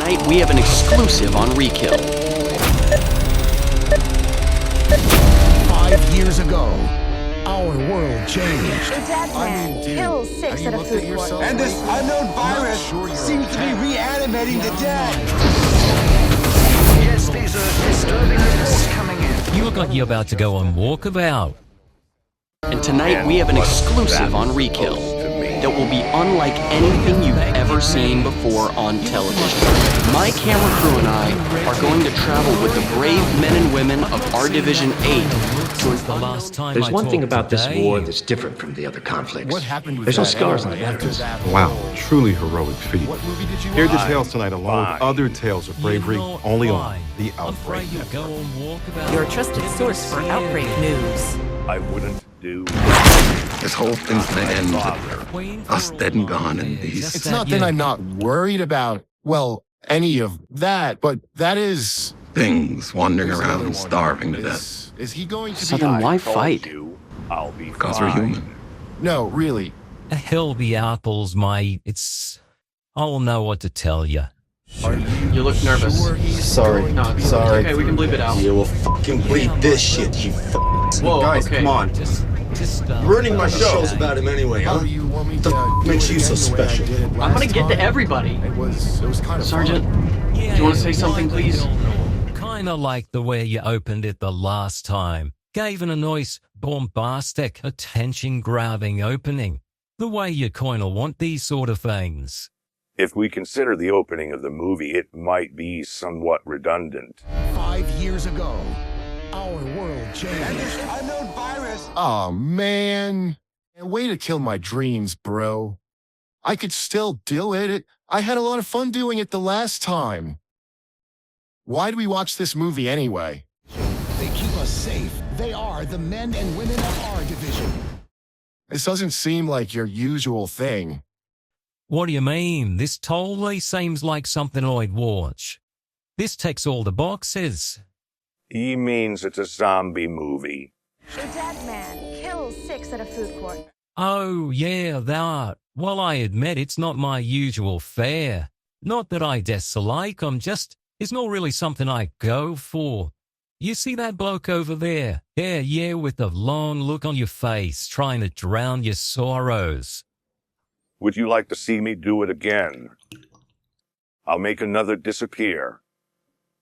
tonight we have an exclusive on Rekill. 5 years ago, our world changed. A dead man kills 6 at a food court. And this unknown virus seems to be reanimating the dead. Yes, these are disturbing reports coming in. You look like you're about to go on walkabout. And tonight we have an exclusive on Rekill that will be unlike anything you've ever seen before on television. My camera crew and I are going to travel with the brave men and women of our Division 8 to The last time There's I one thing talked about to this Dave. war that's different from the other conflicts. What happened with There's no that scars on the anyway after veterans. that? Wow, truly heroic feat. What movie did you Hear the watch? tales tonight along with other tales of bravery You're not only on lying. The I'm afraid Outbreak you'll go Network. on walkabout. Your trusted source for Outbreak News. I wouldn't do. This whole thing's gonna end with us dead and gone and these. It's not that I'm not worried about, well, any of that, but that is... things wandering around starving to death. Is he going to So be... then why Told fight? you, I'll be Because we're fine. human. No, really. Hell be apples, mate. I will know what to tell you. You look nervous. Sorry. No, it's okay, we can bleep it out. You will fucking bleep this shit, you Whoa, guys, okay. come on. Just Ruining my show's about him anyway, Oh, huh? you want me The to do makes it you so again the way I special? did it I'm last gonna get to time? everybody. It was kind of Sergeant, fun. Yeah, do you want to say something, please? Kinda like the way you opened it the last time. Gave it a nice, bombastic, attention-grabbing opening. The way you kinda want these sort of things. If we consider the opening of the movie, it might be somewhat redundant. 5 years ago, our world changed. And this unknown virus. Oh, man. Way to kill my dreams, bro. I could still do it. I had a lot of fun doing it the last time. Why'd we watch this movie anyway? They keep us safe. They are the men and women of our division. This doesn't seem like your usual thing. What do you mean? This totally seems like something I'd watch. This ticks all the boxes. He means it's a zombie movie. A dead man kills 6 at a food court. Oh, yeah, that. Well, I admit it's not my usual fare. Not that I dislike 'em, just it's not really something I go for. You see that bloke over there? Yeah, with the long look on your face, trying to drown your sorrows. Would you like to see me do it again? I'll make another disappear.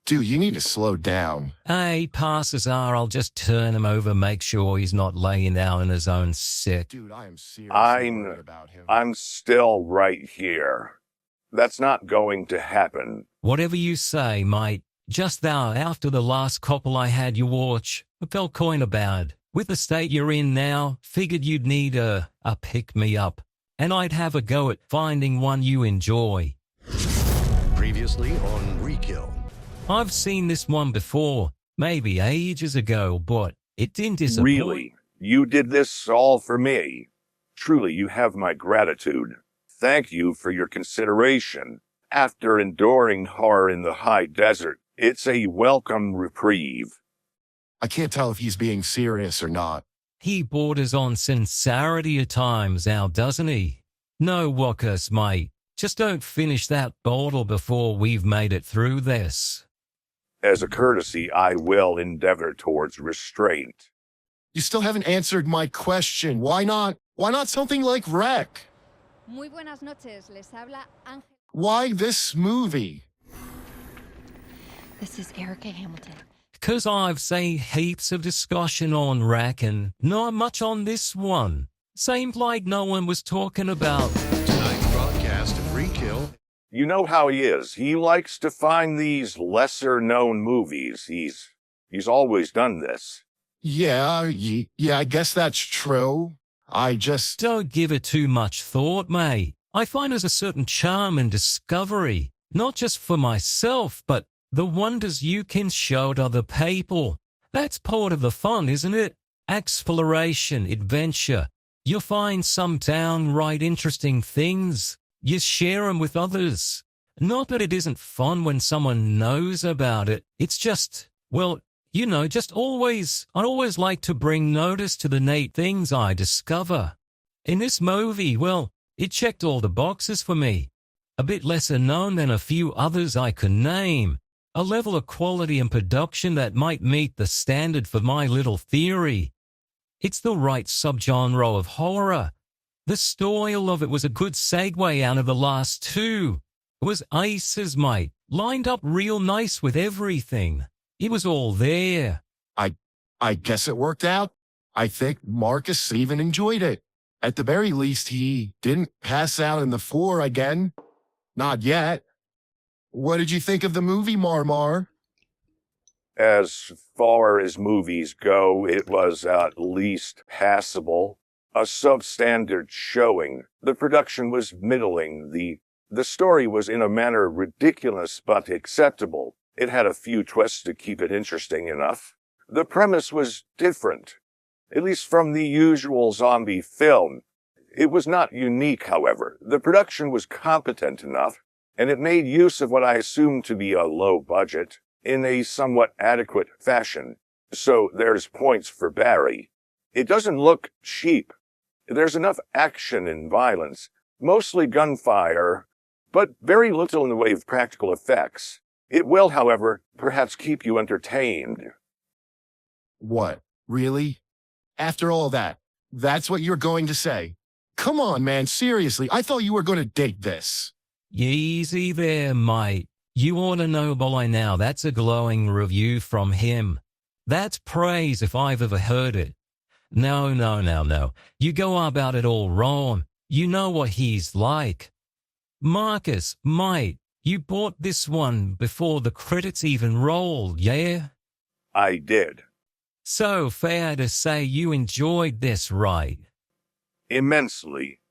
Dude, you need to slow down. Hey, passes are, I'll just turn him over, make sure he's not laying out in his own sick. Dude, I am seriously worried about him. I'm still right here. That's not going to happen. Whatever you say, mate. Just now, after the last couple I had you watch, I felt kinda bad. With the state you're in now, figured you'd need a pick-me-up. And I'd have a go at finding one you enjoy. Previously on Rekill. I've seen this one before, maybe ages ago, but it didn't disappoint. Really? You did this all for me. Truly, you have my gratitude. Thank you for your consideration. After enduring horror in the high desert, it's a welcome reprieve. I can't tell if he's being serious or not. He borders on sincerity at times now, doesn't he? No walkers, mate. Just don't finish that bottle before we've made it through this. As a courtesy, I will endeavor towards restraint. You still haven't answered my question. Why not? Why not something like Wreck? Muy buenas noches, les habla Ángel. Why this movie? This is Erica Hamilton. Because I've seen heaps of discussion on Rack and not much on this one. Seemed like no one was talking about. Tonight's broadcast of Rekill. You know how he is. He likes to find these lesser-known movies. He's always done this. Yeah, I guess that's true. I just... Don't give it too much thought, mate. I find there's a certain charm in discovery, not just for myself, but the wonders you can show to other people. That's part of the fun, isn't it? Exploration, adventure. You find some downright interesting things. You share them with others. Not that it isn't fun when someone knows about it. It's just, well, you know, I always like to bring notice to the neat things I discover. In this movie, well, it checked all the boxes for me. a bit lesser known than a few others I could name, a level of quality and production that might meet the standard for my little theory. It's the right subgenre of horror. The style of it was a good segue out of the last two. It was aces, mate, lined up real nice with everything. It was all there. I guess it worked out. I think Marcus even enjoyed it. At the very least, he didn't pass out in the floor again. Not yet. What did you think of the movie, Marmar? As far as movies go, it was at least passable. A substandard showing. The production was middling. The story was in a manner ridiculous but acceptable. It had a few twists to keep it interesting enough. The premise was different, at least from the usual zombie film. It was not unique, however. The production was competent enough, and it made use of what I assumed to be a low budget in a somewhat adequate fashion. So there's points for Barry. It doesn't look cheap. There's enough action and violence, mostly gunfire, but very little in the way of practical effects. It will, however, perhaps keep you entertained. What? Really? After all that, that's what you're going to say? Come on, man, seriously, I thought you were going to date this. Easy there, mate. You ought to know by now that's a glowing review from him. That's praise if I've ever heard it. No. You go about it all wrong. You know what he's like. Marcus, mate, you bought this one before the credits even rolled, yeah? I did. So fair to say you enjoyed this, right? Immensely.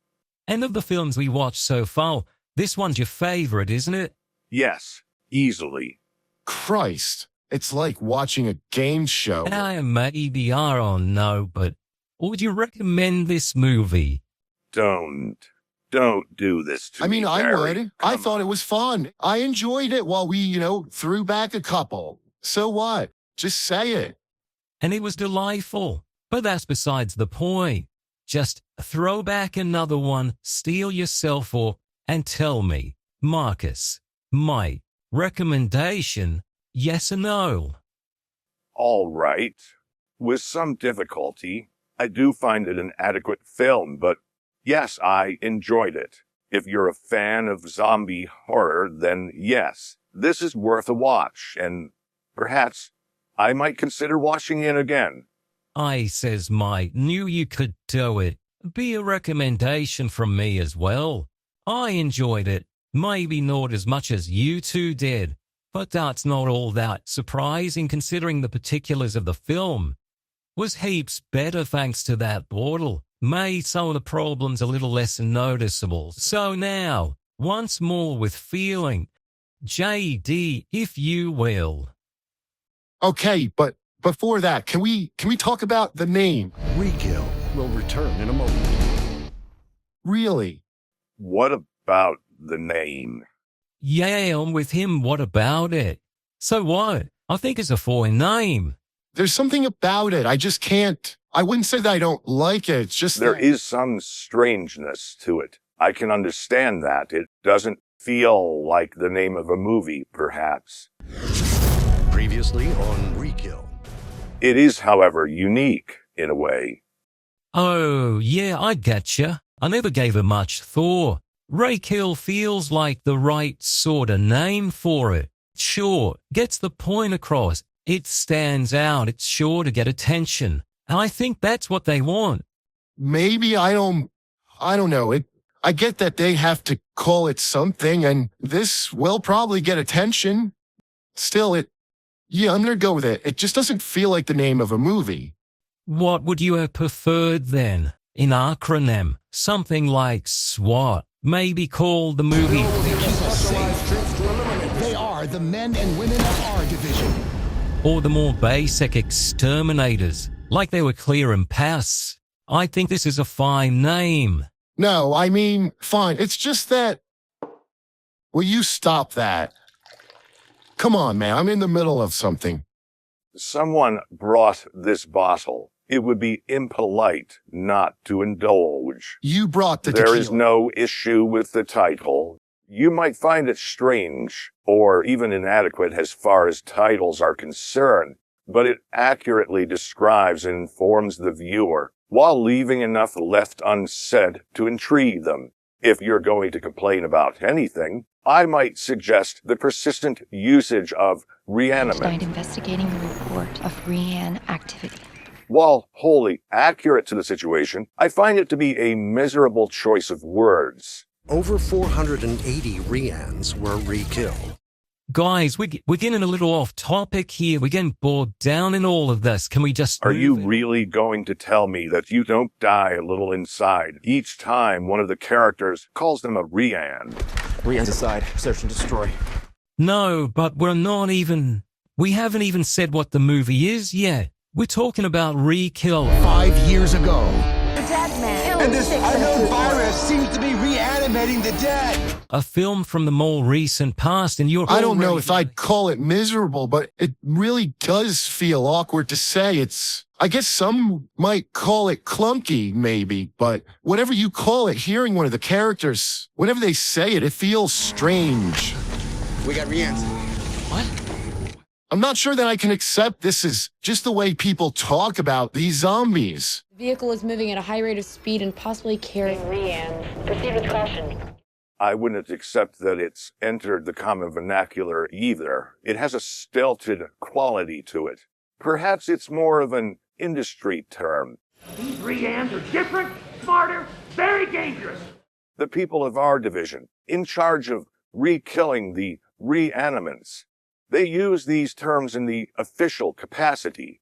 And of the films we watched so far, this one's your favorite, isn't it? Yes, easily. Christ, it's like watching a game show. Maybe I don't know, but would you recommend this movie? Don't do this to me, I Barry. would. I thought it was fun. I enjoyed it while we, threw back a couple. So what? Just say it. And it was delightful. But that's besides the point. Just throw back another one, steal yourself or, and tell me, Marcus, my recommendation, yes or no? All right. With some difficulty, I do find it an adequate film, but yes, I enjoyed it. If you're a fan of zombie horror, then yes, this is worth a watch, and perhaps I might consider watching it again. I says, mate, knew you could do it. Be a recommendation from me as well. I enjoyed it. Maybe not as much as you two did, but that's not all that surprising considering the particulars of the film. Was heaps better thanks to that bottle. Made some of the problems a little less noticeable. So now, once more with feeling, JD, if you will. Okay, but before that, can we talk about the name? Rekill will return in a moment. Really? What about the name? Yeah, I'm with him. What about it? So what? I think it's a fine name. There's something about it. I just can't. I wouldn't say that I don't like it. It's just there is some strangeness to it. I can understand that. It doesn't feel like the name of a movie, perhaps. Previously on Rekill. It is, however, unique in a way. Oh, yeah, I getcha. I never gave it much thought. Rekill feels like the right sort of name for it. Sure, gets the point across. It stands out. It's sure to get attention. And I think that's what they want. Maybe I don't know. I get that they have to call it something, and this will probably get attention. Still, I'm gonna go with it. It just doesn't feel like the name of a movie. What would you have preferred then? In acronym, something like SWAT. Maybe called the movie. They are the men and women of our division. Or the more basic exterminators, like they were clearing pests. I think this is a fine name. No, I mean, fine. It's just that... Will you stop that? Come on, man. I'm in the middle of something. Someone brought this bottle. It would be impolite not to indulge. You brought the tequila. tequila. There is no issue with the title. You might find it strange, or even inadequate as far as titles are concerned, but it accurately describes and informs the viewer, while leaving enough left unsaid to intrigue them. If you're going to complain about anything, I might suggest the persistent usage of reanimate. Tonight investigating a report of rean activity. While wholly accurate to the situation, I find it to be a miserable choice of words. Over 480 reans were re-killed. Guys, we're getting a little off topic here. We're getting bogged down in all of this. Can we just... Are you really going to tell me that you don't die a little inside each time one of the characters calls them a rean? Rean's aside. Search and destroy. No, but we haven't even said what the movie is yet. We're talking about re-kill. 5 years ago. The dead man. And this unknown virus seems to be reanimating the dead. A film from the more recent past, and you're... I don't know if I'd call it miserable, but it really does feel awkward to say. I guess some might call it clunky, maybe, but whatever you call it, hearing one of the characters, whenever they say it, it feels strange. We got reans. What? I'm not sure that I can accept this is just the way people talk about these zombies. The vehicle is moving at a high rate of speed and possibly carrying reans. Proceed with caution. I wouldn't accept that it's entered the common vernacular either. It has a stilted quality to it. Perhaps it's more of an industry term. These reans are different, smarter, very dangerous. The people of our division, in charge of re-killing the reanimants, they use these terms in the official capacity.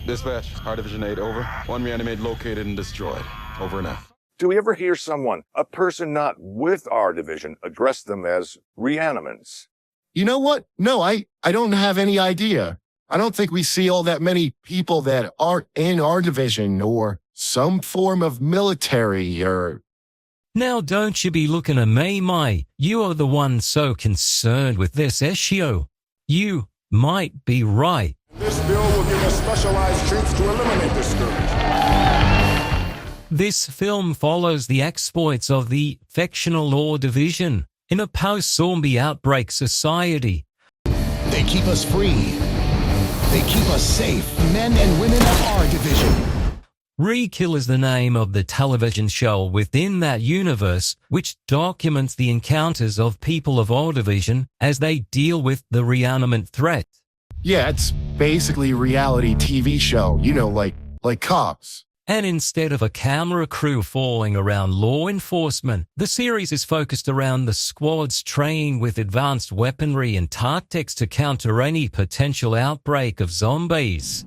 Dispatch, our Division 8, over. One reanimate located and destroyed. Over and out. Do we ever hear someone, a person not with our division, address them as reanimants? You know what? No, I don't have any idea. I don't think we see all that many people that aren't in our division or some form of military or... Now don't you be looking at me, Mai. You are the one so concerned with this issue. You might be right. This bill will give us specialized troops to eliminate this scourge. This film follows the exploits of the fictional law division in a post-zombie outbreak society. They keep us free. They keep us safe. Men and women of our division. Re-Kill is the name of the television show within that universe, which documents the encounters of people of our division as they deal with the reanimate threat. Yeah, it's basically a reality TV show, you know, like Cops. And instead of a camera crew following around law enforcement, the series is focused around the squads trained with advanced weaponry and tactics to counter any potential outbreak of zombies.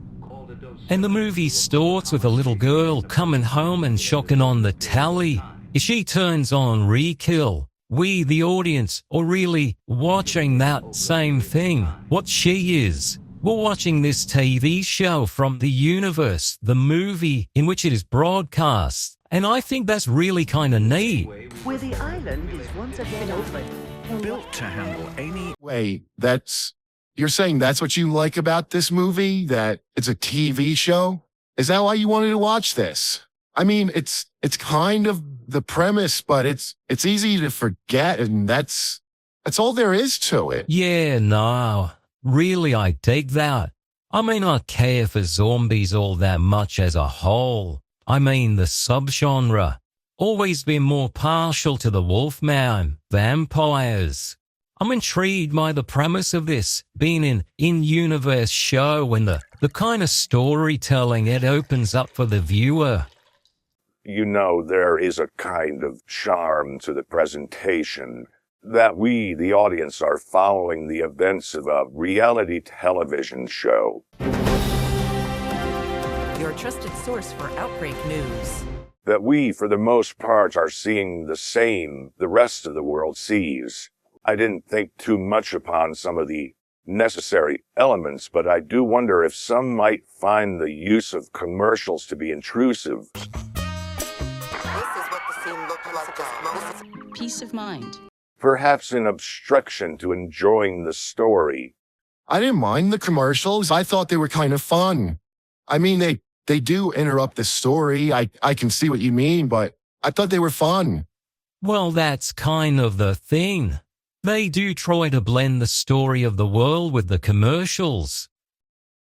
And the movie starts with a little girl coming home and shocking on the tally. If she turns on Re-Kill, we, the audience, are really watching that same thing. What she is. We're watching this TV show from the universe, the movie in which it is broadcast. And I think that's really kind of neat. Where the island is once again open. Built to handle any... Wait, you're saying that's what you like about this movie? That it's a TV show? Is that why you wanted to watch this? I mean, it's kind of the premise, but it's easy to forget, and that's all there is to it. Yeah, no. Really, I dig that. I may not care for zombies all that much as a whole. I mean the subgenre. Always been more partial to the Wolfman, vampires. I'm intrigued by the premise of this, being an in-universe show and the kind of storytelling it opens up for the viewer. You know, there is a kind of charm to the presentation that we, the audience, are following the events of a reality television show. Your trusted source for outbreak news. That we, for the most part, are seeing the same the rest of the world sees. I didn't think too much upon some of the necessary elements, but I do wonder if some might find the use of commercials to be intrusive. This is what the scene looked like this moment. Peace of mind. Perhaps an obstruction to enjoying the story. I didn't mind the commercials. I thought they were kind of fun. I mean, they do interrupt the story. I can see what you mean, but I thought they were fun. Well, that's kind of the thing. They do try to blend the story of the world with the commercials.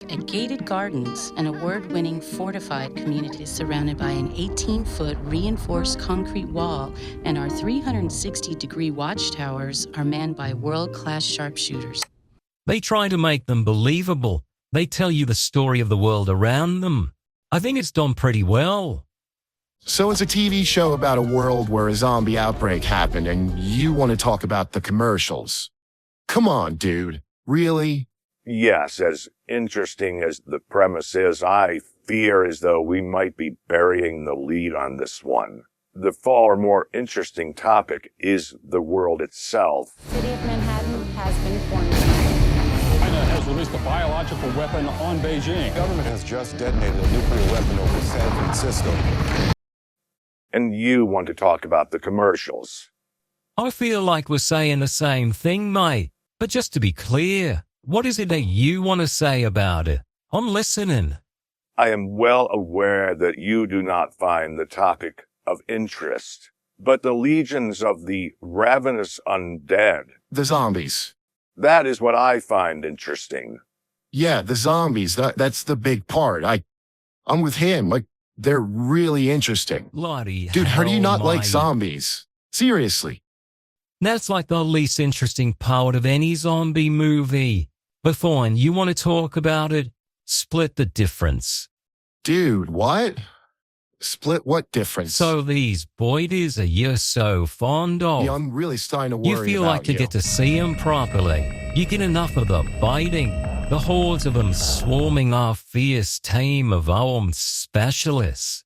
A gated gardens, an award-winning fortified community surrounded by an 18-foot reinforced concrete wall, and our 360-degree watchtowers are manned by world-class sharpshooters. They try to make them believable. They tell you the story of the world around them. I think it's done pretty well. So it's a TV show about a world where a zombie outbreak happened and you want to talk about the commercials. Come on, dude. Really? Yes, as interesting as the premise is, I fear as though we might be burying the lead on this one. The far more interesting topic is the world itself. City of Manhattan has been formed. China has released a biological weapon on Beijing. The government has just detonated a nuclear weapon over San Francisco. And you want to talk about the commercials. I feel like we're saying the same thing, mate. But just to be clear, what is it that you want to say about it? I'm listening. I am well aware that you do not find the topic of interest, but the legions of the ravenous undead. The zombies. That is what I find interesting. Yeah, the zombies, that's the big part. I'm with him. Like, they're really interesting. Bloody Dude, how do you not like mate. zombies? Seriously. That's like the least interesting part of any zombie movie. But fine, you want to talk about it? Split the difference. Dude, what? Split what difference? So these boys are you so fond of? Yeah, I'm really starting to worry about you feel like you get to see them properly. You get enough of the biting. The hordes of them swarming our fierce team of armed specialists.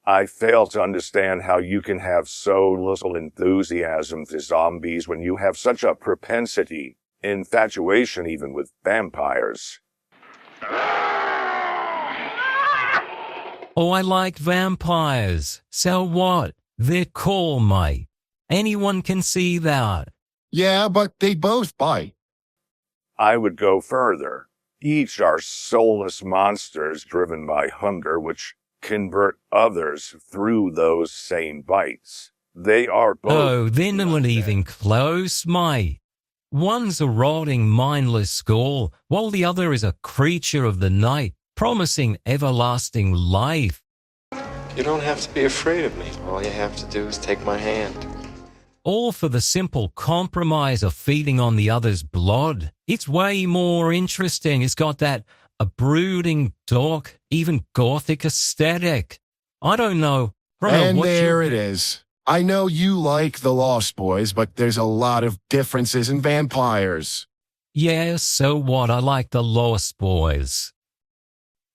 I fail to understand how you can have so little enthusiasm for zombies when you have such a propensity, infatuation even with vampires. Oh, I like vampires. So what? They're cool, mate. Anyone can see that. Yeah, but they both bite. I would go further. Each are soulless monsters driven by hunger, which convert others through those same bites. They are both... Oh, they're not even close, mate. One's a rotting, mindless ghoul, while the other is a creature of the night, promising everlasting life. You don't have to be afraid of me. All you have to do is take my hand. All for the simple compromise of feeding on the other's blood. It's way more interesting. It's got that a brooding, dark, even gothic aesthetic. I don't know. And there it is. I know you like The Lost Boys, but there's a lot of differences in vampires. Yeah, so what? I like The Lost Boys.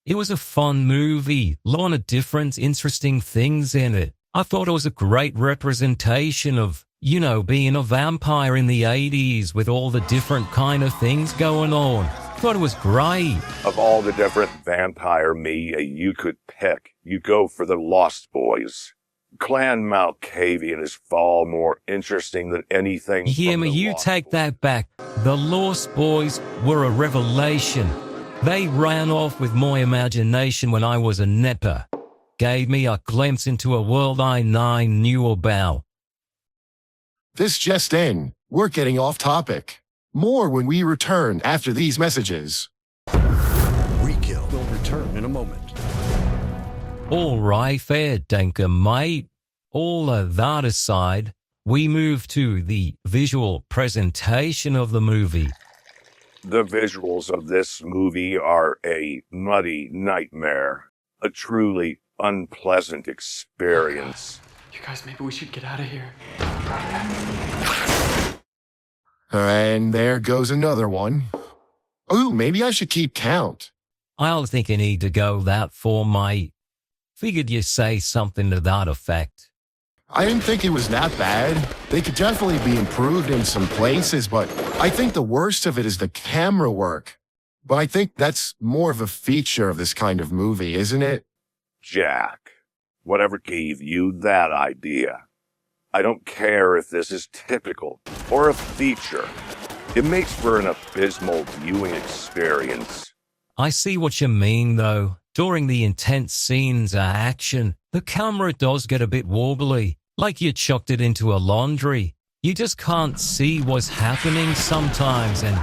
It was a fun movie, lot of different, interesting things in it. I thought it was a great representation of, you know, being a vampire in the 80s with all the different kind of things going on. Thought it was great. Of all the different vampire media you could pick, you go for The Lost Boys. Clan Malkavian is far more interesting than anything. Hear me, you take that back. The Lost Boys were a revelation. They ran off with my imagination when I was a nipper. Gave me a glimpse into a world I knew about. This just in. We're getting off topic. More when we return after these messages. Rekill will return in a moment. All right, fair dinkum, mate. All of that aside, we move to the visual presentation of the movie. The visuals of this movie are a muddy nightmare, a truly unpleasant experience. You guys, maybe we should get out of here. And there goes another one. Ooh, maybe I should keep count. I don't think you need to go that far, mate. Figured you'd say something to that effect. I didn't think it was that bad. They could definitely be improved in some places, but I think the worst of it is the camera work. But I think that's more of a feature of this kind of movie, isn't it? Jack, whatever gave you that idea? I don't care if this is typical or a feature. It makes for an abysmal viewing experience. I see what you mean, though. During the intense scenes of action, the camera does get a bit wobbly. Like you chucked it into a laundry. You just can't see what's happening sometimes, and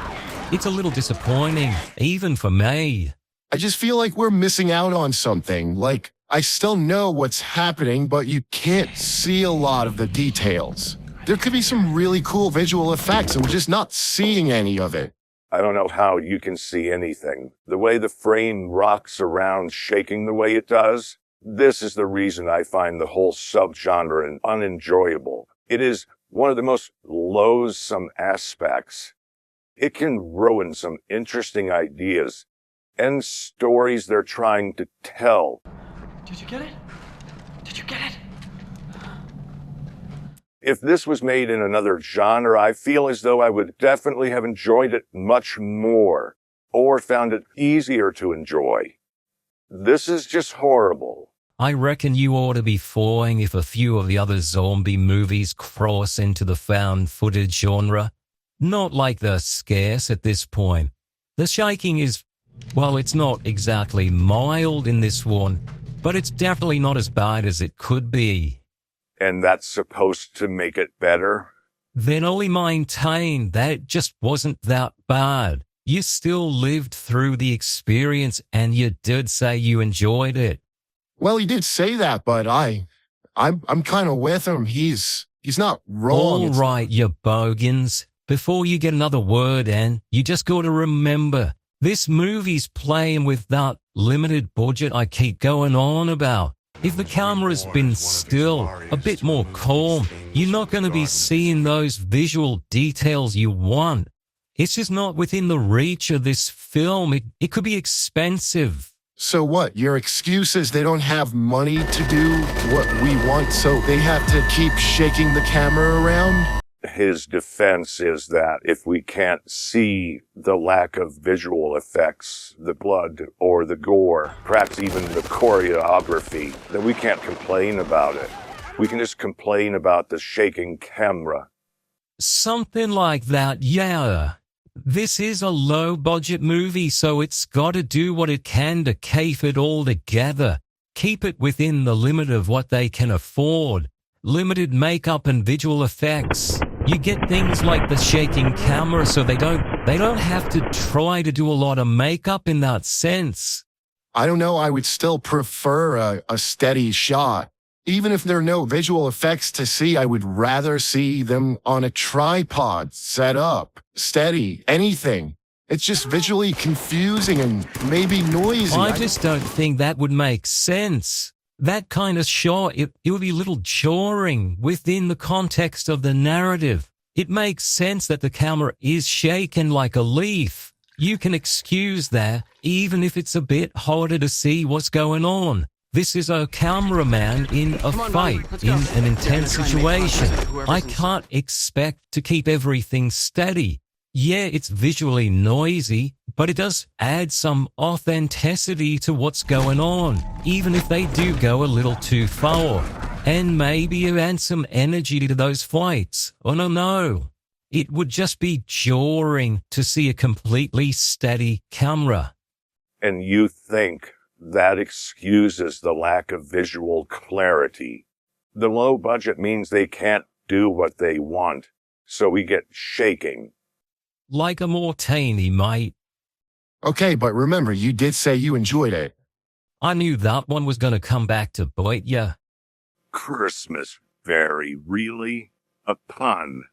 it's a little disappointing, even for me. I just feel like we're missing out on something. Like, I still know what's happening, but you can't see a lot of the details. There could be some really cool visual effects, and we're just not seeing any of it. I don't know how you can see anything. The way the frame rocks around, shaking the way it does, this is the reason I find the whole subgenre unenjoyable. It is one of the most loathsome aspects. It can ruin some interesting ideas and stories they're trying to tell. Did you get it? Did you get it? If this was made in another genre, I feel as though I would definitely have enjoyed it much more, or found it easier to enjoy. This is just horrible. I reckon you ought to be fawing if a few of the other zombie movies cross into the found footage genre. Not like they're scarce at this point. The shaking is, well, it's not exactly mild in this one, but it's definitely not as bad as it could be. And that's supposed to make it better? Then only maintain that it just wasn't that bad. You still lived through the experience and you did say you enjoyed it. Well, he did say that, but I'm kind of with him. He's not wrong. All right, you bogans. Before you get another word in, you just got to remember, this movie's playing with that limited budget I keep going on about. If the camera's been still, a bit more calm, you're not going to be seeing those visual details you want. It's just not within the reach of this film. It could be expensive. So what? Your excuse is they don't have money to do what we want, so they have to keep shaking the camera around? His defense is that if we can't see the lack of visual effects, the blood or the gore, perhaps even the choreography, then we can't complain about it. We can just complain about the shaking camera. Something like that, yeah. This is a low-budget movie, so it's got to do what it can to keep it all together. Keep it within the limit of what they can afford. Limited makeup and visual effects. You get things like the shaking camera, so they don't have to try to do a lot of makeup in that sense. I don't know, I would still prefer a steady shot. Even if there are no visual effects to see, I would rather see them on a tripod, set up, steady, anything. It's just visually confusing and maybe noisy. I just don't think that would make sense. That kind of shot, it would be a little jarring within the context of the narrative. It makes sense that the camera is shaken like a leaf. You can excuse that, even if it's a bit harder to see what's going on. This is a cameraman in a fight, in an intense situation. I can't expect to keep everything steady. Yeah, it's visually noisy, but it does add some authenticity to what's going on, even if they do go a little too far. And maybe you add some energy to those fights. Oh, no. It would just be jarring to see a completely steady camera. And you think that excuses the lack of visual clarity. The low budget means they can't do what they want, so we get shaking. Like a martini, mate. Okay, but remember, you did say you enjoyed it. I knew that one was going to come back to bite ya. Christmas, very really? A pun.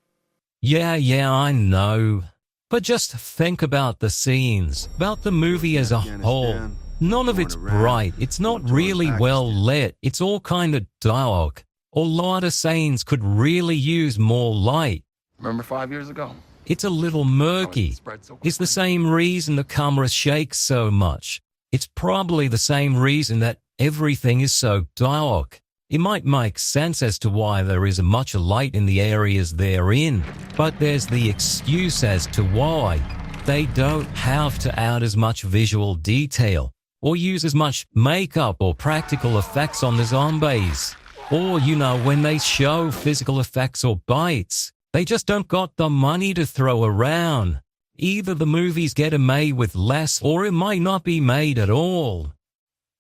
Yeah, I know. But just think about the scenes, about the movie as a whole. None of it's bright. It's not really well lit. It's all kind of dark. A lot of scenes could really use more light. Remember 5 years ago? It's a little murky. It's the same reason the camera shakes so much. It's probably the same reason that everything is so dark. It might make sense as to why there isn't much light in the areas they're in, but there's the excuse as to why. They don't have to add as much visual detail, or use as much makeup or practical effects on the zombies. Or, when they show physical effects or bites, they just don't got the money to throw around. Either the movies get made with less, or it might not be made at all.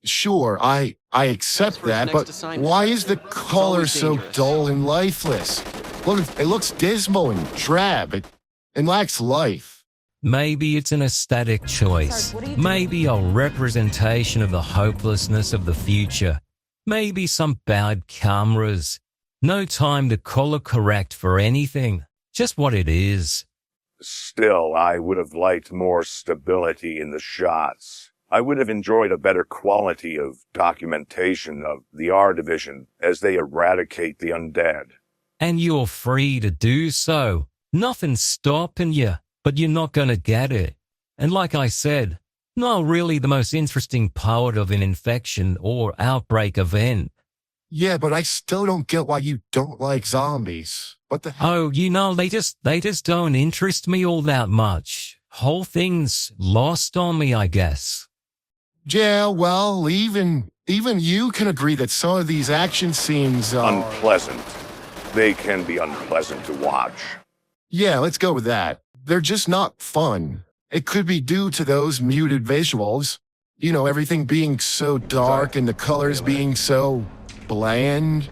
Sure, I I accept that, but why is the color so dull and lifeless? Look, it looks dismal and drab. It lacks life. Maybe it's an aesthetic choice. Maybe a representation of the hopelessness of the future. Maybe some bad cameras. No time to color correct for anything. Just what it is. Still, I would have liked more stability in the shots. I would have enjoyed a better quality of documentation of the R Division as they eradicate the undead. And you're free to do so. Nothing's stopping you, but you're not going to get it. And like I said, not really the most interesting part of an infection or outbreak event. Yeah, but I still don't get why you don't like zombies. What the hell? Oh, they just don't interest me all that much. Whole thing's lost on me, I guess. Yeah, well, even you can agree that some of these action scenes are unpleasant. They can be unpleasant to watch. Yeah, let's go with that. They're just not fun. It could be due to those muted visuals. You know, everything being so dark and the colors being so bland.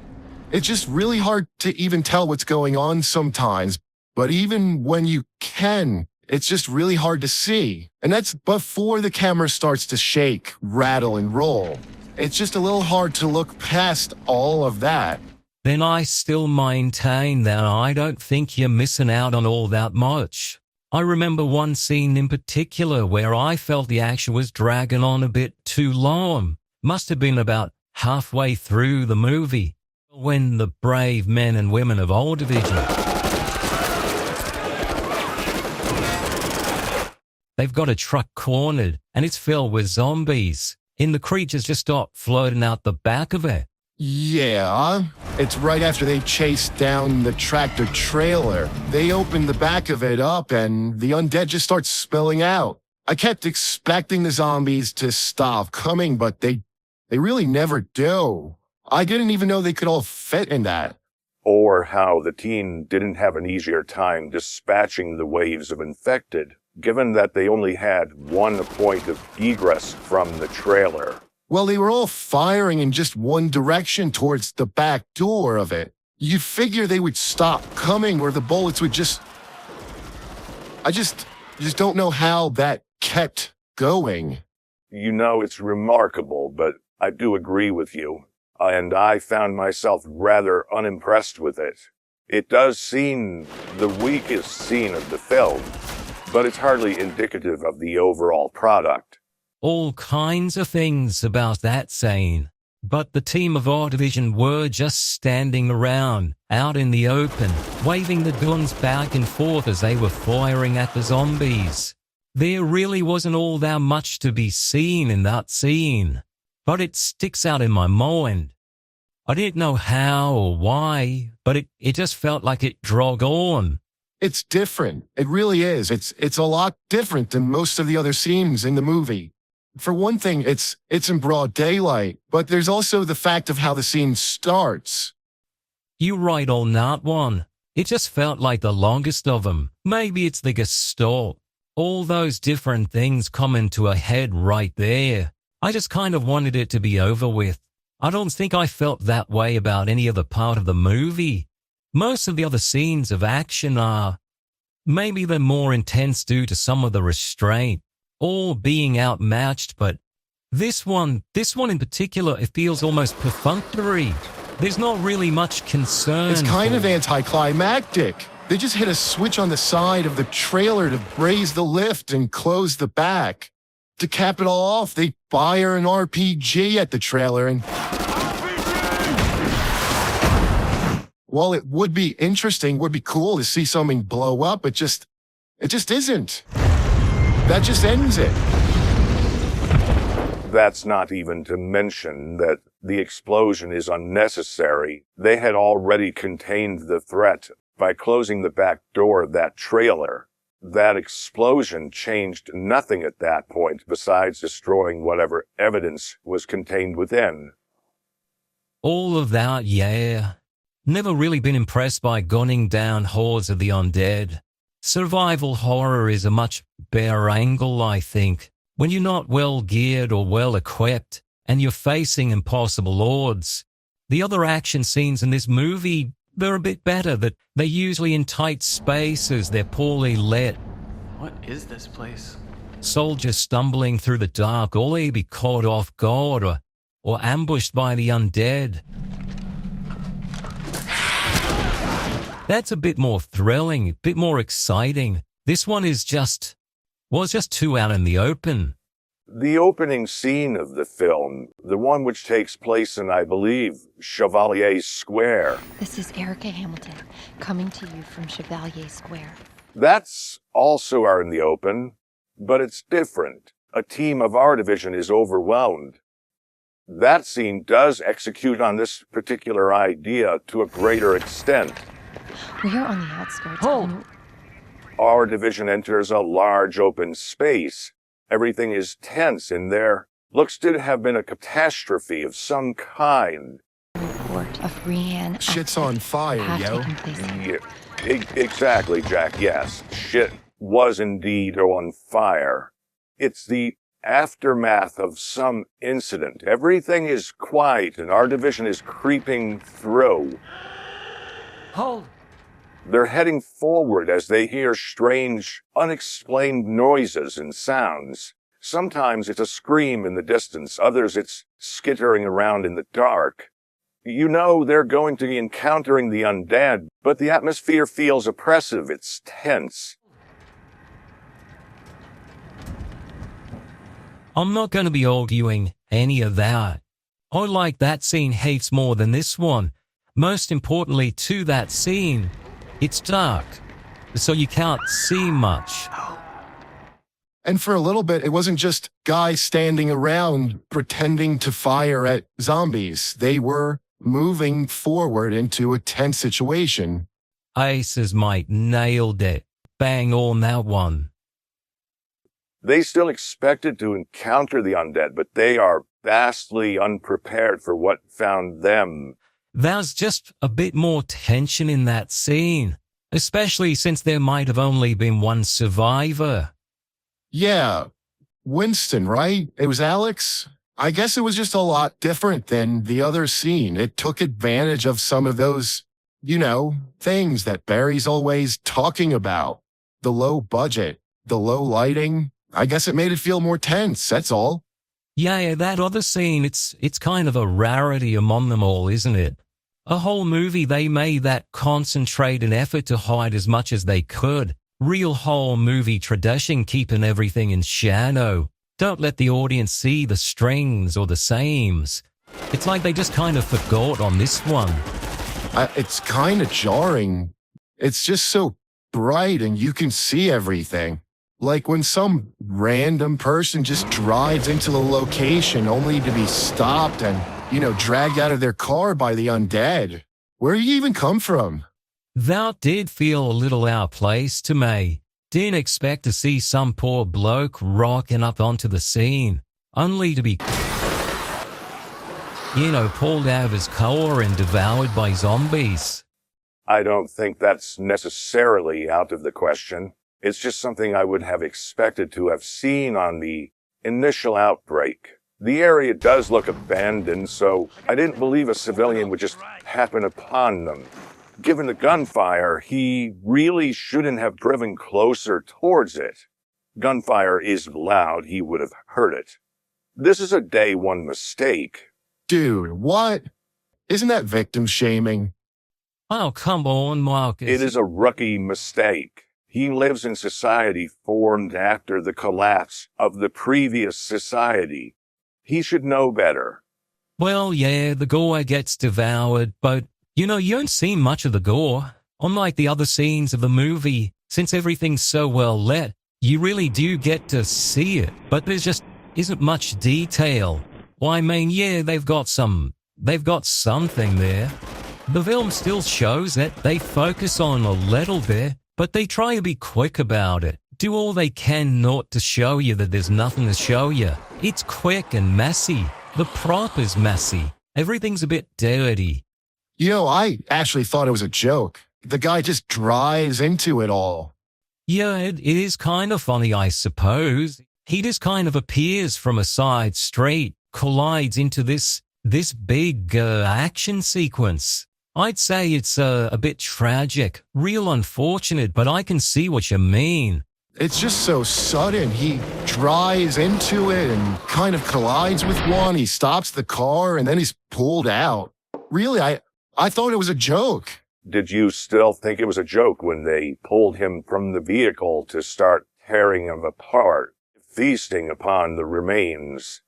It's just really hard to even tell what's going on sometimes. But even when you can, it's just really hard to see. And that's before the camera starts to shake, rattle, and roll. It's just a little hard to look past all of that. Then I still maintain that I don't think you're missing out on all that much. I remember one scene in particular where I felt the action was dragging on a bit too long. Must have been about halfway through the movie, when the brave men and women of all division, they've got a truck cornered and it's filled with zombies, and the creatures just start floating out the back of it. Yeah, it's right after they chased down the tractor trailer. They open the back of it up and the undead just starts spilling out. I kept expecting the zombies to stop coming, but they really never do. I didn't even know they could all fit in that. Or how the team didn't have an easier time dispatching the waves of infected, given that they only had one point of egress from the trailer. Well, they were all firing in just one direction towards the back door of it. You figure they would stop coming or the bullets would just... I just don't know how that kept going. You know, it's remarkable, but I do agree with you. And I found myself rather unimpressed with it. It does seem the weakest scene of the film, but it's hardly indicative of the overall product. All kinds of things about that scene, but the team of our division were just standing around, out in the open, waving the guns back and forth as they were firing at the zombies. There really wasn't all that much to be seen in that scene, but it sticks out in my mind. I didn't know how or why, but it just felt like it dragged on. It's different. It really is. It's a lot different than most of the other scenes in the movie. For one thing, it's in broad daylight, but there's also the fact of how the scene starts. You're right on that one. It just felt like the longest of them. Maybe it's the gestalt. All those different things coming to a head right there. I just kind of wanted it to be over with. I don't think I felt that way about any other part of the movie. Most of the other scenes of action are, maybe they're more intense due to some of the restraint, all being outmatched, but this one in particular, it feels almost perfunctory. There's not really much concern. It's kind of anticlimactic. They just hit a switch on the side of the trailer to raise the lift and close the back. To cap it all off, they fire an RPG at the trailer and... While it would be interesting, would be cool to see something blow up, it just isn't. That just ends it. That's not even to mention that the explosion is unnecessary. They had already contained the threat by closing the back door of that trailer. That explosion changed nothing at that point besides destroying whatever evidence was contained within. All of that, yeah. Never really been impressed by gunning down hordes of the undead. Survival horror is a much better angle, I think. When you're not well geared or well equipped, and you're facing impossible odds. The other action scenes in this movie, they're a bit better, that they're usually in tight spaces, they're poorly lit. What is this place? Soldiers stumbling through the dark, or they be caught off guard or ambushed by the undead. That's a bit more thrilling, a bit more exciting. This one is just too out in the open. The opening scene of the film, the one which takes place in, I believe, Chevalier Square. This is Erica Hamilton, coming to you from Chevalier Square. That's also out in the open, but it's different. A team of our division is overwhelmed. That scene does execute on this particular idea to a greater extent. We are on the outskirts. Oh. Our division enters a large open space. Everything is tense in there. Looks to have been a catastrophe of some kind. Report of Rian. Shit's on fire, yo. Yeah, exactly, Jack, yes. Shit was indeed on fire. It's the aftermath of some incident. Everything is quiet and our division is creeping through. Hold! They're heading forward as they hear strange, unexplained noises and sounds. Sometimes it's a scream in the distance, others it's skittering around in the dark. You know they're going to be encountering the undead, but the atmosphere feels oppressive, it's tense. I'm not going to be arguing any of that. I like that scene heaps more than this one. Most importantly to that scene, it's dark, so you can't see much. And for a little bit, it wasn't just guys standing around pretending to fire at zombies. They were moving forward into a tense situation. Aces, mate, nailed it. Bang on that one. They still expected to encounter the undead, but they are vastly unprepared for what found them. There's just a bit more tension in that scene, especially since there might have only been one survivor. Yeah, Winston, right? It was Alex? I guess it was just a lot different than the other scene. It took advantage of some of those, things that Barry's always talking about. The low budget, the low lighting. I guess it made it feel more tense, that's all. Yeah, that other scene, it's kind of a rarity among them all, isn't it? A whole movie, they made that concentrated effort to hide as much as they could. Real whole movie tradition, keeping everything in shadow. Don't let the audience see the strings or the seams. It's like they just kind of forgot on this one. It's kind of jarring. It's just so bright and you can see everything. Like when some random person just drives into the location only to be stopped and, dragged out of their car by the undead. Where do you even come from? That did feel a little out of place to me. Didn't expect to see some poor bloke rocking up onto the scene, only to be, pulled out of his car and devoured by zombies. I don't think that's necessarily out of the question. It's just something I would have expected to have seen on the initial outbreak. The area does look abandoned, so I didn't believe a civilian would just happen upon them. Given the gunfire, he really shouldn't have driven closer towards it. Gunfire is loud, he would have heard it. This is a day one mistake. Dude, what? Isn't that victim shaming? Oh, come on, Marcus. It is a rookie mistake. He lives in society formed after the collapse of the previous society. He should know better. Well, yeah, the gore gets devoured, but, you don't see much of the gore. Unlike the other scenes of the movie, since everything's so well lit, you really do get to see it, but there's just isn't much detail. Well, I mean, yeah, they've got something there. The film still shows it. They focus on a little bit, but they try to be quick about it. Do all they can not to show you that there's nothing to show you. It's quick and messy. The prop is messy. Everything's a bit dirty. I actually thought it was a joke. The guy just drives into it all. Yeah, it is kind of funny, I suppose. He just kind of appears from a side street, collides into this big action sequence. I'd say it's a bit tragic, real unfortunate, but I can see what you mean. It's just so sudden. He drives into it and kind of collides with one. He stops the car and then he's pulled out. Really, I thought it was a joke. Did you still think it was a joke when they pulled him from the vehicle to start tearing him apart, feasting upon the remains?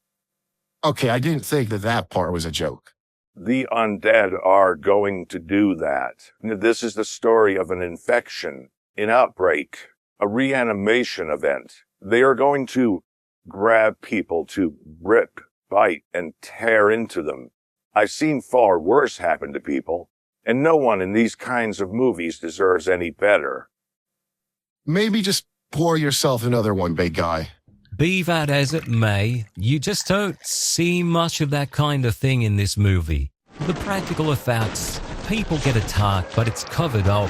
Okay, I didn't think that part was a joke. The undead are going to do that. This is the story of an infection, an outbreak, a reanimation event. They are going to grab people to rip, bite, and tear into them. I've seen far worse happen to people, and no one in these kinds of movies deserves any better. Maybe just pour yourself another one, big guy. Be that as it may, you just don't see much of that kind of thing in this movie. The practical effects, people get attacked, but it's covered up.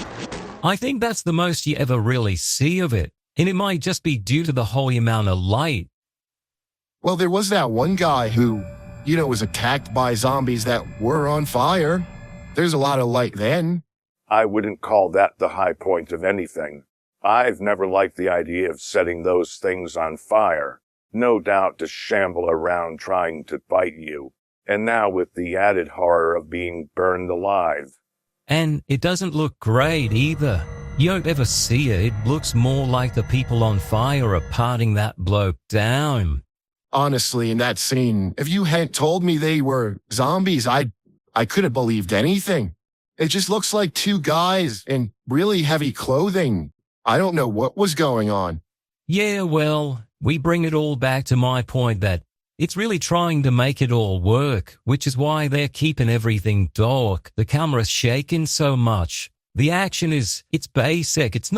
I think that's the most you ever really see of it, and it might just be due to the whole amount of light. Well, there was that one guy who, was attacked by zombies that were on fire. There's a lot of light then. I wouldn't call that the high point of anything. I've never liked the idea of setting those things on fire, no doubt to shamble around trying to bite you, and now with the added horror of being burned alive. And it doesn't look great either. You don't ever see it. It looks more like the people on fire are patting that bloke down. Honestly, in that scene, if you hadn't told me they were zombies, I could have believed anything. It just looks like two guys in really heavy clothing. I don't know what was going on. Yeah, well, we bring it all back to my point that it's really trying to make it all work, which is why they're keeping everything dark. The camera's shaking so much. The action it's basic. There's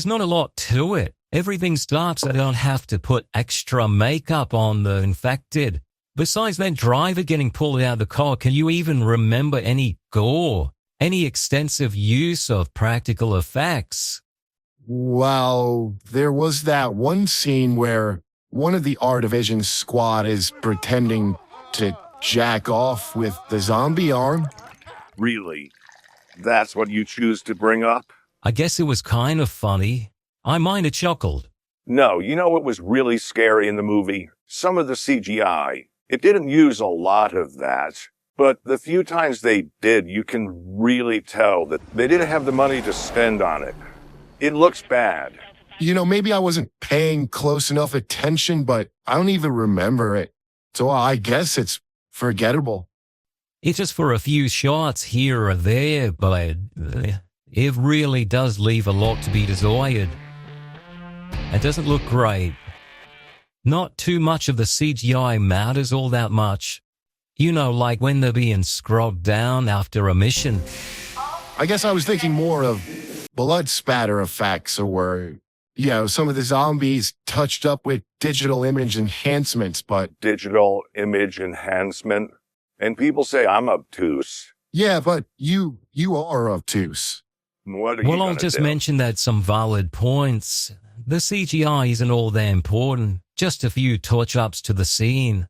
not a lot to it. Everything starts so they don't have to put extra makeup on the infected. Besides that driver getting pulled out of the car, can you even remember any gore? Any extensive use of practical effects? Well, there was that one scene where one of the R Division squad is pretending to jack off with the zombie arm. Really? That's what you choose to bring up? I guess it was kind of funny. I might have chuckled. No, you know what was really scary in the movie? Some of the CGI. It didn't use a lot of that. But the few times they did, you can really tell that they didn't have the money to spend on it. It looks bad. Maybe I wasn't paying close enough attention, but I don't even remember it. So I guess it's forgettable. It's just for a few shots here or there, but it really does leave a lot to be desired. It doesn't look great. Not too much of the CGI matters all that much. Like when they're being scrubbed down after a mission. I guess I was thinking more of blood spatter effects or, some of the zombies touched up with digital image enhancements, but... Digital image enhancement? And people say I'm obtuse. Yeah, but you are obtuse. What are you I'll just mention that some valid points. The CGI isn't all that important. Just a few touch-ups to the scene.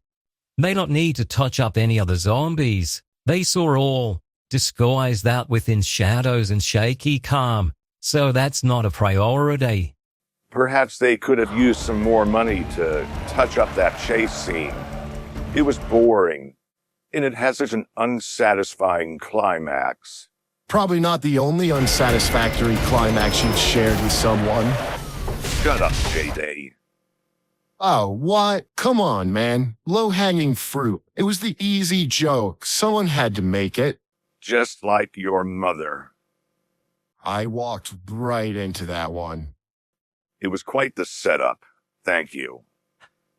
They don't need to touch up any other zombies. They saw all disguised that within shadows and shaky cam, so that's not a priority. Perhaps they could have used some more money to touch up that chase scene. It was boring, and it has such an unsatisfying climax. Probably not the only unsatisfactory climax you've shared with someone. Shut up, J-Day. Oh, what? Come on, man. Low-hanging fruit. It was the easy joke. Someone had to make it. Just like your mother. I walked right into that one. It was quite the setup. Thank you.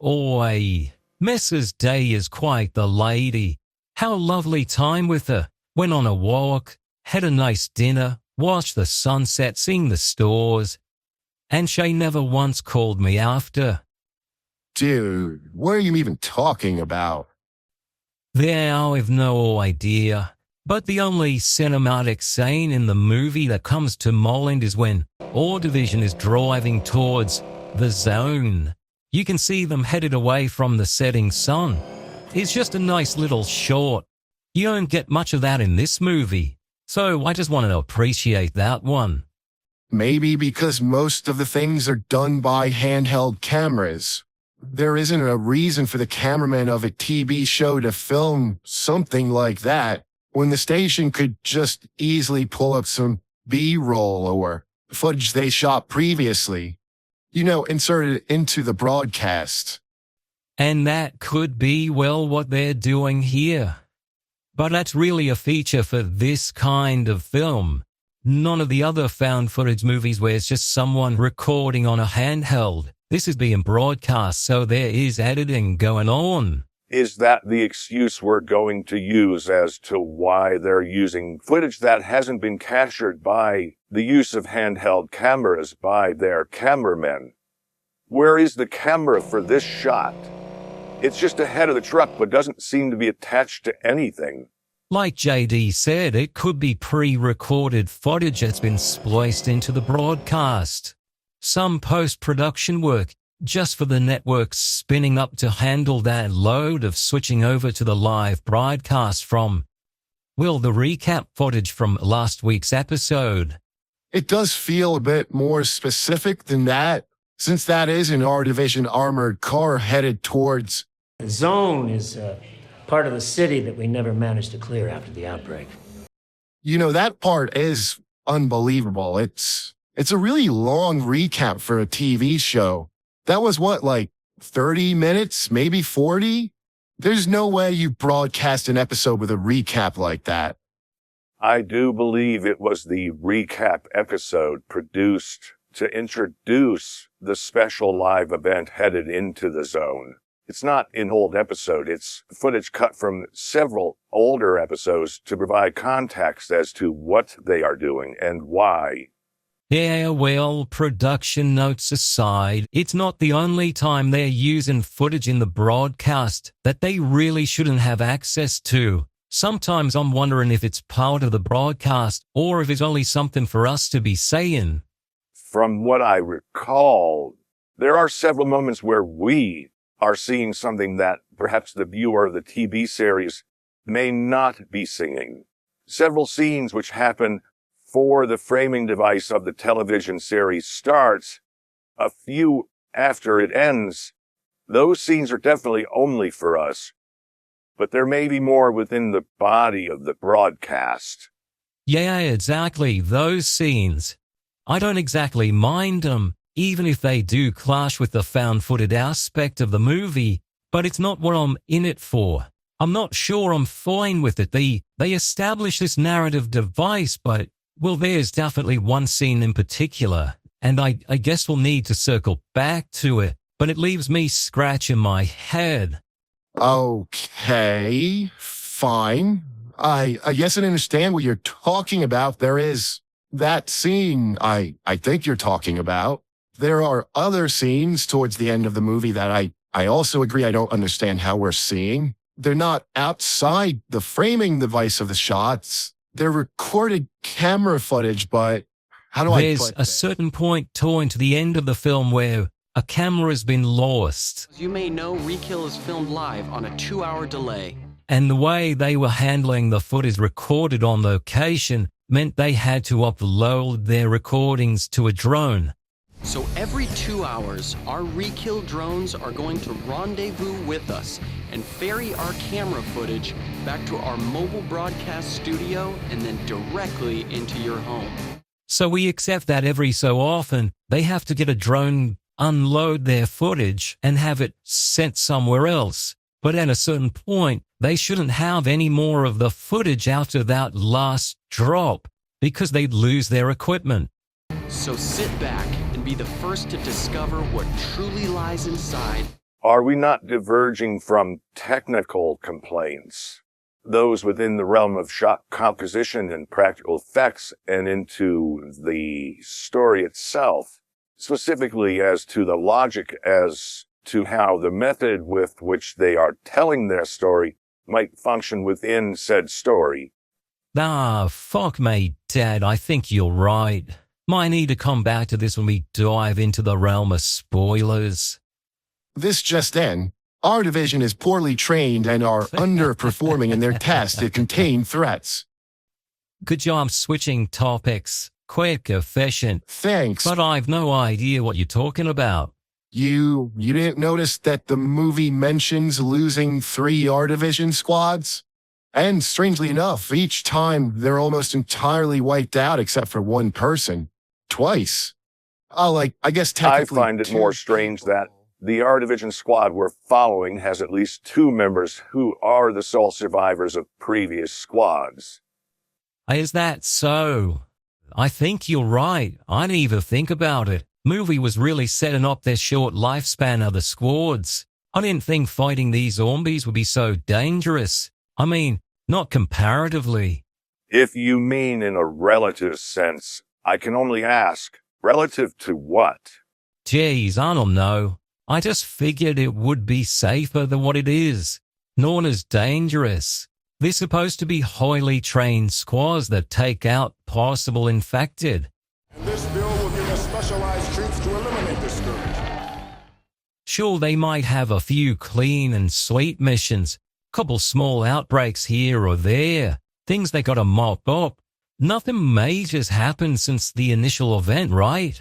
Oi, Mrs. Day is quite the lady. How lovely time with her. Went on a walk, had a nice dinner, watched the sunset, seen the stores. And she never once called me after. Dude, what are you even talking about? There, I've no idea. But the only cinematic scene in the movie that comes to mind is when R Division is driving towards the zone. You can see them headed away from the setting sun. is just a nice little short. You don't get much of that in this movie, so I just wanted to appreciate that one. Maybe because most of the things are done by handheld cameras. There isn't a reason for the cameraman of a TV show to film something like that when the station could just easily pull up some B-roll or footage they shot previously, inserted into the broadcast. And that could be, well, what they're doing here. But that's really a feature for this kind of film. None of the other found footage movies where it's just someone recording on a handheld. This is being broadcast, so there is editing going on. Is that the excuse we're going to use as to why they're using footage that hasn't been captured by the use of handheld cameras by their cameramen? Where is the camera for this shot? It's just ahead of the truck, but doesn't seem to be attached to anything. Like JD said, it could be pre-recorded footage that's been spliced into the broadcast. Some post-production work just for the network spinning up to handle that load of switching over to the live broadcast from, well, the recap footage from last week's episode. It does feel a bit more specific than that, since that is an R-Division armored car headed towards... The zone is part of the city that we never managed to clear after the outbreak. That part is unbelievable. It's a really long recap for a TV show. That was like 30 minutes, maybe 40? There's no way you broadcast an episode with a recap like that. I do believe it was the recap episode produced to introduce the special live event headed into the zone. It's not an old episode. It's footage cut from several older episodes to provide context as to what they are doing and why. Yeah, well, production notes aside, it's not the only time they're using footage in the broadcast that they really shouldn't have access to. Sometimes I'm wondering if it's part of the broadcast or if it's only something for us to be saying. From what I recall, there are several moments where we are seeing something that perhaps the viewer of the TV series may not be seeing. Several scenes which happen before the framing device of the television series starts, a few after it ends. Those scenes are definitely only for us, but there may be more within the body of the broadcast. Yeah, exactly, those scenes. I don't exactly mind them, even if they do clash with the found-footage aspect of the movie, but it's not what I'm in it for. I'm not sure I'm fine with it. They establish this narrative device, but, well, there's definitely one scene in particular, and I guess we'll need to circle back to it, but it leaves me scratching my head. Okay, fine. I guess I understand what you're talking about. There is that scene I think you're talking about. There are other scenes towards the end of the movie that I also agree I don't understand how we're seeing. They're not outside the framing device of the shots. They're recorded camera footage, but how do I put There's a certain point toward the end of the film where a camera has been lost. As you may know, Rekill is filmed live on a 2-hour delay. And the way they were handling the footage recorded on location meant they had to upload their recordings to a drone. So every 2 hours, our Rekill drones are going to rendezvous with us and ferry our camera footage back to our mobile broadcast studio and then directly into your home. So we accept that every so often, they have to get a drone, unload their footage, and have it sent somewhere else. But at a certain point, they shouldn't have any more of the footage after that last drop because they'd lose their equipment. So sit back and be the first to discover what truly lies inside. Are we not diverging from technical complaints, those within the realm of shot composition and practical effects, and into the story itself, specifically as to the logic as to how the method with which they are telling their story might function within said story? Ah, fuck me, Dad, I think you're right. Might need to come back to this when we dive into the realm of spoilers. This just in, Our division is poorly trained and are underperforming in their task to contain threats. Good job switching topics. Quick, efficient. Thanks. But I've no idea what you're talking about. You didn't notice that the movie mentions losing 3 R Division squads? And strangely enough, each time they're almost entirely wiped out except for one person. Twice. I guess technically I find it more strange that the R Division squad we're following has at least 2 members who are the sole survivors of previous squads. Is that so? I think you're right. I didn't even think about it. Movie was really setting up their short lifespan of the squads. I didn't think fighting these zombies would be so dangerous. I mean, not comparatively. If you mean in a relative sense, I can only ask, relative to what? Geez, I don't know. I just figured it would be safer than what it is. Not as dangerous. They're supposed to be highly trained squads that take out possible infected. And this bill will give us specialized troops to eliminate this scourge. Sure, they might have a few clean and sweet missions, couple small outbreaks here or there, things they gotta mop up. Nothing major's happened since the initial event, right?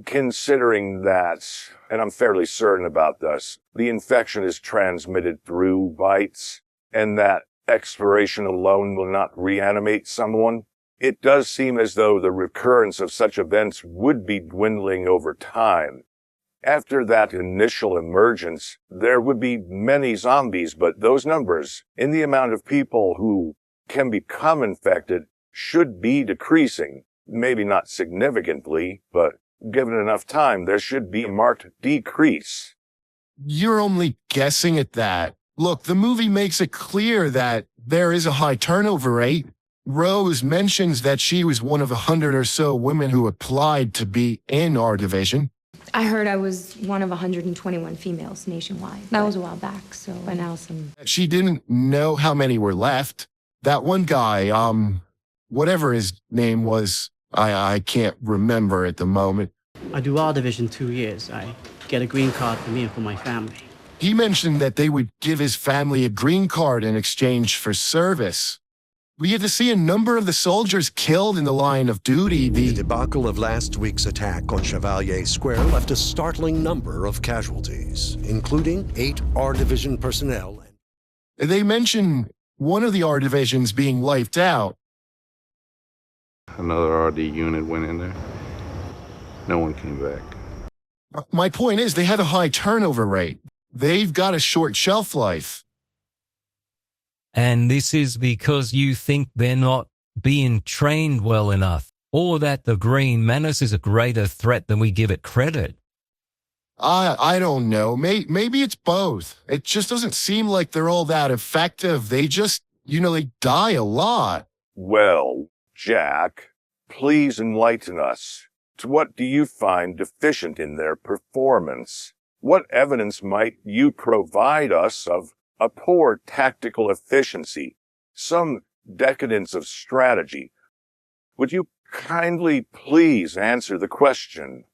Considering that, and I'm fairly certain about this, the infection is transmitted through bites, and that expiration alone will not reanimate someone, it does seem as though the recurrence of such events would be dwindling over time. After that initial emergence, there would be many zombies, but those numbers, in the amount of people who can become infected, should be decreasing. Maybe not significantly, but given enough time, there should be a marked decrease. You're only guessing at that. Look, the movie makes it clear that there is a high turnover rate. Rose mentions that she was one of 100 or so women who applied to be in our division. I heard I was one of 121 females nationwide. That was a while back, so by now some... She didn't know how many were left. That one guy, whatever his name was, I can't remember at the moment. I do R Division 2 years. I get a green card for me and for my family. He mentioned that they would give his family a green card in exchange for service. We get to see a number of the soldiers killed in the line of duty. The debacle of last week's attack on Chevalier Square left a startling number of casualties, including 8 R Division personnel. They mention one of the R Divisions being wiped out. Another RD unit went in there. No one came back. My point is, they have a high turnover rate. They've got a short shelf life. And this is because you think they're not being trained well enough, or that the Green Menace is a greater threat than we give it credit. I don't know. Maybe it's both. It just doesn't seem like they're all that effective. They just, they die a lot. Well, Jack, please enlighten us. What do you find deficient in their performance? What evidence might you provide us of a poor tactical efficiency, some decadence of strategy? Would you kindly please answer the question?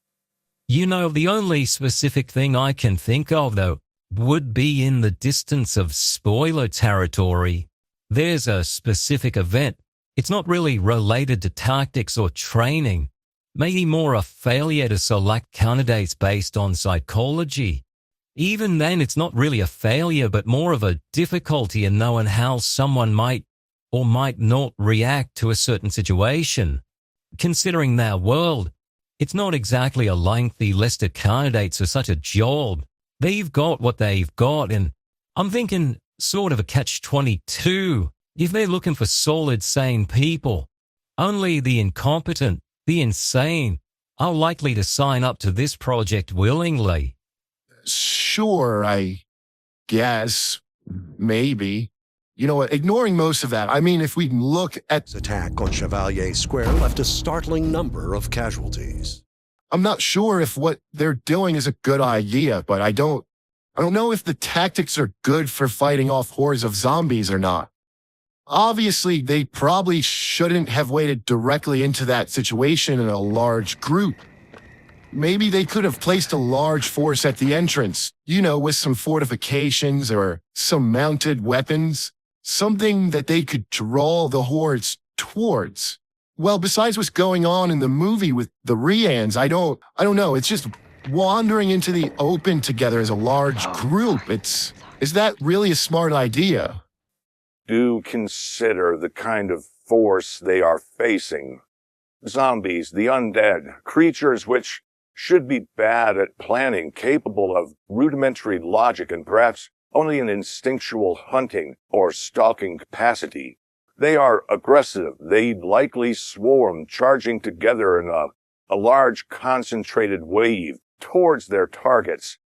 The only specific thing I can think of, though, would be in the distance of spoiler territory. There's a specific event. It's not really related to tactics or training. Maybe more a failure to select candidates based on psychology. Even then, it's not really a failure, but more of a difficulty in knowing how someone might or might not react to a certain situation. Considering their world, it's not exactly a lengthy list of candidates for such a job. They've got what they've got, and I'm thinking sort of a catch-22. If they're looking for solid, sane people, only the incompetent, the insane, are likely to sign up to this project willingly. Sure, I guess. Maybe. You know what, ignoring most of that, I mean, if we look at... The attack on Chevalier Square left a startling number of casualties. I'm not sure if what they're doing is a good idea, but I don't know if the tactics are good for fighting off hordes of zombies or not. Obviously, they probably shouldn't have waded directly into that situation in a large group. Maybe they could have placed a large force at the entrance, with some fortifications or some mounted weapons, something that they could draw the hordes towards. Well, besides what's going on in the movie with the Rians, I don't know. It's just wandering into the open together as a large group. Is that really a smart idea? Do consider the kind of force they are facing. Zombies, the undead, creatures which should be bad at planning, capable of rudimentary logic and perhaps only an instinctual hunting or stalking capacity. They are aggressive. They likely swarm, charging together in a large concentrated wave towards their targets.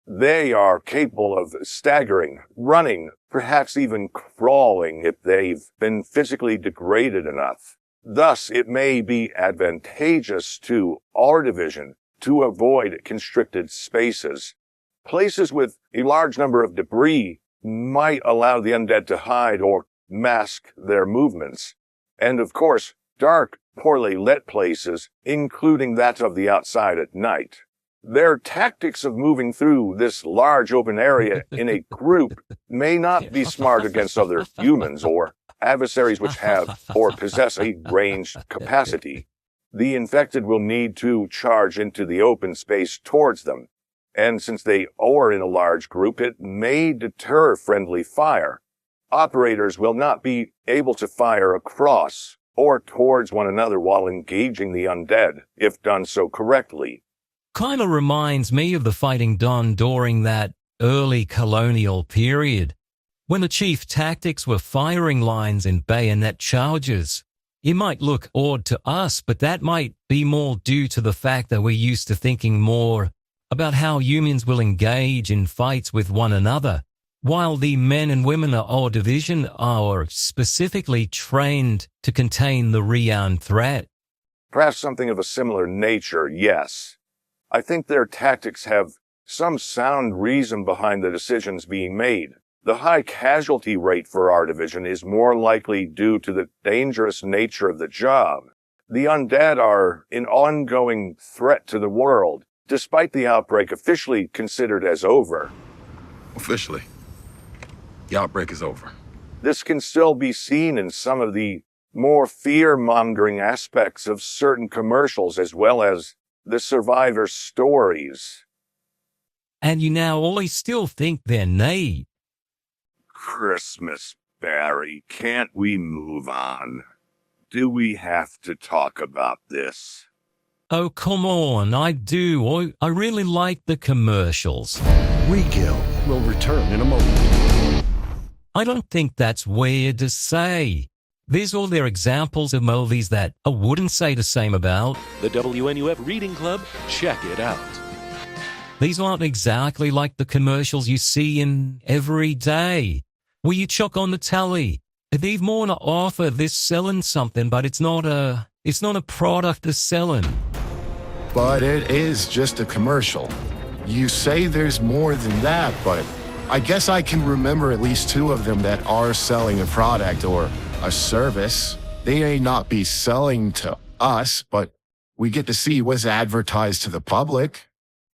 They are capable of staggering, running, perhaps even crawling if they've been physically degraded enough. Thus, it may be advantageous to our division to avoid constricted spaces. Places with a large number of debris might allow the undead to hide or mask their movements. And of course, dark, poorly lit places, including that of the outside at night. Their tactics of moving through this large open area in a group may not be smart against other humans or adversaries which have or possess a ranged capacity. The infected will need to charge into the open space towards them, and since they are in a large group, it may deter friendly fire. Operators will not be able to fire across or towards one another while engaging the undead, if done so correctly. Kind of reminds me of the fighting done during that early colonial period, when the chief tactics were firing lines and bayonet charges. It might look odd to us, but that might be more due to the fact that we're used to thinking more about how humans will engage in fights with one another, while the men and women of our division are specifically trained to contain the Rian threat. Perhaps something of a similar nature, yes. I think their tactics have some sound reason behind the decisions being made. The high casualty rate for our division is more likely due to the dangerous nature of the job. The undead are an ongoing threat to the world, despite the outbreak officially considered as over. Officially, the outbreak is over. This can still be seen in some of the more fear-mongering aspects of certain commercials as well as the survivor stories. And you now always still think they're naive. Christmas, Barry, can't we move on? Do we have to talk about this? Oh, come on, I do. I really like the commercials. Rekill will return in a moment. I don't think that's weird to say. These are their examples of movies that I wouldn't say the same about. The WNUF Reading Club, check it out. These aren't exactly like the commercials you see in every day, where you chuck on the telly. They've more to offer. They're selling something, but it's not a product they're selling. But it is just a commercial. You say there's more than that, but I guess I can remember at least two of them that are selling a product or a service. They may not be selling to us, but we get to see what's advertised to the public.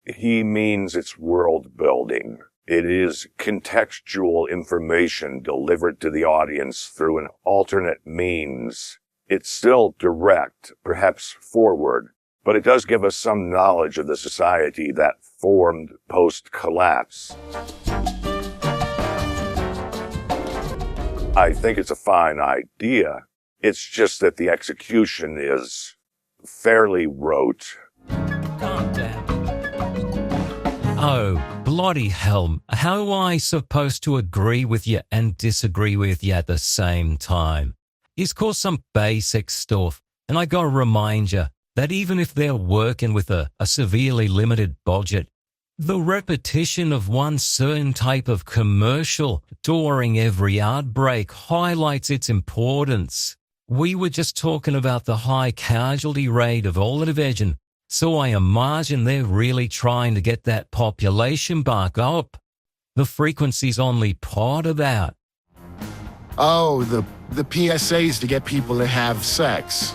He means it's world building. It is contextual information delivered to the audience through an alternate means. It's still direct, perhaps forward, but it does give us some knowledge of the society that formed post-collapse. I think it's a fine idea. It's just that the execution is fairly rote. Calm down. Oh, bloody hell. How am I supposed to agree with you and disagree with you at the same time? It's called some basic stuff, and I gotta remind you that even if they're working with a severely limited budget, the repetition of one certain type of commercial during every outbreak highlights its importance. We were just talking about the high casualty rate of all the division, so I imagine they're really trying to get that population back up. The frequency's only part of that. Oh, the PSAs to get people to have sex.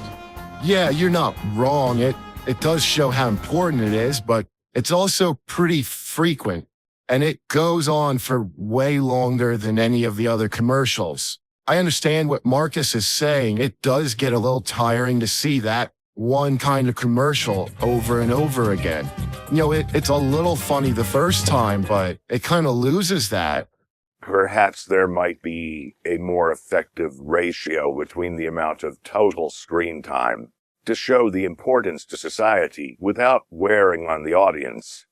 Yeah, you're not wrong. It does show how important it is, but it's also pretty frequent, and it goes on for way longer than any of the other commercials. I understand what Marcus is saying. It does get a little tiring to see that one kind of commercial over and over again. You know, it's a little funny the first time, but it kind of loses that. Perhaps there might be a more effective ratio between the amount of total screen time to show the importance to society without wearing on the audience.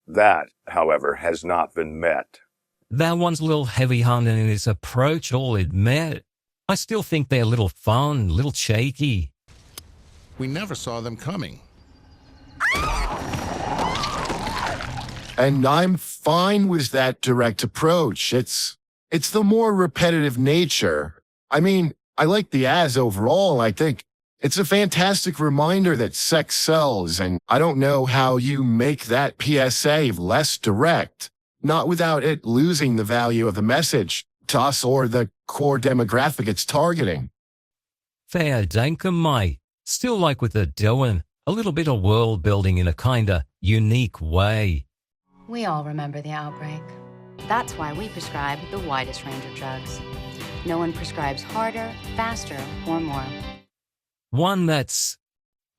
That, however, has not been met. That one's a little heavy-handed in its approach, I'll admit. I still think they're a little fun, a little shaky. We never saw them coming. And I'm fine with that direct approach. It's the more repetitive nature. I mean, I like the ads overall. I think it's a fantastic reminder that sex sells, and I don't know how you make that PSA less direct, not without it losing the value of the message to us or the core demographic it's targeting. Fair dinkum, mate. Still like what they're doing. A little bit of world building in a kinda unique way. We all remember the outbreak. That's why we prescribe the widest range of drugs. No one prescribes harder, faster, or more. One that's,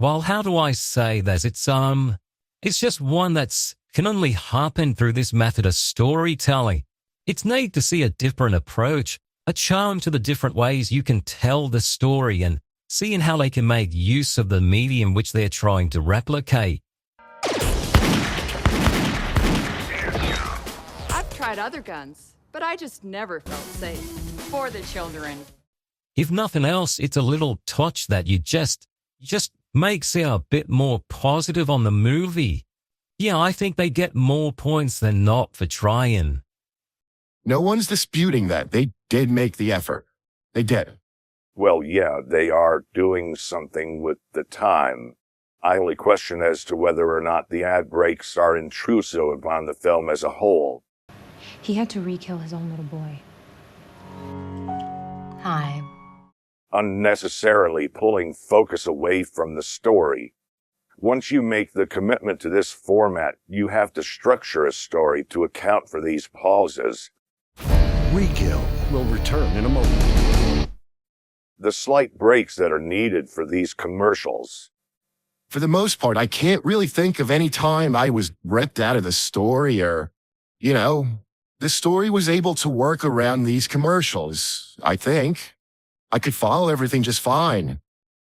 well, how do I say that? It's just one that's can only happen through this method of storytelling. It's neat to see a different approach, a charm to the different ways you can tell the story and seeing how they can make use of the medium which they're trying to replicate. I've tried other guns, but I just never felt safe. For the children. If nothing else, it's a little touch that you just makes it a bit more positive on the movie. Yeah, I think they get more points than not for trying. No one's disputing that. They did make the effort. They did. Well, yeah, they are doing something with the time. I only question as to whether or not the ad breaks are intrusive upon the film as a whole. He had to re-kill his own little boy. Hi. Unnecessarily pulling focus away from the story. Once you make the commitment to this format, you have to structure a story to account for these pauses. Rekill will return in a moment. The slight breaks that are needed for these commercials. For the most part, I can't really think of any time I was ripped out of the story or, the story was able to work around these commercials, I think. I could follow everything just fine.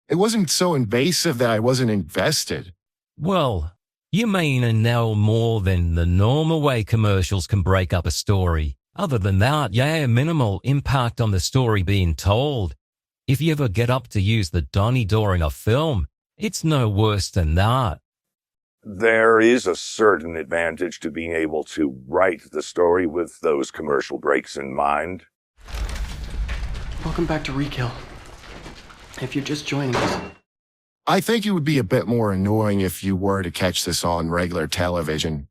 It wasn't so invasive that I wasn't invested. Well, you mean know more than the normal way commercials can break up a story. Other than that, yeah, minimal impact on the story being told. If you ever get up to use the Donny door in a film, it's no worse than that. There is a certain advantage to being able to write the story with those commercial breaks in mind. Welcome back to Rekill. If you're just joining us. I think it would be a bit more annoying if you were to catch this on regular television.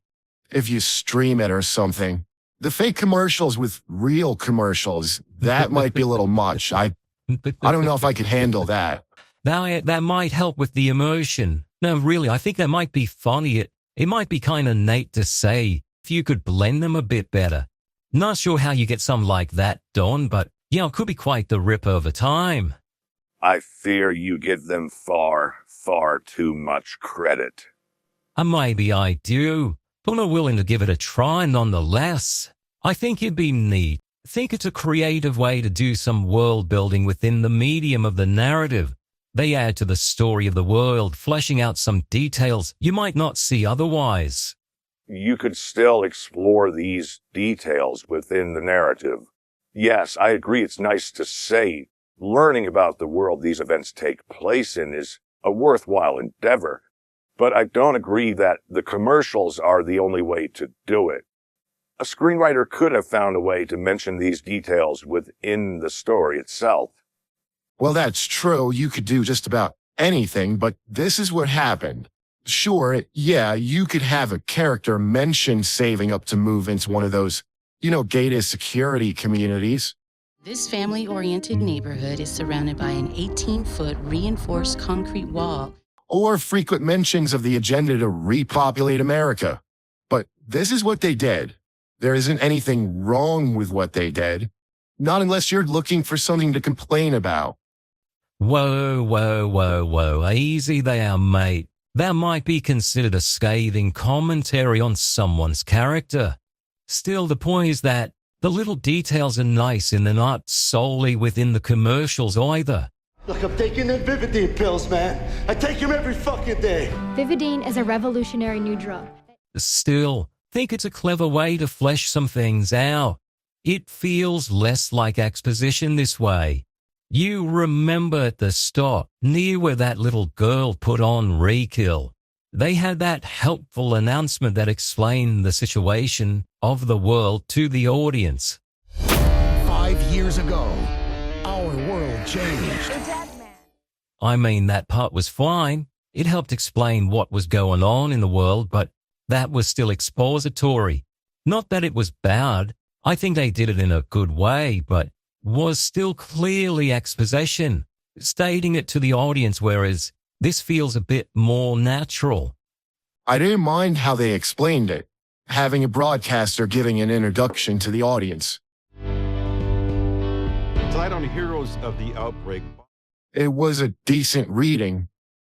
If you stream it or something. The fake commercials with real commercials, that might be a little much. I don't know if I could handle that. That might help with the emotion. No, really, I think that might be funny. It might be kind of neat to say if you could blend them a bit better. Not sure how you get something like that done, but it could be quite the rip over time. I fear you give them far, far too much credit. Maybe I do, but I'm willing to give it a try nonetheless. I think it'd be neat. I think it's a creative way to do some world building within the medium of the narrative. They add to the story of the world, fleshing out some details you might not see otherwise. You could still explore these details within the narrative. Yes, I agree it's nice to say learning about the world these events take place in is a worthwhile endeavor, but I don't agree that the commercials are the only way to do it. A screenwriter could have found a way to mention these details within the story itself. Well, that's true. You could do just about anything, but this is what happened. Sure, you could have a character mention saving up to move into one of those, gated security communities. This family-oriented neighborhood is surrounded by an 18-foot reinforced concrete wall. or frequent mentions of the agenda to repopulate America. But this is what they did. There isn't anything wrong with what they did. Not unless you're looking for something to complain about. Whoa, whoa, whoa, whoa. Easy there, mate. That might be considered a scathing commentary on someone's character. Still, the point is that the little details are nice and they're not solely within the commercials either. Look, I'm taking them Vividine pills, man. I take them every fucking day. Vividine is a revolutionary new drug. Still, think it's a clever way to flesh some things out. It feels less like exposition this way. You remember at the start, near where that little girl put on Rekill, they had that helpful announcement that explained the situation of the world to the audience. 5 years ago, our world changed. I mean, that part was fine. It helped explain what was going on in the world, but that was still expository. Not that it was bad. I think they did it in a good way, but was still clearly exposition, stating it to the audience, whereas this feels a bit more natural. I didn't mind how they explained it, having a broadcaster giving an introduction to the audience. Tonight on Heroes of the Outbreak. It was a decent reading.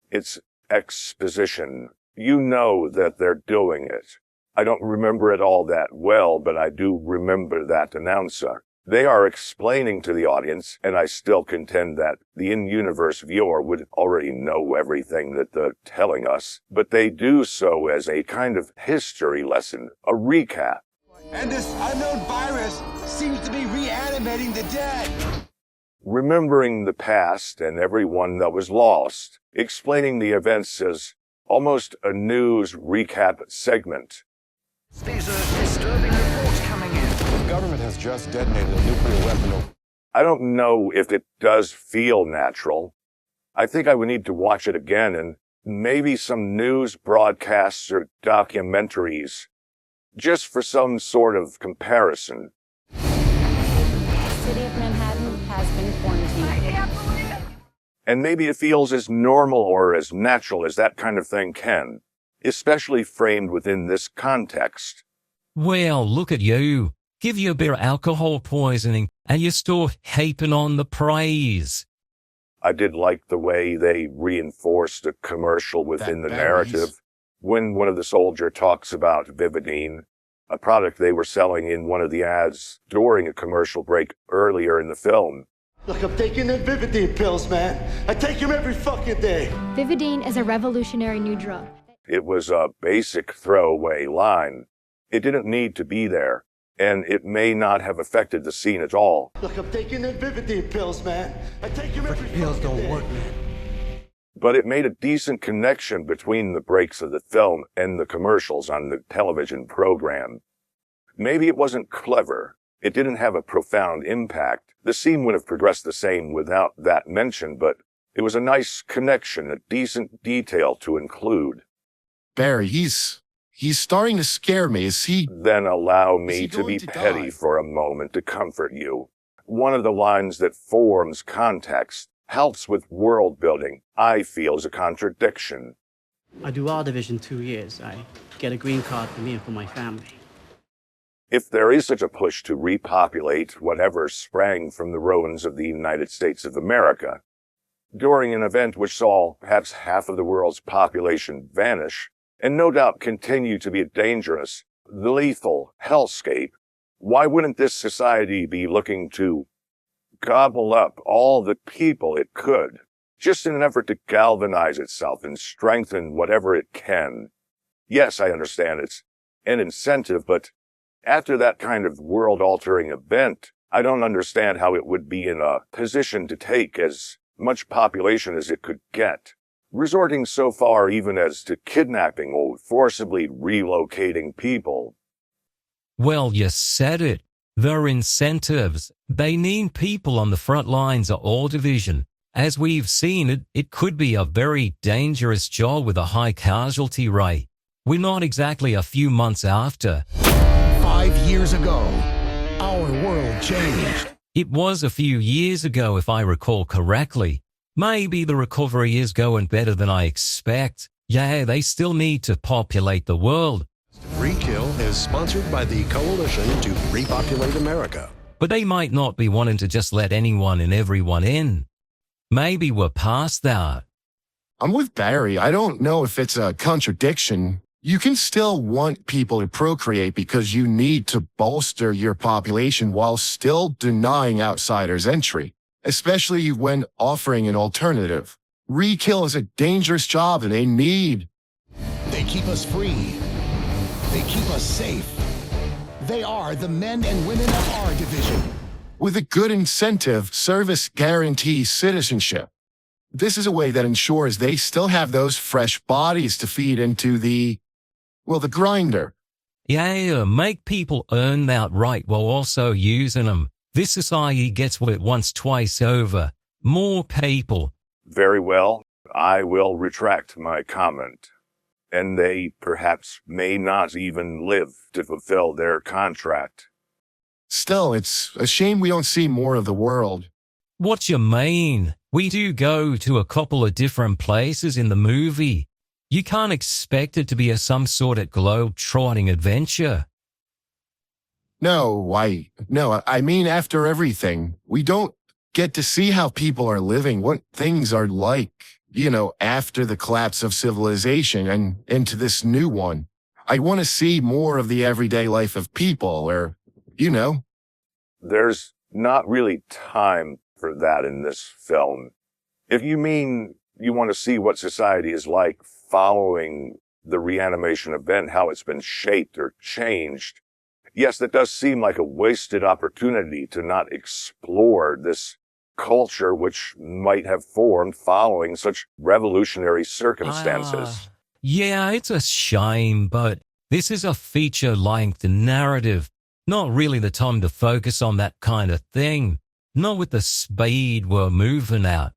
It's exposition. You know that they're doing it. I don't remember it all that well, but I do remember that announcer. They are explaining to the audience, and I still contend that the in-universe viewer would already know everything that they're telling us, but they do so as a kind of history lesson, a recap. And this unknown virus seems to be reanimating the dead. Remembering the past and everyone that was lost, explaining the events as almost a news recap segment. These are disturbing reports coming in. The government has just detonated a nuclear weapon. I don't know if it does feel natural. I think I would need to watch it again and maybe some news broadcasts or documentaries, just for some sort of comparison. The city of Manhattan has been quarantined. I can't believe it! And maybe it feels as normal or as natural as that kind of thing can, especially framed within this context. Well, look at you. Give you a bit of alcohol poisoning and you're still heaping on the praise. I did like the way they reinforced a commercial within the narrative. When one of the soldiers talks about Vividine, a product they were selling in one of the ads during a commercial break earlier in the film. Look, I'm taking them Vividine pills, man. I take them every fucking day. Vividine is a revolutionary new drug. It was a basic throwaway line. It didn't need to be there, and it may not have affected the scene at all. Look, I'm taking them Vividine pills, man. I take them every pills fucking don't day. work, man. But it made a decent connection between the breaks of the film and the commercials on the television program. Maybe it wasn't clever. It didn't have a profound impact. The scene would have progressed the same without that mention, but it was a nice connection, a decent detail to include. Barry, he's starting to scare me. Is he? Then allow me to be to petty die? for a moment to comfort you. One of the lines that forms context, helps with world building, I feel is a contradiction. I do all division 2 years. I get a green card for me and for my family. If there is such a push to repopulate whatever sprang from the ruins of the United States of America, during an event which saw perhaps half of the world's population vanish, and no doubt continue to be a dangerous, lethal hellscape, why wouldn't this society be looking to gobble up all the people it could, just in an effort to galvanize itself and strengthen whatever it can? Yes, I understand it's an incentive, but after that kind of world-altering event, I don't understand how it would be in a position to take as much population as it could get, resorting so far even as to kidnapping or forcibly relocating people. Well, you said it. They're incentives. They need people on the front lines of all division. As we've seen, it could be a very dangerous job with a high casualty rate. We're not exactly a few months after. 5 years ago, our world changed. It was a few years ago, if I recall correctly. Maybe the recovery is going better than I expect. Yeah, they still need to populate the world. Re-Kill is sponsored by the Coalition to Repopulate America. But they might not be wanting to just let anyone and everyone in. Maybe we're past that. I'm with Barry. I don't know if it's a contradiction. You can still want people to procreate because you need to bolster your population while still denying outsiders entry, especially when offering an alternative. Re-Kill is a dangerous job and they need. They keep us free. They keep us safe. They are the men and women of our division. With a good incentive, service guarantees citizenship. This is a way that ensures they still have those fresh bodies to feed into the grinder. Yeah, make people earn that right while also using them. This society gets what it wants twice over. More people. Very well. I will retract my comment. And they perhaps may not even live to fulfill their contract. Still, it's a shame we don't see more of the world. What you mean? We do go to a couple of different places in the movie. You can't expect it to be some sort of globe-trotting adventure. No, I mean after everything. We don't get to see how people are living, what things are like, after the collapse of civilization and into this new one. I want to see more of the everyday life of people, or, There's not really time for that in this film. If you mean you want to see what society is like following the reanimation event, how it's been shaped or changed, yes, that does seem like a wasted opportunity to not explore this culture which might have formed following such revolutionary circumstances. Yeah, it's a shame, but this is a feature-length narrative. Not really the time to focus on that kind of thing. Not with the speed we're moving at.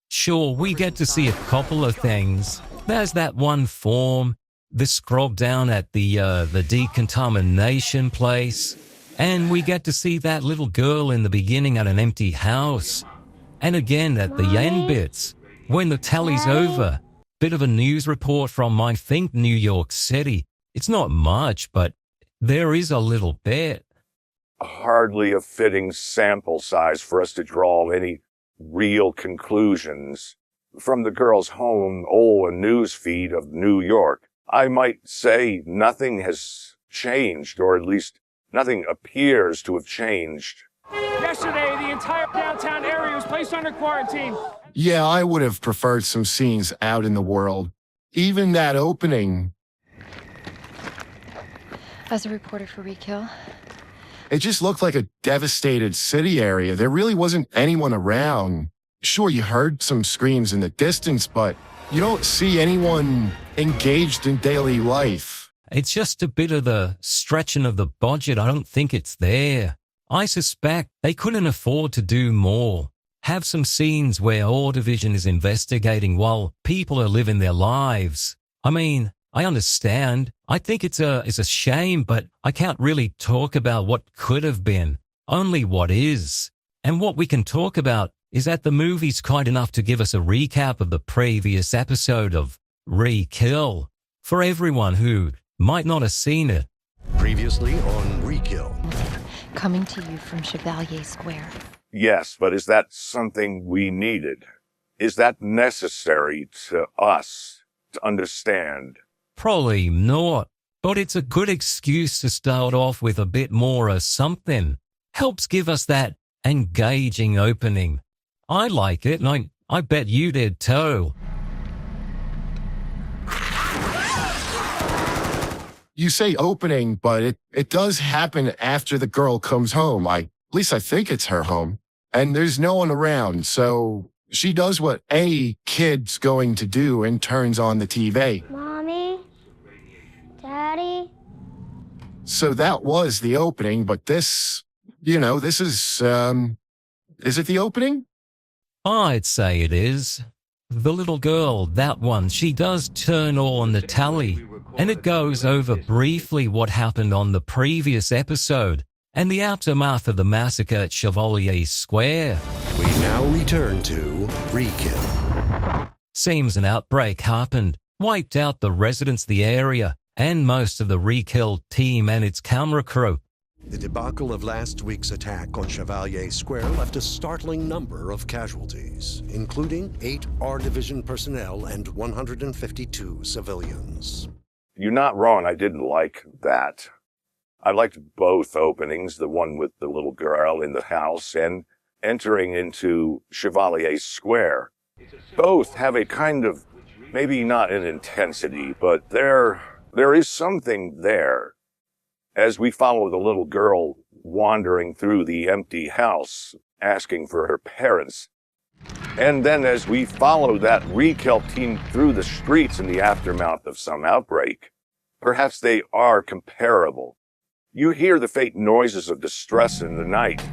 Sure, we get to see a couple of things. There's that one form, the scrub down at the decontamination place, and we get to see that little girl in the beginning at an empty house. And again at the end bits, when the tally's over. Bit of a news report from, I think, New York City. It's not much, but there is a little bit. Hardly a fitting sample size for us to draw any real conclusions. From the girl's home, a news feed of New York, I might say nothing has changed, or at least nothing appears to have changed. Yesterday, the entire downtown area was placed under quarantine. Yeah, I would have preferred some scenes out in the world. Even that opening. As a reporter for Re-Kill, It just looked like a devastated city area. There really wasn't anyone around. Sure, you heard some screams in the distance, but you don't see anyone engaged in daily life. It's just a bit of the stretching of the budget. I don't think it's there. I suspect they couldn't afford to do more. Have some scenes where all division is investigating while people are living their lives. I mean, I understand. I think it's a shame, but I can't really talk about what could have been. Only what is. And what we can talk about is that the movie's kind enough to give us a recap of the previous episode of Re-Kill for everyone who might not have seen it. Previously on Re-Kill. coming to you from Chevalier Square. Yes, but is that something we needed? Is that necessary to us to understand? Probably not, but it's a good excuse to start off with a bit more of something. Helps give us that engaging opening. I like it, and I bet you did too. You say opening, but it does happen after the girl comes home. At least I think it's her home. And there's no one around, so she does what any kid's going to do and turns on the TV. Mommy? Daddy? So that was the opening, but this is it the opening? I'd say it is. The little girl, that one, she does turn on the tally, and it goes over briefly what happened on the previous episode and the aftermath of the massacre at Chevalier Square. We now return to Rekill. Seems an outbreak happened, wiped out the residents of the area and most of the Rekill team and its camera crew. The debacle of last week's attack on Chevalier Square left a startling number of casualties, including 8 R Division personnel and 152 civilians. You're not wrong, I didn't like that. I liked both openings, the one with the little girl in the house and entering into Chevalier Square. Both have a kind of, maybe not an intensity, but there is something there. As we follow the little girl wandering through the empty house, asking for her parents. And then as we follow that Rekill team through the streets in the aftermath of some outbreak, perhaps they are comparable. You hear the faint noises of distress in the night.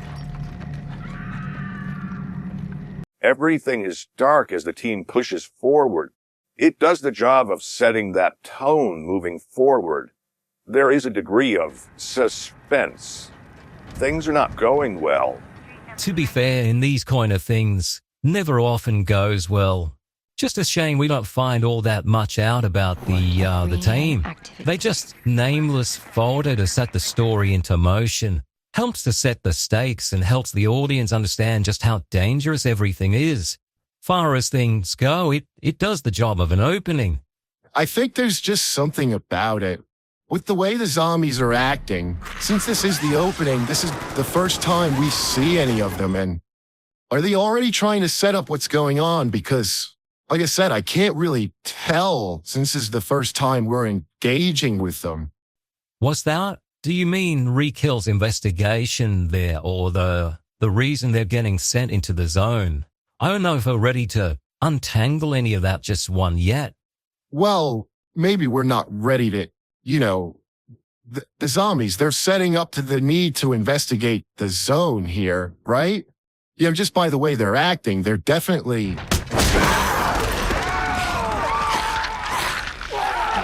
Everything is dark as the team pushes forward. It does the job of setting that tone moving forward. There is a degree of suspense. Things are not going well. To be fair, in these kind of things, never often goes well. Just a shame we don't find all that much out about the team. They just nameless fodder to set the story into motion. Helps to set the stakes and helps the audience understand just how dangerous everything is. Far as things go, it does the job of an opening. I think there's just something about it. With the way the zombies are acting, since this is the opening, this is the first time we see any of them, and are they already trying to set up what's going on? Because, like I said, I can't really tell since this is the first time we're engaging with them. What's that? Do you mean Rekill's investigation there, or the reason they're getting sent into the zone? I don't know if we're ready to untangle any of that just one yet. Well, maybe we're not ready to, the zombies, they're setting up to the need to investigate the zone here, right? Just by the way they're acting, they're definitely...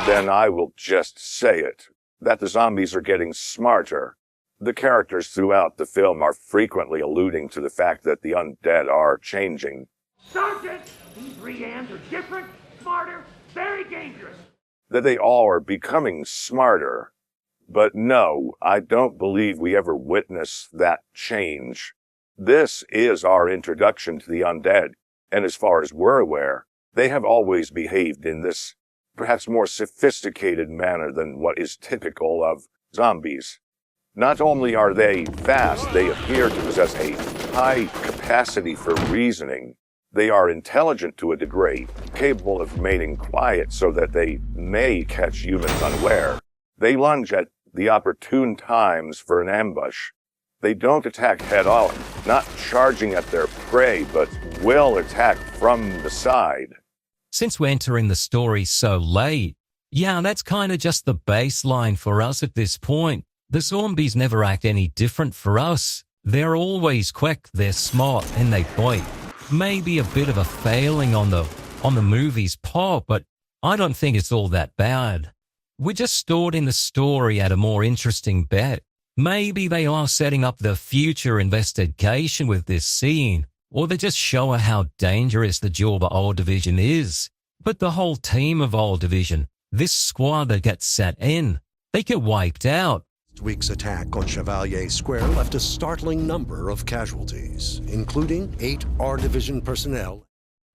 Then I will just say it, that the zombies are getting smarter. The characters throughout the film are frequently alluding to the fact that the undead are changing. Sergeant, these Rians are different, smarter, very dangerous. That they all are becoming smarter. But no, I don't believe we ever witness that change. This is our introduction to the undead, and as far as we're aware, they have always behaved in this perhaps more sophisticated manner than what is typical of zombies. Not only are they fast, they appear to possess a high capacity for reasoning. They are intelligent to a degree, capable of remaining quiet so that they may catch humans unaware. They lunge at the opportune times for an ambush. They don't attack head-on, not charging at their prey, but will attack from the side. Since we're entering the story so late, that's kind of just the baseline for us at this point. The zombies never act any different for us. They're always quick, they're smart, and they bite. Maybe a bit of a failing on the movie's part, but I don't think it's all that bad. We're just stored in the story at a more interesting bet. Maybe they are setting up the future investigation with this scene, or they just show her how dangerous the job of All Division is. But the whole team of All Division, this squad that gets set in, they get wiped out. Last week's attack on Chevalier Square left a startling number of casualties, including 8 R Division personnel.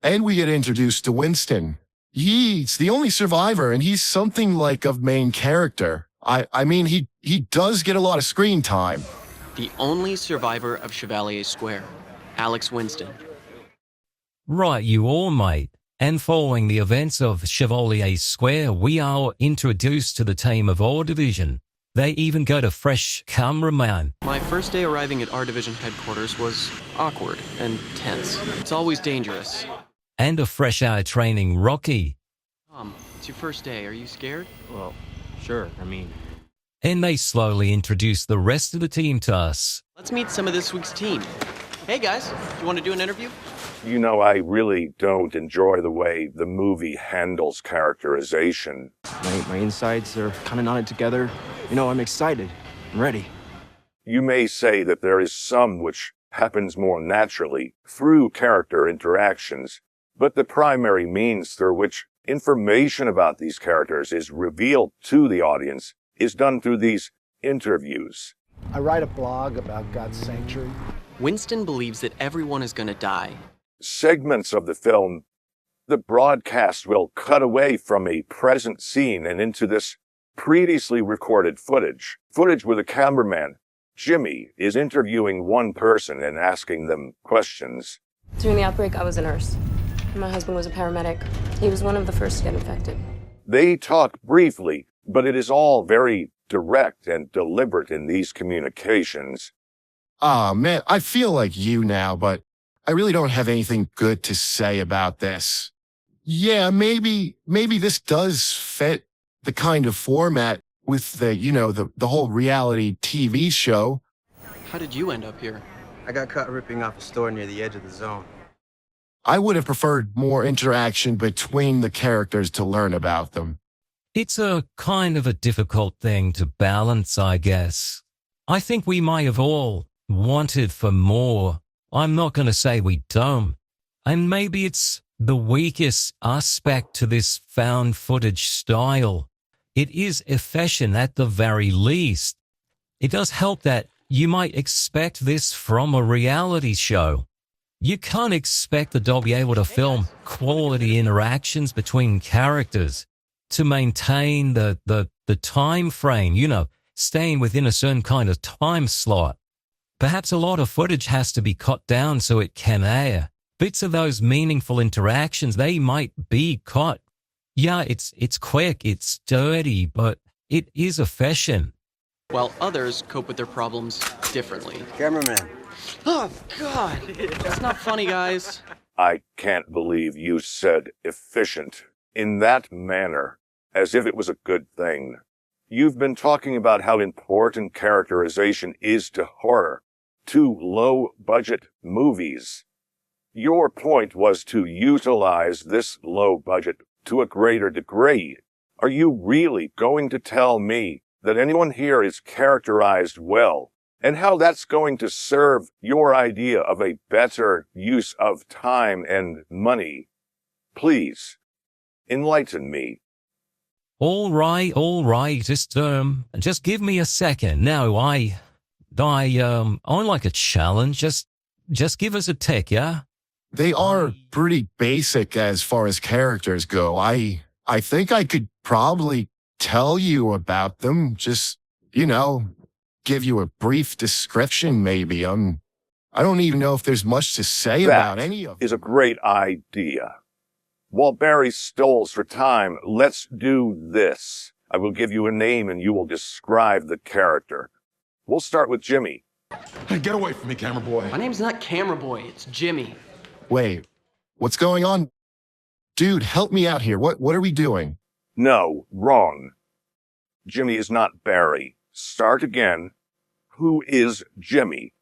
And we get introduced to Winston. He's the only survivor, and he's something like a main character. I mean, he does get a lot of screen time. The only survivor of Chevalier Square, Alex Winston. Right, you all, mate. And following the events of Chevalier Square, we are introduced to the team of R Division. They even got a fresh cameraman. My first day arriving at R Division headquarters was awkward and tense. It's always dangerous. And a fresh out of training Rocky. It's your first day. Are you scared? Well, sure. And they slowly introduce the rest of the team to us. Let's meet some of this week's team. Hey guys, do you want to do an interview? I really don't enjoy the way the movie handles characterization. My insides are kind of knotted together. I'm excited. I'm ready. You may say that there is some which happens more naturally through character interactions, but the primary means through which information about these characters is revealed to the audience is done through these interviews. I write a blog about God's sanctuary. Winston believes that everyone is going to die. Segments of the film, the broadcast will cut away from a present scene and into this previously recorded footage where the cameraman, Jimmy, is interviewing one person and asking them questions. During the outbreak, I was a nurse. My husband was a paramedic. He was one of the first to get infected. They talk briefly, but it is all very direct and deliberate in these communications. Ah, man, I feel like you now, but I really don't have anything good to say about this. Yeah, maybe this does fit the kind of format with the whole reality TV show. How did you end up here? I got caught ripping off a store near the edge of the zone. I would have preferred more interaction between the characters to learn about them. It's a kind of a difficult thing to balance, I guess. I think we might have all wanted for more. I'm not going to say we don't. And maybe it's the weakest aspect to this found footage style. It is efficient at the very least. It does help that you might expect this from a reality show. You can't expect that they'll be able to film quality interactions between characters to maintain the time frame, staying within a certain kind of time slot. Perhaps a lot of footage has to be cut down so it can air. Bits of those meaningful interactions, they might be cut. Yeah, it's quick, it's dirty, but it is efficient. While others cope with their problems differently. Cameraman. Oh, God. That's not funny, guys. I can't believe you said efficient in that manner, as if it was a good thing. You've been talking about how important characterization is to horror, to low-budget movies. Your point was to utilize this low budget to a greater degree. Are you really going to tell me that anyone here is characterized well, and how that's going to serve your idea of a better use of time and money? Please, enlighten me. All right. Just give me a second. Now, I like a challenge. Just give us a tick, yeah? They are pretty basic as far as characters go. I think I could probably tell you about them. Just, give you a brief description maybe. I don't even know if there's much to say about any of them. That is a great idea. While Barry stalls for time, let's do this. I will give you a name and you will describe the character. We'll start with Jimmy. Hey, get away from me, camera boy. My name's not Camera Boy, it's Jimmy. Wait, what's going on? Dude, help me out here. What are we doing? No, wrong. Jimmy is not Barry. Start again. Who is Jimmy?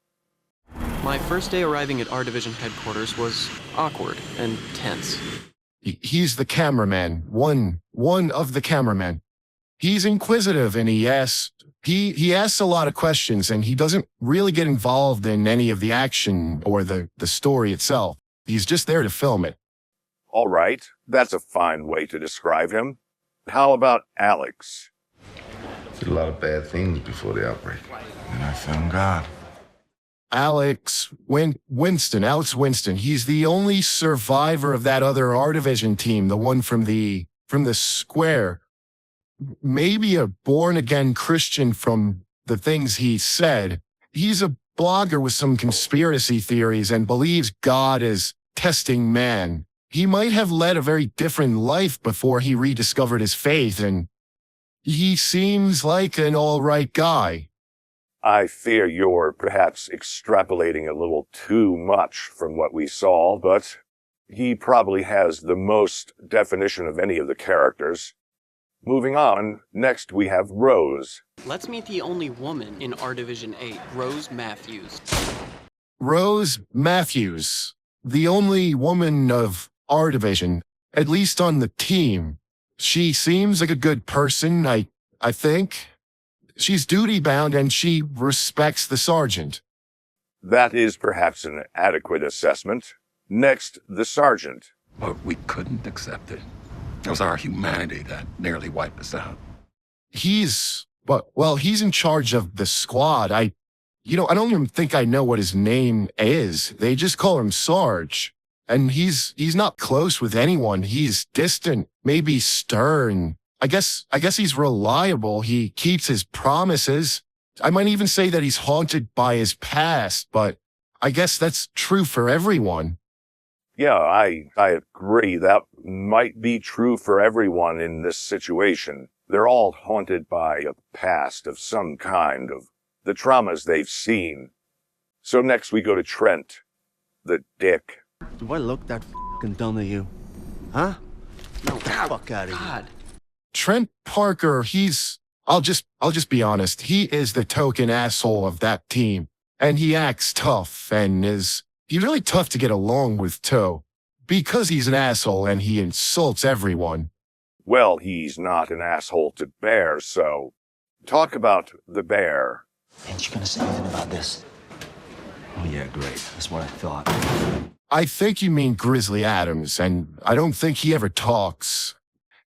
My first day arriving at our division headquarters was awkward and tense. He's the cameraman, one of the cameramen. He's inquisitive and he asks a lot of questions and he doesn't really get involved in any of the action or the story itself. He's just there to film it. All right, that's a fine way to describe him. How about Alex? Did a lot of bad things before the outbreak. And I found God. Alex Winston. He's the only survivor of that other R Division team, the one from the square. Maybe a born-again Christian from the things he said. He's a blogger with some conspiracy theories and believes God is testing man. He might have led a very different life before he rediscovered his faith, and he seems like an all-right guy. I fear you're perhaps extrapolating a little too much from what we saw, but he probably has the most definition of any of the characters. Moving on, next we have Rose. Let's meet the only woman in our Division 8, Rose Matthews. Rose Matthews, the only woman of our division, at least on the team. She seems like a good person, I think. She's duty-bound and she respects the sergeant. That is perhaps an adequate assessment. Next, the sergeant. But we couldn't accept it. It was our humanity that nearly wiped us out. He's in charge of the squad. I don't even think I know what his name is. They just call him Sarge. And he's not close with anyone. He's distant, maybe stern. I guess he's reliable. He keeps his promises. I might even say that he's haunted by his past, but I guess that's true for everyone. Yeah, I agree. That might be true for everyone in this situation. They're all haunted by a past of some kind, of the traumas they've seen. So next we go to Trent, the dick. Do I look that f***ing dumb to you? Huh? No, get the fuck out of here. Trent Parker, I'll just be honest, he is the token asshole of that team. And he acts tough and he's really tough to get along with too. Because he's an asshole and he insults everyone. Well, he's not an asshole to Bear, so talk about the Bear. Ain't you gonna say anything about this? Oh yeah, great. That's what I thought. I think you mean Grizzly Adams, and I don't think he ever talks.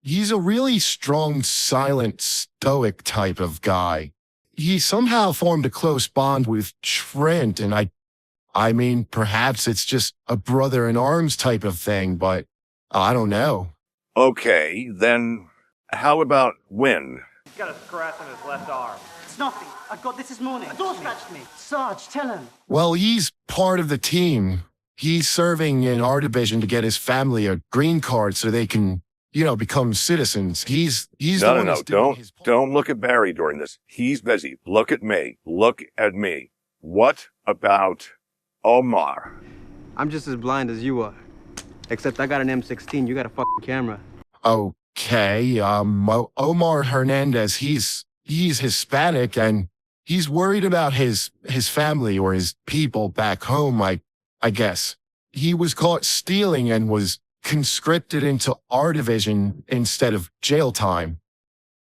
He's a really strong, silent, stoic type of guy. He somehow formed a close bond with Trent, and I mean, perhaps it's just a brother-in-arms type of thing, but I don't know. Okay, then how about Wynn? He's got a scratch on his left arm. It's nothing. I got this morning. A door scratched me. Sarge, tell him. Well, he's part of the team. He's serving in our division to get his family a green card so they can, become citizens. He's No, don't look at Barry during this. He's busy. Look at me. Look at me. What about Omar? I'm just as blind as you are. Except I got an M16, you got a fucking camera. Okay, Omar Hernandez, he's Hispanic and he's worried about his family or his people back home, I guess. He was caught stealing and was conscripted into our division instead of jail time.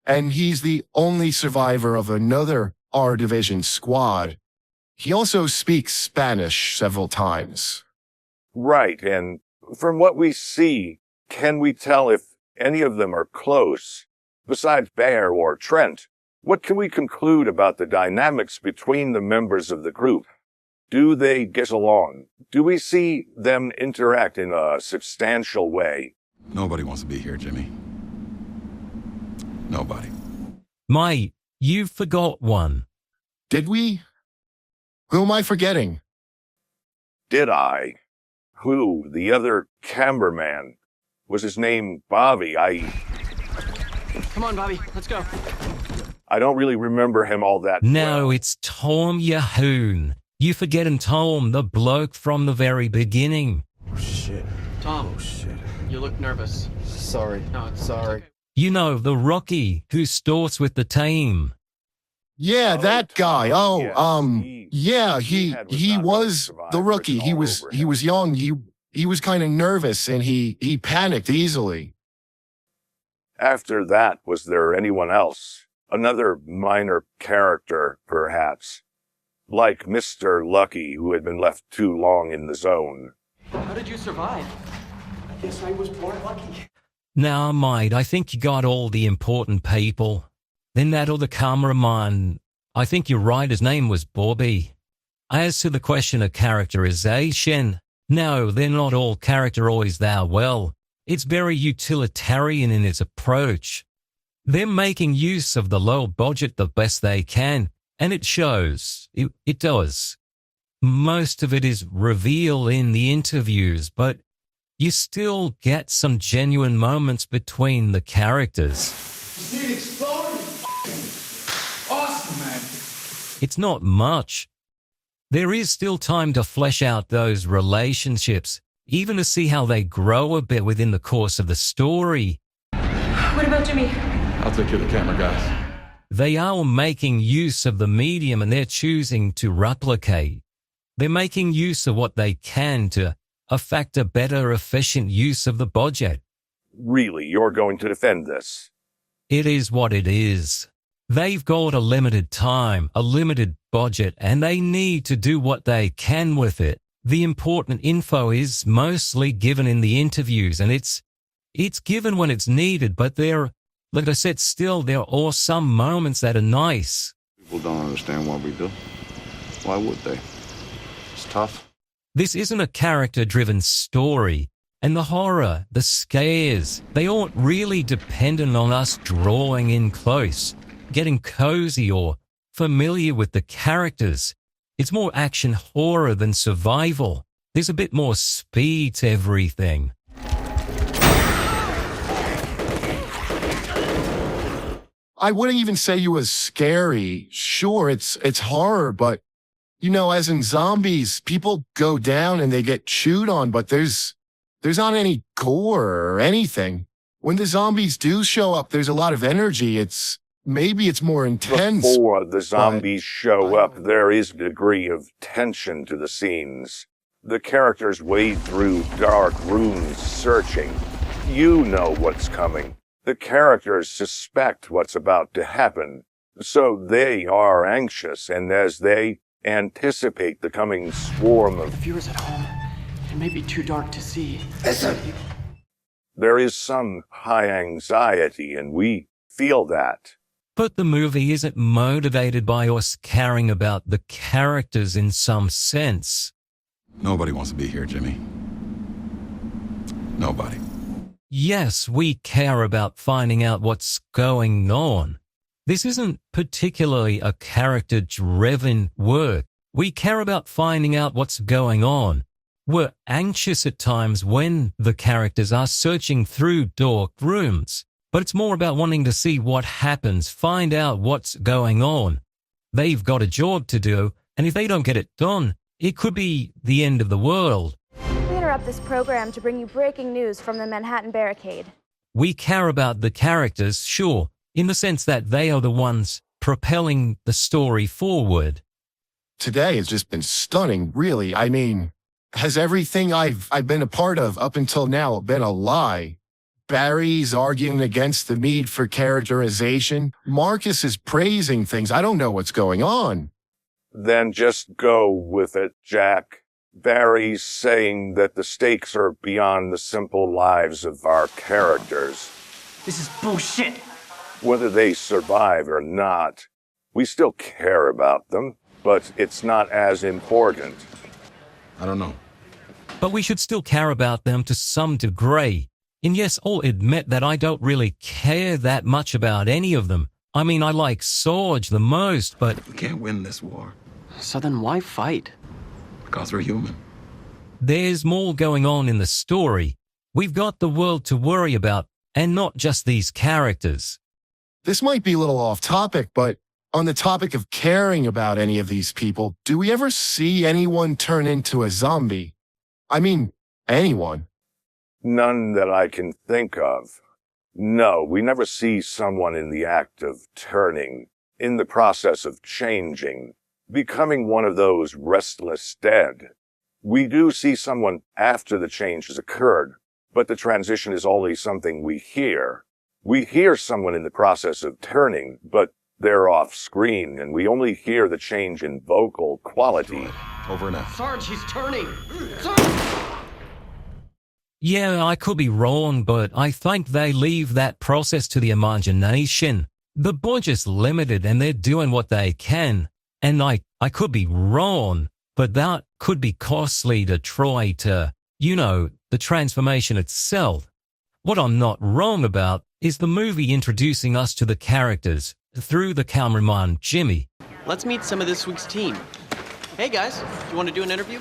And he's the only survivor of another our division squad. He also speaks Spanish several times. Right, and from what we see, can we tell if any of them are close? Besides Bear or Trent, what can we conclude about the dynamics between the members of the group? Do they get along? Do we see them interact in a substantial way? Nobody wants to be here, Jimmy. Nobody. Mate, you forgot one. Did we? Who am I forgetting? Did I? Who? The other cameraman. Was his name Bobby? Come on, Bobby, let's go. I don't really remember him all that No, well. it's Tom Yahoon. You forgetting Tom, the bloke from the very beginning. Oh, shit. Tom. Oh, shit. You look nervous. Sorry. No, it's sorry. okay. You know, the Rocky who starts with the team. Yeah, that guy. Yes, he was the rookie. He was young. He was kind of nervous and he panicked easily. After that, was there anyone else? Another minor character, perhaps? Like Mr. Lucky, who had been left too long in the zone. How did you survive? I guess I was born lucky. Now, mate, I think you got all the important people. Then that other cameraman, I think you're right, his name was Bobby. As to the question of characterization, no, they're not all character always that well. It's very utilitarian in its approach. They're making use of the low budget the best they can, and it shows. It does. Most of it is revealed in the interviews, but you still get some genuine moments between the characters. Awesome, man. It's not much. There is still time to flesh out those relationships, even to see how they grow a bit within the course of the story. What about Jimmy? I'll take care of the camera, guys. They are making use of the medium and they're choosing to replicate. They're making use of what they can to affect a better, efficient use of the budget. Really, you're going to defend this? It is what it is. They've got a limited time, a limited budget, and they need to do what they can with it. The important info is mostly given in the interviews, and it's given when it's needed, but like I said, still there are some moments that are nice. People don't understand what we do. Why would they? It's tough. This isn't a character-driven story, and the horror, the scares, they aren't really dependent on us drawing in close, getting cozy or familiar with the characters. It's more action horror than survival. There's a bit more speed to everything. I wouldn't even say you was scary. Sure, it's horror, but, you know, as in zombies, people go down and they get chewed on, but there's not any gore or anything. When the zombies do show up, there's a lot of energy. Maybe it's more intense. Before the zombies show up, there is a degree of tension to the scenes. The characters wade through dark rooms searching. You know what's coming. The characters suspect what's about to happen, so they are anxious, and as they anticipate the coming swarm of viewers at home, it may be too dark to see. There is some high anxiety, and we feel that. But the movie isn't motivated by us caring about the characters in some sense. Nobody wants to be here, Jimmy. Nobody. Yes, we care about finding out what's going on. This isn't particularly a character-driven work. We care about finding out what's going on. We're anxious at times when the characters are searching through dark rooms, but it's more about wanting to see what happens, find out what's going on. They've got a job to do, and if they don't get it done, it could be the end of the world. We interrupt this program to bring you breaking news from the Manhattan Barricade. We care about the characters, sure, in the sense that they are the ones propelling the story forward. Today has just been stunning, really. I mean, has everything I've been a part of up until now been a lie? Barry's arguing against the need for characterization. Marcus is praising things. I don't know what's going on. Then just go with it, Jack. Barry's saying that the stakes are beyond the simple lives of our characters. This is bullshit. Whether they survive or not, we still care about them, but it's not as important. I don't know. But we should still care about them to some degree. And yes, I'll admit that I don't really care that much about any of them. I mean, I like Sarge the most, but... We can't win this war. So then why fight? Because we're human. There's more going on in the story. We've got the world to worry about, and not just these characters. This might be a little off topic, but on the topic of caring about any of these people, do we ever see anyone turn into a zombie? I mean, anyone. None that I can think of. No, we never see someone in the act of turning, in the process of changing, becoming one of those restless dead. We do see someone after the change has occurred, but the transition is always something we hear. We hear someone in the process of turning, but they're off screen, and we only hear the change in vocal quality. Over and out. Sarge, he's turning! Sarge! Yeah, I could be wrong, but I think they leave that process to the imagination. The budget's limited and they're doing what they can. And I could be wrong, but that could be costly to try to, the transformation itself. What I'm not wrong about is the movie introducing us to the characters through the cameraman, Jimmy. Let's meet some of this week's team. Hey guys, do you want to do an interview?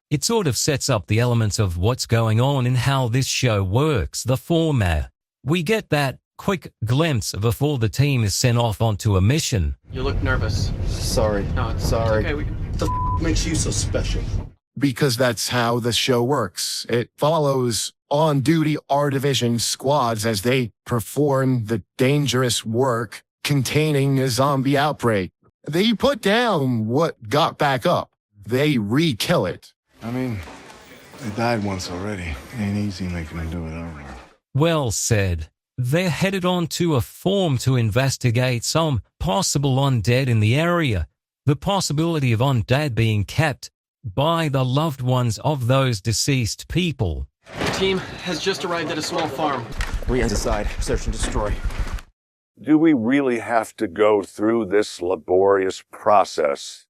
It sort of sets up the elements of what's going on and how this show works, the format. We get that quick glimpse before the team is sent off onto a mission. You look nervous. Sorry. No, it's Sorry. okay. What the makes you so special? Because that's how the show works. It follows on-duty R-Division squads as they perform the dangerous work containing a zombie outbreak. They put down what got back up. They re-kill it. I mean, they died once already. Ain't easy making them do it over. Well said. They're headed on to a farm to investigate some possible undead in the area. The possibility of undead being kept by the loved ones of those deceased people. The team has just arrived at a small farm. Rian's inside. Search and destroy. Do we really have to go through this laborious process?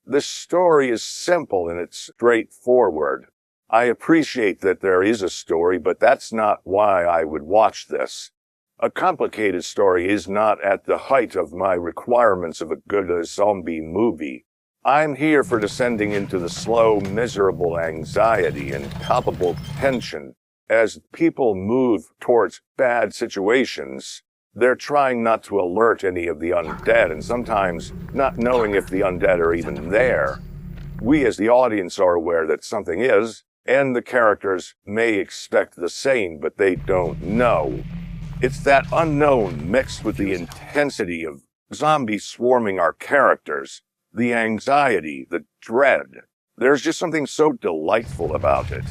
This story is simple and it's straightforward. I appreciate that there is a story, but that's not why I would watch this. A complicated story is not at the height of my requirements of a good zombie movie. I'm here for descending into the slow, miserable anxiety and palpable tension. As people move towards bad situations, they're trying not to alert any of the undead and sometimes not knowing if the undead are even there. We as the audience are aware that something is, and the characters may expect the same, but they don't know. It's that unknown mixed with the intensity of zombies swarming our characters, the anxiety, the dread. There's just something so delightful about it.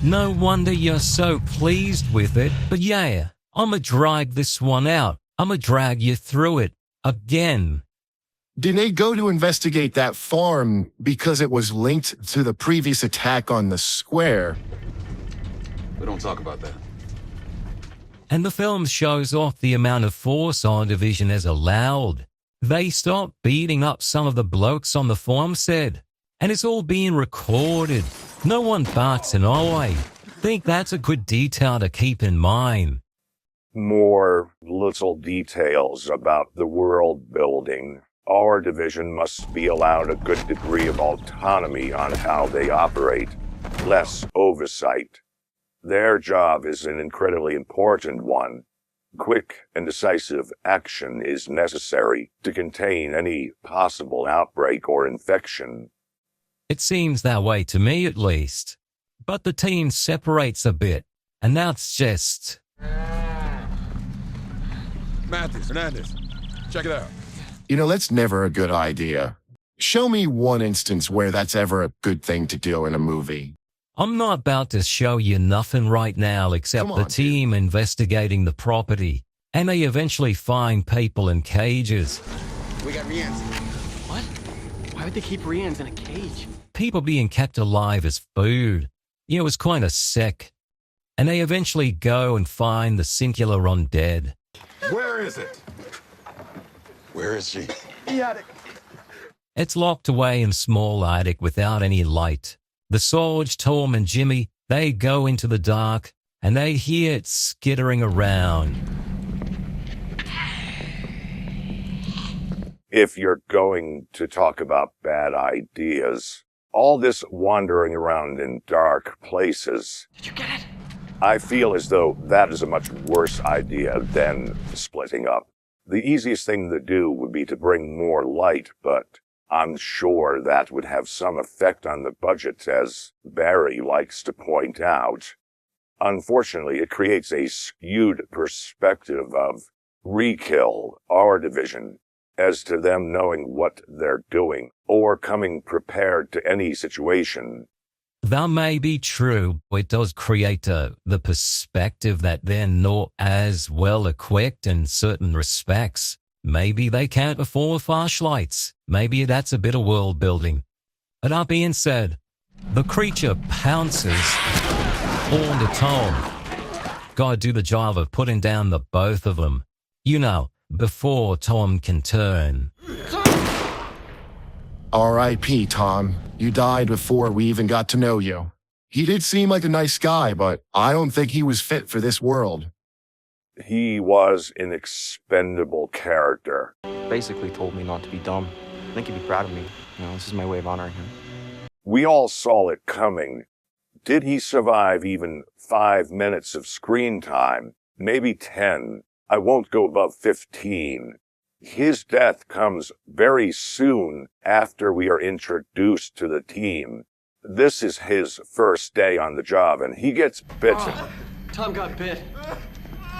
No wonder you're so pleased with it, but yeah, I'ma drag this one out. I'ma drag you through it again. Did they go to investigate that farm because it was linked to the previous attack on the square? We don't talk about that. And the film shows off the amount of force our division has allowed. They stopped beating up some of the blokes on the farm set, and it's all being recorded. No one bats an eye. Think that's a good detail to keep in mind. More little details about the world building. Our division must be allowed a good degree of autonomy on how they operate, less oversight. Their job is an incredibly important one. Quick and decisive action is necessary to contain any possible outbreak or infection. It seems that way to me, at least. But the team separates a bit, and that's just... Matthews, Hernandez, check it out. You know, that's never a good idea. Show me one instance where that's ever a good thing to do in a movie. I'm not about to show you nothing right now except the team investigating the property, and they eventually find people in cages. We got Rian's. What? Why would they keep Rian's in a cage? People being kept alive as food. You know, it's kind of sick. And they eventually go and find the singular undead. Where is it? Where is she? The attic. It's locked away in a small attic without any light. The Sorge, Tom, and Jimmy, they go into the dark, and they hear it skittering around. If you're going to talk about bad ideas, all this wandering around in dark places... Did you get it? I feel as though that is a much worse idea than splitting up. The easiest thing to do would be to bring more light, but I'm sure that would have some effect on the budget, as Barry likes to point out. Unfortunately, it creates a skewed perspective of Rekill, our division, as to them knowing what they're doing, or coming prepared to any situation. That may be true, but it does create the perspective that they're not as well equipped in certain respects. Maybe they can't afford flashlights. Maybe that's a bit of world building. But that being said, the creature pounces onto Tom. Gotta do the job of putting down the both of them. You know, before Tom can turn. R.I.P., Tom. You died before we even got to know you. He did seem like a nice guy, but I don't think he was fit for this world. He was an expendable character. Basically told me not to be dumb. I think he'd be proud of me. You know, this is my way of honoring him. We all saw it coming. Did he survive even 5 minutes of screen time? Maybe 10. I won't go above 15. His death comes very soon after we are introduced to the team. This is his first day on the job, and he gets bitten. Oh, Tom got bit.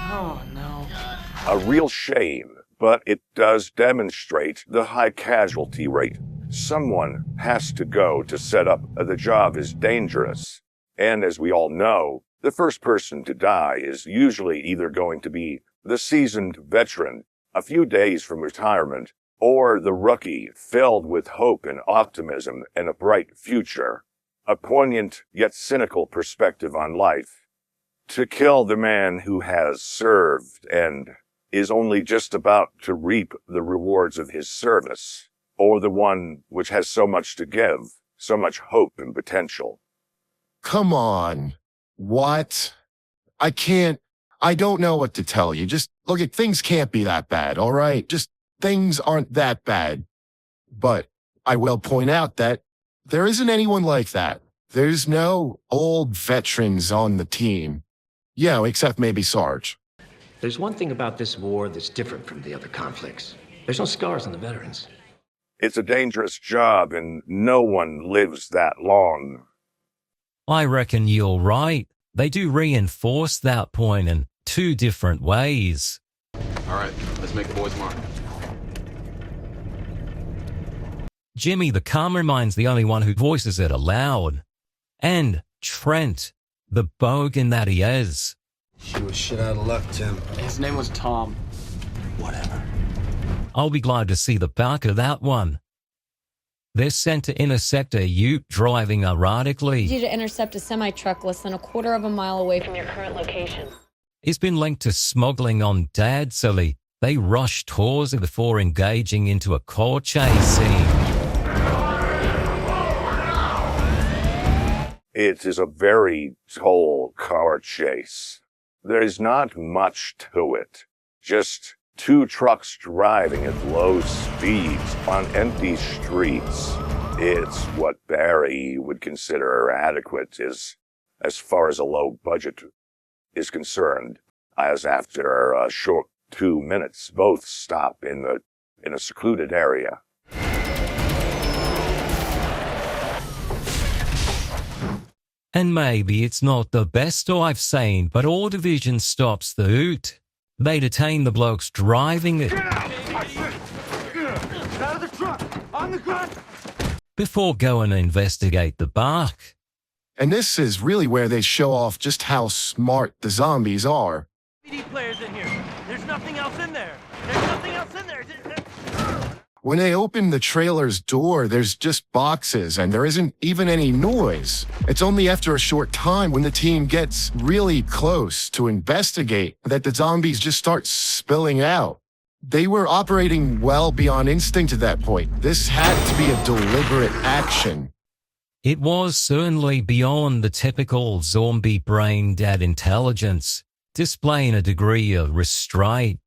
Oh, no. A real shame, but it does demonstrate the high casualty rate. Someone has to go to set up the job is dangerous. And as we all know, The first person to die is usually either going to be the seasoned veteran, a few days from retirement, or the rookie filled with hope and optimism and a bright future, a poignant yet cynical perspective on life. To kill the man who has served and is only just about to reap the rewards of his service, or the one which has so much to give, so much hope and potential. Come on. What? I don't know what to tell you. Just look at things can't be that bad, all right? Just things aren't that bad. But I will point out that there isn't anyone like that. There's no old veterans on the team. Yeah, except maybe Sarge. There's one thing about this war that's different from the other conflicts. There's no scars on the veterans. It's a dangerous job and no one lives that long. I reckon you're right. They do reinforce that point in two different ways. All right, let's make the boys mark. Jimmy the cameraman's the only one who voices it aloud. And Trent, the bogan that he is. She was shit out of luck, Tim. His name was Tom. Whatever. I'll be glad to see the back of that one. They're sent to intercept a ute driving erratically. Need you to intercept a semi-truck less than a quarter of a mile away from your current location. It's been linked to smuggling on Dad, so they rush towards it before engaging into a car chase scene. It is a very tall car chase. There is not much to it. Just two trucks driving at low speeds on empty streets. It's what Barry would consider adequate as far as a low budget is concerned, as after a short 2 minutes, both stop in a secluded area. And maybe it's not the best I've seen, but all division stops the ute. They detain the blokes driving it. Get out of the truck! On the ground! Before going to investigate the bark. And this is really where they show off just how smart the zombies are. CD players in here. There's nothing else in there. There's nothing else in there. When they open the trailer's door, there's just boxes and there isn't even any noise. It's only after a short time when the team gets really close to investigate that the zombies just start spilling out. They were operating well beyond instinct at that point. This had to be a deliberate action. It was certainly beyond the typical zombie brain dead intelligence, displaying a degree of restraint.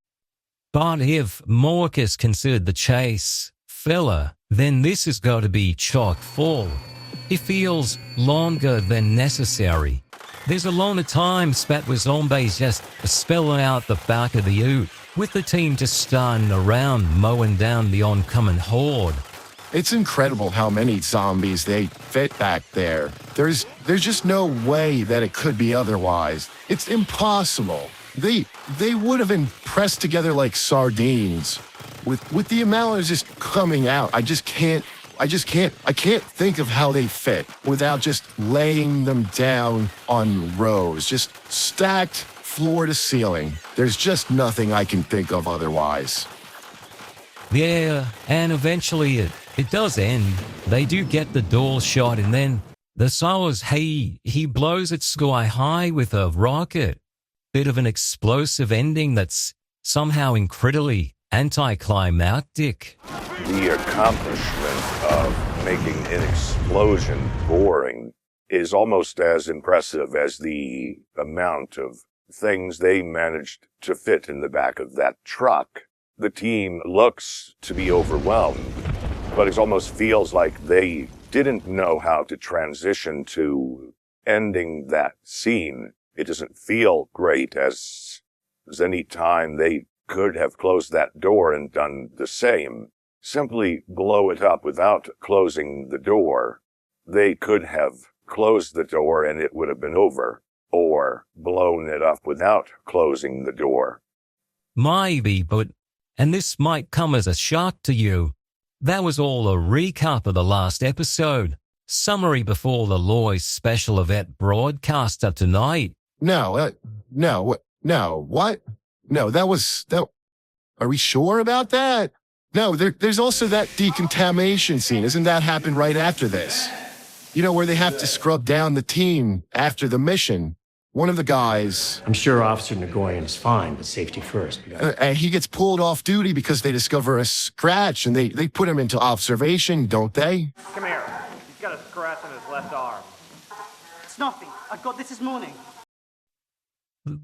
But if Marcus considered the chase filler, then this has got to be chock full. It feels longer than necessary. There's a lot of time spent with zombies just spilling out the back of the ute, with the team just standing around mowing down the oncoming horde. It's incredible how many zombies they fit back there. There's just no way that it could be otherwise. It's impossible. They would have been pressed together like sardines. With the amount of just coming out, I can't think of how they fit without just laying them down on rows, just stacked floor to ceiling. There's just nothing I can think of otherwise. Yeah, and eventually it does end. They do get the door shot, and then the Saws, he blows it sky high with a rocket. Bit of an explosive ending that's somehow incredibly anticlimactic. The accomplishment of making an explosion boring is almost as impressive as the amount of things they managed to fit in the back of that truck. The team looks to be overwhelmed, but it almost feels like they didn't know how to transition to ending that scene. It doesn't feel great as any time they could have closed that door and done the same. Simply blow it up without closing the door. They could have closed the door and it would have been over, or blown it up without closing the door. Maybe, and this might come as a shock to you, that was all a recap of the last episode. Summary before the Lois special event broadcast of tonight. What? No, that. Are we sure about that? No, there's also that decontamination scene. Isn't that happen right after this? You know, where they have to scrub down the team after the mission. One of the guys... I'm sure Officer Nagorian is fine, but safety first. and he gets pulled off duty because they discover a scratch, and they put him into observation, don't they? Come here. He's got a scratch on his left arm. It's nothing. I got this morning.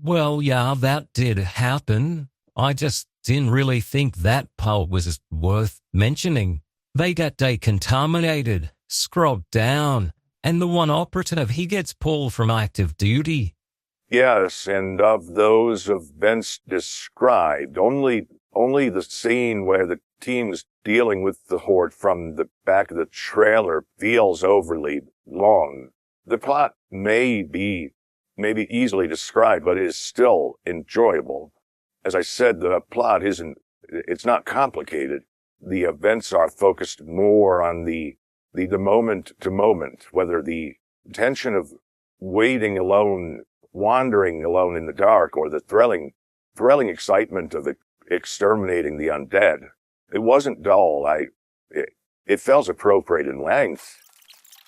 Well, yeah, that did happen. I just didn't really think that part was worth mentioning. They get decontaminated, scrubbed down, and the one operative, he gets pulled from active duty. Yes, and of those events described, only the scene where the team's dealing with the horde from the back of the trailer feels overly long. The plot may be easily described, but it is still enjoyable. As I said, the plot it's not complicated. The events are focused more on the moment to moment, whether the tension of waiting alone, wandering alone in the dark, or the thrilling excitement of exterminating the undead. It wasn't dull. It felt appropriate in length.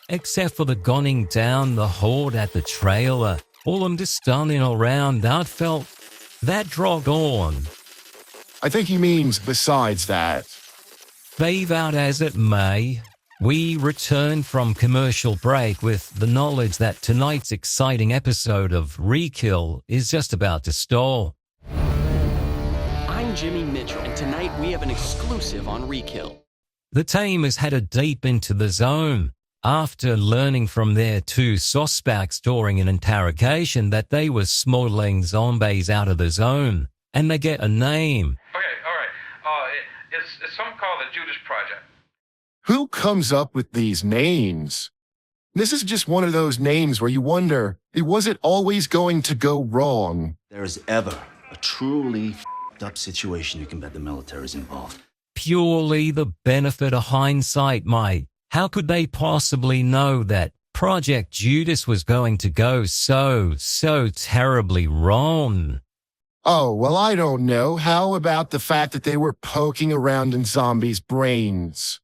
Except for the gunning down the horde at the trailer, all them just standing around, that dragged on. I think he means besides that. Be that as it may, we return from commercial break with the knowledge that tonight's exciting episode of Rekill is just about to stall. I'm Jimmy Mitchell, and tonight we have an exclusive on Rekill. The team is headed deep into the zone after learning from their two suspects during an interrogation that they were smuggling zombies out of the zone, and they get a name. Okay, all right. It's something called the Judas Project. Who comes up with these names? This is just one of those names where you wonder, was it always going to go wrong? There is ever a truly f***ed up situation, you can bet the military's involved. Purely the benefit of hindsight, mate. How could they possibly know that Project Judas was going to go so terribly wrong? Oh, well, I don't know. How about the fact that they were poking around in zombies' brains?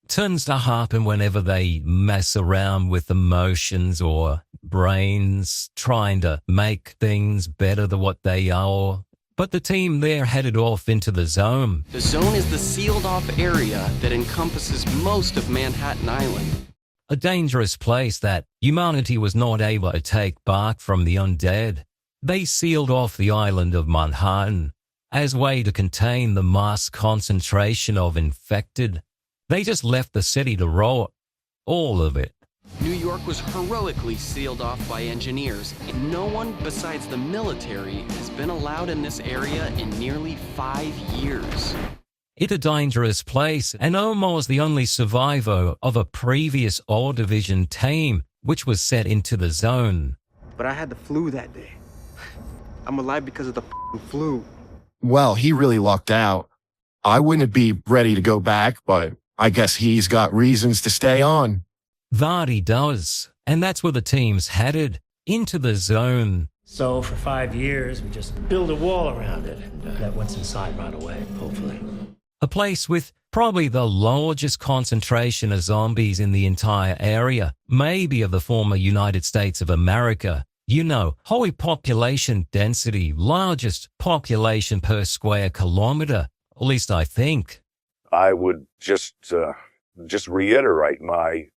Tends to happen whenever they mess around with emotions or brains, trying to make things better than what they are. But the team there headed off into the zone. The zone is the sealed-off area that encompasses most of Manhattan Island. A dangerous place that humanity was not able to take back from the undead. They sealed off the island of Manhattan as a way to contain the mass concentration of infected. They just left the city to rot. All of it. New York was heroically sealed off by engineers, and no one besides the military has been allowed in this area in nearly 5 years. It's a dangerous place, and Omar was the only survivor of a previous all-division team which was set into the zone. But I had the flu that day. I'm alive because of the flu. Well, he really lucked out. I wouldn't be ready to go back, but I guess he's got reasons to stay on. That he does, and that's where the team's headed, into the zone. So for 5 years, we just build a wall around it and let what's inside rot away, hopefully. A place with probably the largest concentration of zombies in the entire area, maybe of the former United States of America. You know, high population density, largest population per square kilometer, at least I think. I would just reiterate my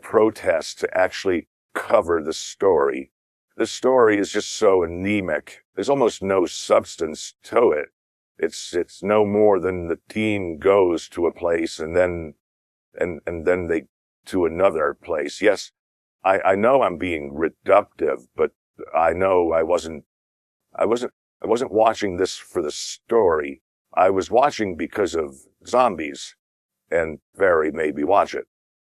protest to actually cover the story. The story is just so anemic. There's almost no substance to it. It's no more than the team goes to a place and then they to another place. Yes, I know I'm being reductive, but I know I wasn't watching this for the story. I was watching because of zombies, and Barry made me watch it.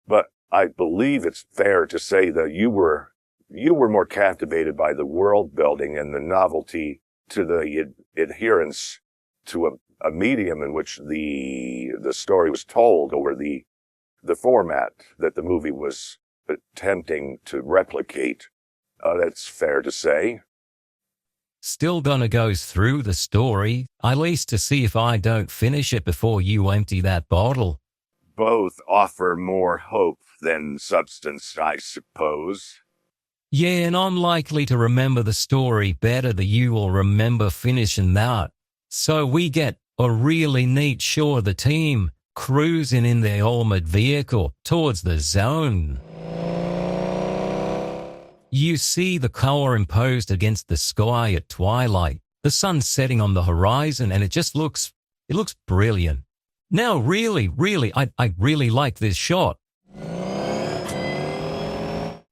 But I believe it's fair to say that you were more captivated by the world building and the novelty to the adherence to a medium in which the story was told, or the format that the movie was attempting to replicate. That's fair to say. Still gonna go through the story, at least to see if I don't finish it before you empty that bottle. Both offer more hope than substance, I suppose. Yeah, and I'm likely to remember the story better than you will remember finishing that. So we get a really neat shot of the team cruising in their armored vehicle towards the zone. You see the color imposed against the sky at twilight, the sun setting on the horizon, and it looks brilliant. Now, really, I really like this shot.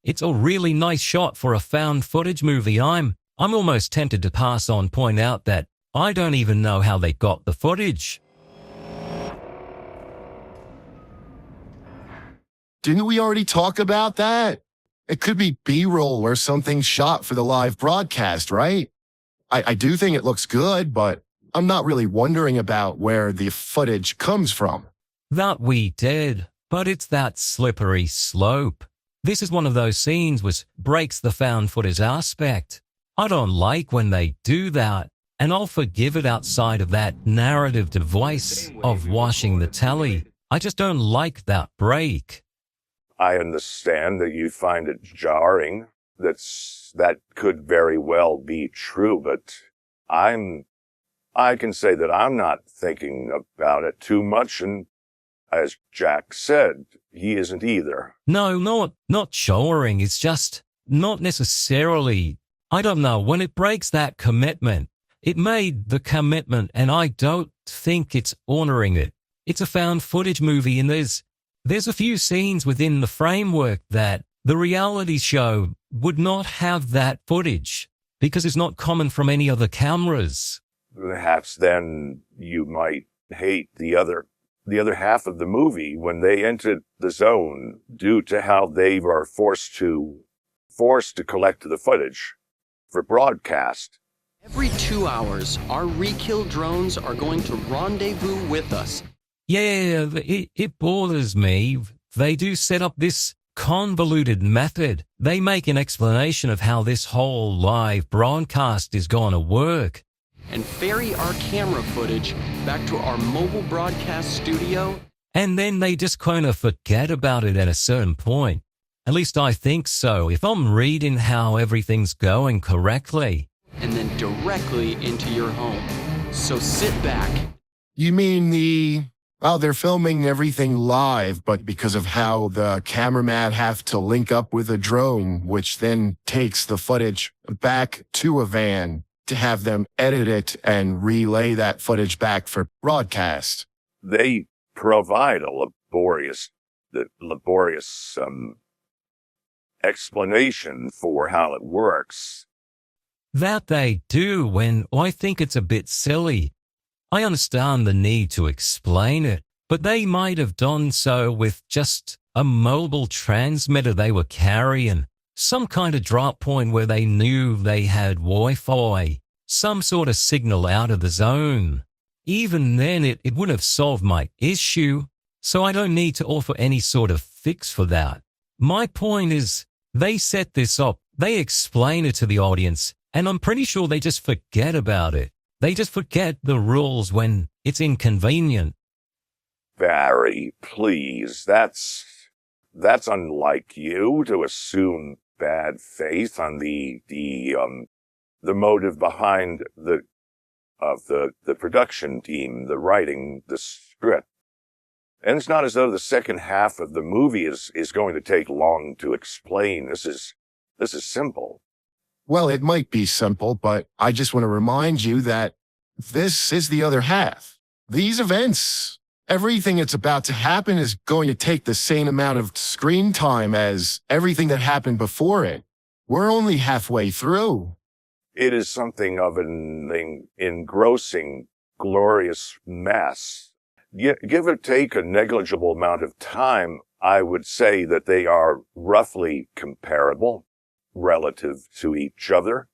It's a really nice shot for a found footage movie. I'm almost tempted to pass on point out that I don't even know how they got the footage. Didn't we already talk about that? It could be B-roll or something shot for the live broadcast, right? I do think it looks good, but I'm not really wondering about where the footage comes from. That we did, but it's that slippery slope. This is one of those scenes which breaks the found footage aspect. I don't like when they do that, and I'll forgive it outside of that narrative device of washing the telly. I just don't like that break. I understand that you find it jarring. That could very well be true, but I can say that I'm not thinking about it too much, and as Jack said, he isn't either. No, not jarring. It's just not necessarily. I don't know. When it breaks that commitment, it made the commitment, and I don't think it's honoring it. It's a found footage movie, and there's a few scenes within the framework that the reality show would not have that footage because it's not common from any other cameras. Perhaps then you might hate the other half of the movie when they entered the zone due to how they are forced to collect the footage for broadcast. Every 2 hours, our re-kill drones are going to rendezvous with us. Yeah, it bothers me. They do set up this convoluted method. They make an explanation of how this whole live broadcast is going to work. And ferry our camera footage back to our mobile broadcast studio. And then they just kind of forget about it at a certain point. At least I think so, if I'm reading how everything's going correctly. And then directly into your home. So sit back. You mean they're filming everything live, but because of how the cameraman have to link up with a drone, which then takes the footage back to a van to have them edit it and relay that footage back for broadcast. They provide a laborious explanation for how it works. That they do, and I think it's a bit silly. I understand the need to explain it, but they might have done so with just a mobile transmitter they were carrying, some kind of drop point where they knew they had Wi-Fi, some sort of signal out of the zone. Even then, it wouldn't have solved my issue, so I don't need to offer any sort of fix for that. My point is, they set this up, they explain it to the audience, and I'm pretty sure they just forget about it. They just forget the rules when it's inconvenient. Barry, please, that's unlike you to assume bad faith on the motive behind the production team, the writing, the script. And it's not as though the second half of the movie is going to take long to explain. This is simple. Well, it might be simple, but I just want to remind you that this is the other half. These events, everything that's about to happen is going to take the same amount of screen time as everything that happened before it. We're only halfway through. It is something of an engrossing, glorious mess. Give or take a negligible amount of time, I would say that they are roughly comparable relative to each other.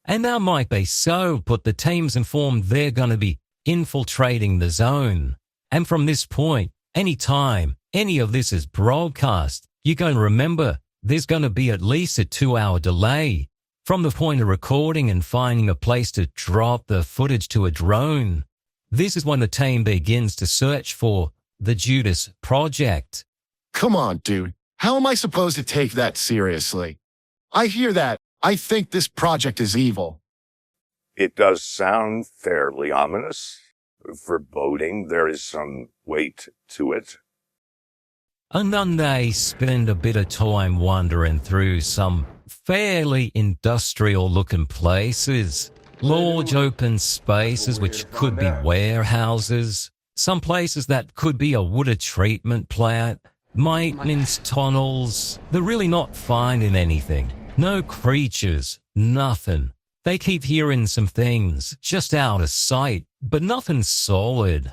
And that might be so, but the team's informed they're going to be infiltrating the zone. And from this point, any time any of this is broadcast, you're going to remember there's going to be at least a 2-hour delay from the point of recording and finding a place to drop the footage to a drone. This is when the team begins to search for the Judas Project. Come on, dude. How am I supposed to take that seriously? I hear that. I think this project is evil. It does sound fairly ominous. Foreboding, there is some weight to it. And then they spend a bit of time wandering through some fairly industrial-looking places. Large open spaces which could be warehouses. Some places that could be a water treatment plant. Maintenance tunnels. They're really not finding anything. No creatures. Nothing. They keep hearing some things just out of sight, but nothing solid.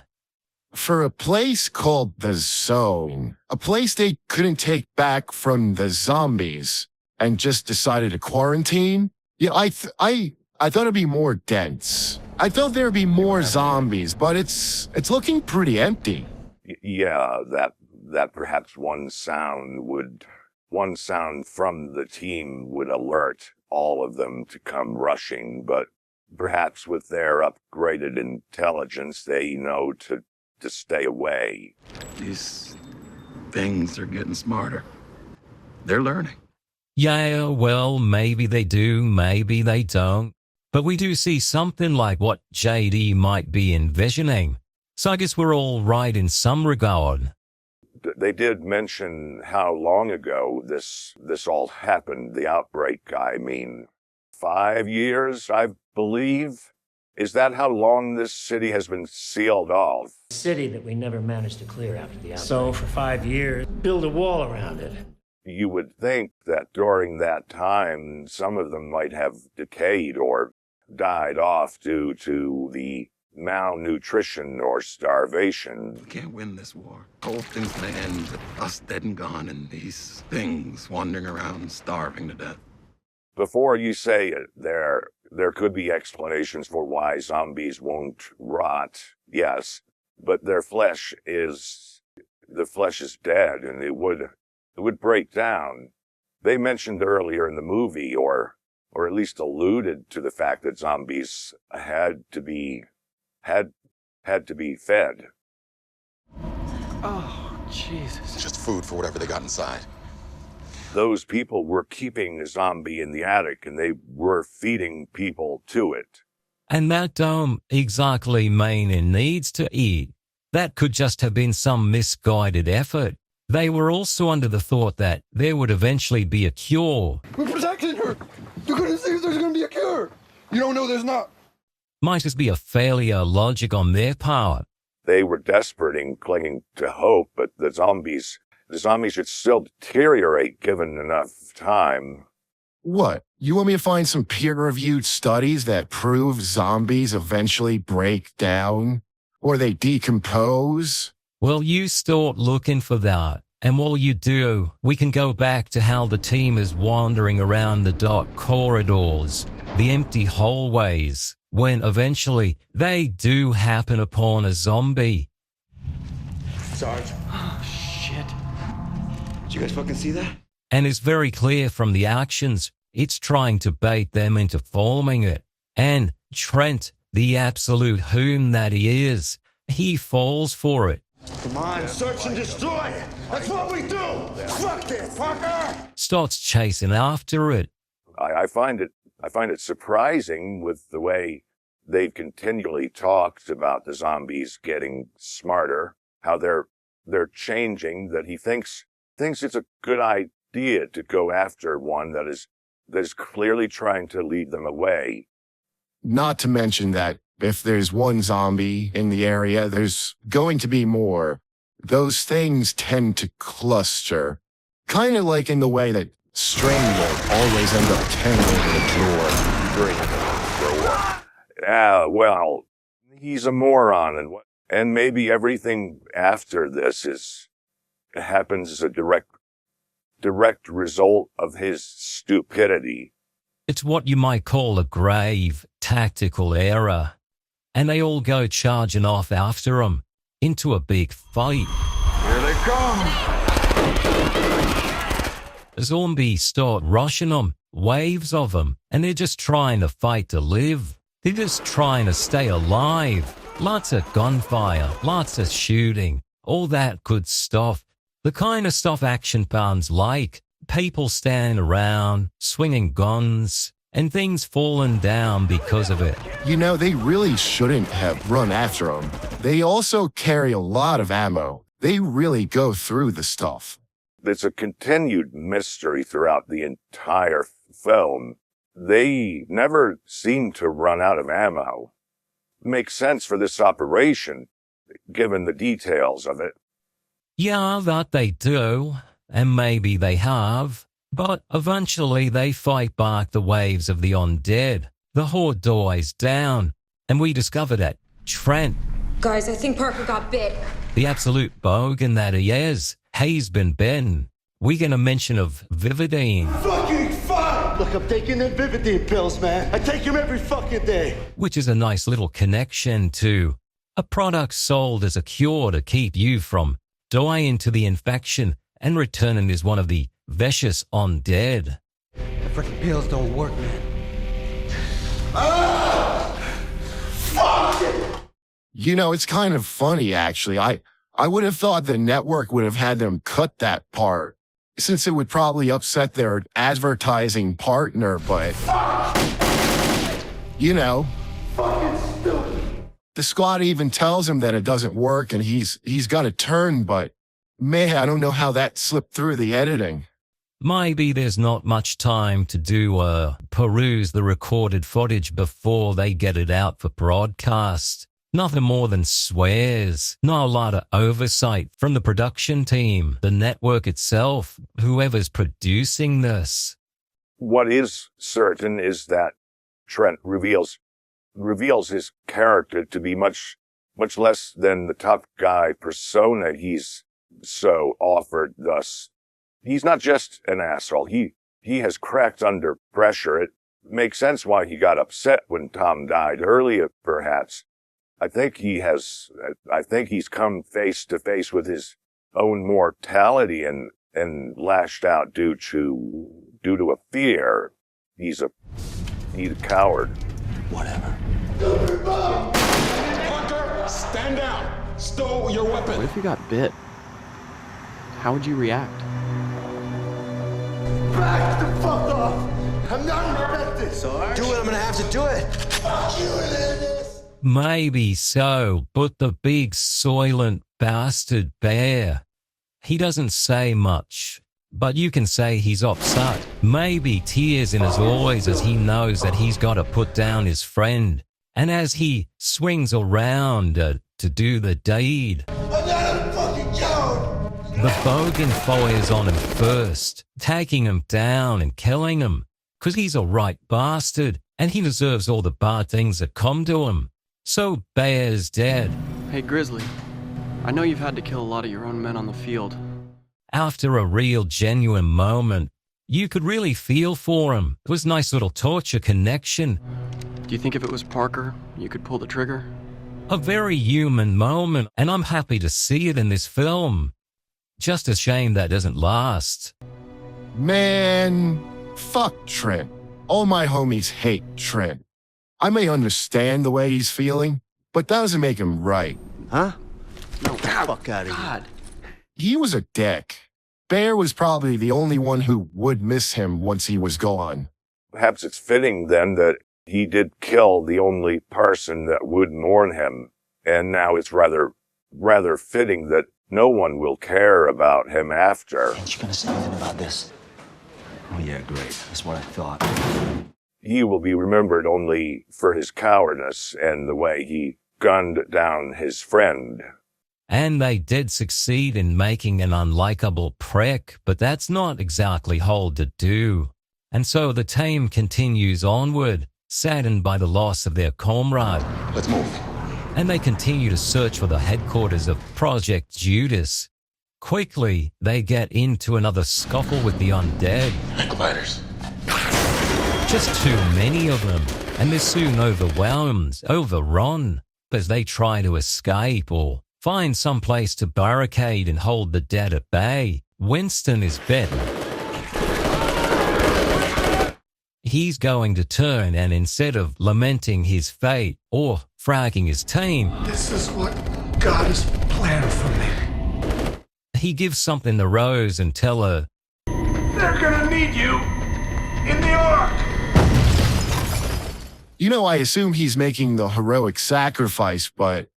For a place called the Zone, a place they couldn't take back from the zombies and just decided to quarantine, yeah, I thought it'd be more dense. I thought there'd be more zombies, but it's looking pretty empty. Yeah, that perhaps one sound from the team would alert all of them to come rushing, but perhaps with their upgraded intelligence, they know to stay away. These things are getting smarter. They're learning. Yeah, well, maybe they do, maybe they don't. But we do see something like what JD might be envisioning. So I guess we're all right in some regard. They did mention how long ago this all happened, the outbreak. I mean, 5 years, I believe. Is that how long this city has been sealed off? City that we never managed to clear after the outbreak. So for 5 years, build a wall around it. You would think that during that time, some of them might have decayed or died off due to the malnutrition or starvation. We can't win this war. Whole thing's gonna end with us dead and gone and these things wandering around starving to death. Before you say it, there could be explanations for why zombies won't rot, yes, but their flesh is dead and it would break down. They mentioned earlier in the movie, or at least alluded to the fact that zombies had to be fed. Oh, Jesus. Just food for whatever they got inside. Those people were keeping the zombie in the attic, and they were feeding people to it. And that don't exactly mean it needs to eat. That could just have been some misguided effort. They were also under the thought that there would eventually be a cure. We're protecting her! You're gonna see if there's gonna be a cure! You don't know there's not. Might just be a failure of logic on their part. They were desperate in clinging to hope, but the zombies should still deteriorate given enough time. What? You want me to find some peer-reviewed studies that prove zombies eventually break down? Or they decompose? Well, you start looking for that. And while you do, we can go back to how the team is wandering around the dark corridors, the empty hallways, when eventually they do happen upon a zombie. Sarge. Oh, shit. Did you guys fucking see that? And it's very clear from the actions, it's trying to bait them into forming it. And Trent, the absolute whom that he is, he falls for it. Come on, search and destroy! That's what we do! Fuck this, Parker! Starts chasing after it. I find it surprising with the way they've continually talked about the zombies getting smarter, how they're changing, that he thinks it's a good idea to go after one that is clearly trying to lead them away. Not to mention that if there's one zombie in the area, there's going to be more. Those things tend to cluster. Kind of like in the way that Strangler always end up tangled in a drawer. Well, he's a moron, and maybe everything after this happens as a direct result of his stupidity. It's what you might call a grave tactical error. And they all go charging off after him into a big fight. Here they come! Zombies start rushing them, waves of them, and they're just trying to fight to live. They're just trying to stay alive. Lots of gunfire, lots of shooting, all that good stuff. The kind of stuff action fans like. People standing around, swinging guns, and things falling down because of it. You know, they really shouldn't have run after them. They also carry a lot of ammo. They really go through the stuff. It's a continued mystery throughout the entire film. They never seem to run out of ammo. Makes sense for this operation, given the details of it. Yeah, that they do, and maybe they have, but eventually they fight back the waves of the undead. The horde dies down, and we discover that Trent, Guys, I think Parker got bit. the absolute bogan that he is, he's been bitten. We get a mention of Vividine, Fucking fuck! Look, I'm taking them Vividine pills, man. I take them every fucking day. which is a nice little connection to a product sold as a cure to keep you from dying to the infection and returning as one of the vicious undead. The freaking pills don't work, man. Fuck it! You know, it's kind of funny, actually. I would have thought the network would have had them cut that part, since it would probably upset their advertising partner, but, you know, Fucking stupid. the squad even tells him that it doesn't work and he's got a turn, but man, I don't know how that slipped through the editing. Maybe there's not much time to do peruse the recorded footage before they get it out for broadcast. Nothing more than swears. Not a lot of oversight from the production team, the network itself, whoever's producing this. What is certain is that Trent reveals his character to be much less than the tough guy persona he's so offered thus. He's not just an asshole. He has cracked under pressure. It makes sense why he got upset when Tom died earlier, perhaps. I think he's come face to face with his own mortality and lashed out due to a fear. He's a coward. Whatever. Parker, stand down. Stow your weapon. What if you got bit? How would you react? Back the fuck off! I'm not infected. Sarge. Do it, I'm gonna have to do it. Fuck you, Lennis. Maybe so, but the big soylent bastard bear, he doesn't say much, but you can say he's upset. Maybe tears in his eyes as he knows that he's got to put down his friend. And as he swings around to do the deed, I'm not a fucking coward. the bogan fires on him first, taking him down and killing him, 'cause he's a right bastard and he deserves all the bad things that come to him. So Bear's dead. Hey, Grizzly. I know you've had to kill a lot of your own men on the field. After a real genuine moment, you could really feel for him. It was a nice little torture connection. Do you think if it was Parker, you could pull the trigger? A very human moment, and I'm happy to see it in this film. Just a shame that doesn't last. Man, fuck Trent. All my homies hate Trent. I may understand the way he's feeling, but that doesn't make him right. Huh? No, get the fuck out of here. He was a dick. Bear was probably the only one who would miss him once he was gone. Perhaps it's fitting then that he did kill the only person that would mourn him, and now it's rather fitting that no one will care about him after. Ain't you gonna say anything about this? Oh yeah, great. That's what I thought. He will be remembered only for his cowardice and the way he gunned down his friend. And they did succeed in making an unlikable prick, but that's not exactly hard to do. And so the team continues onward, saddened by the loss of their comrade. Let's move. And they continue to search for the headquarters of Project Judas. Quickly, they get into another scuffle with the undead. Ankle biters. Just too many of them, and they're soon overrun, as they try to escape or find some place to barricade and hold the dead at bay. Winston is bitten. he's going to turn and instead of lamenting his fate or fragging his team, This is what God has planned for me. he gives something to Rose and tell her, They're gonna need you in the Ark. You know, I assume he's making the heroic sacrifice, but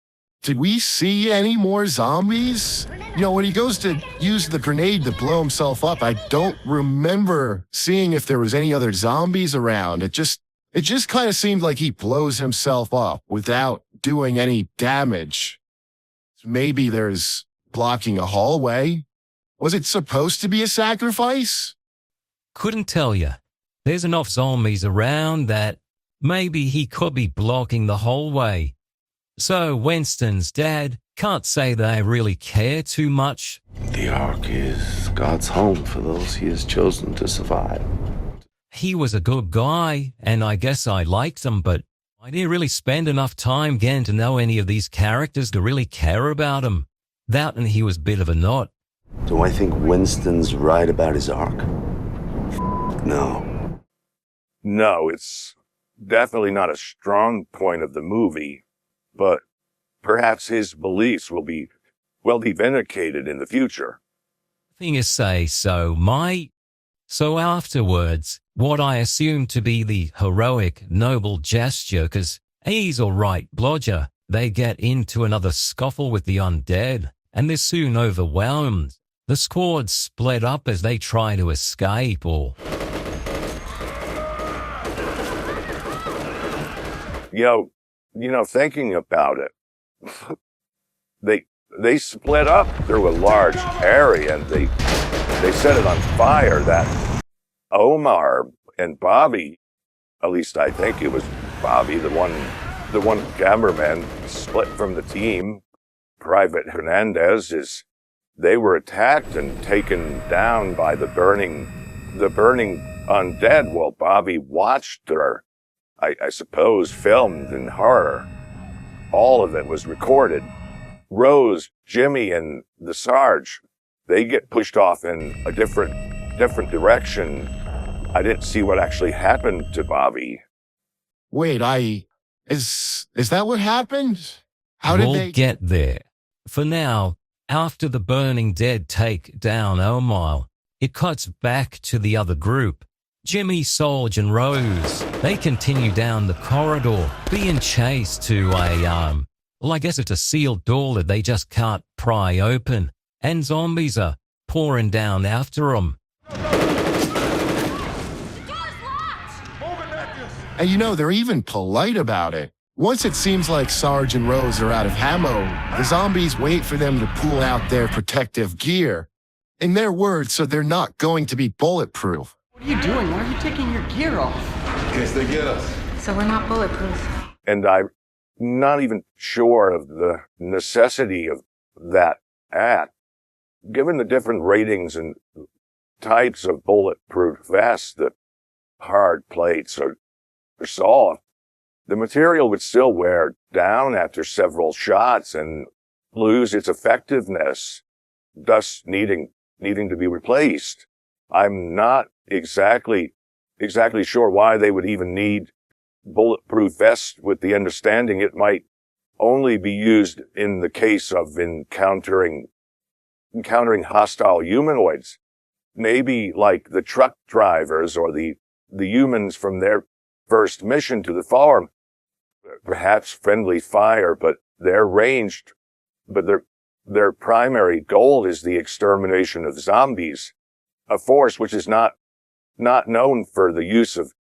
did we see any more zombies? You know, when he goes to use the grenade to blow himself up, I don't remember seeing if there was any other zombies around. It just kind of seemed like he blows himself up without doing any damage. Maybe there's blocking a hallway. Was it supposed to be a sacrifice? couldn't tell you. There's enough zombies around that maybe he could be blocking the hallway. So Winston's dad can't say they really care too much. The Ark is God's home for those he has chosen to survive. He was a good guy, and I guess I liked him, but I didn't really spend enough time getting to know any of these characters to really care about him. That and he was a bit of a nut. Do I think Winston's right about his Ark? No. No, it's definitely not a strong point of the movie, but perhaps his beliefs will be vindicated in the future. Thing is, say so, So afterwards, what I assumed to be the heroic, noble gesture, because he's all right, blodger, they get into another scuffle with the undead, and they're soon overwhelmed. The squad split up as they try to escape, or... You know, thinking about it, they split up through a large area and they set it on fire. That Omar and Bobby, at least I think it was Bobby, the one cameraman, split from the team. Private Hernandez they were attacked and taken down by the burning undead while Bobby watched her. I suppose filmed in horror. All of it was recorded. Rose, Jimmy, and the Sarge, they get pushed off in a different direction. I didn't see what actually happened to Bobby. Wait, is that what happened? How we'll did they get there? For now, after the burning dead take down Omar, it cuts back to the other group. Jimmy, Sarge, and Rose, they continue down the corridor, being chased to I guess it's a sealed door that they just can't pry open, and zombies are pouring down after them. And you know, they're even polite about it. Once it seems like Sarge and Rose are out of ammo, the zombies wait for them to pull out their protective gear. In their words, so they're not going to be bulletproof. What are you doing? Why are you taking your gear off? In case they get us. So we're not bulletproof. And I'm not even sure of the necessity of that act. Given the different ratings and types of bulletproof vests, the hard plates or soft, the material would still wear down after several shots and lose its effectiveness, thus needing to be replaced. I'm not exactly sure why they would even need bulletproof vests, with the understanding it might only be used in the case of encountering hostile humanoids. Maybe like the truck drivers or the humans from their first mission to the farm. Perhaps friendly fire, but they're ranged. But their primary goal is the extermination of zombies, a force which is not known for the use of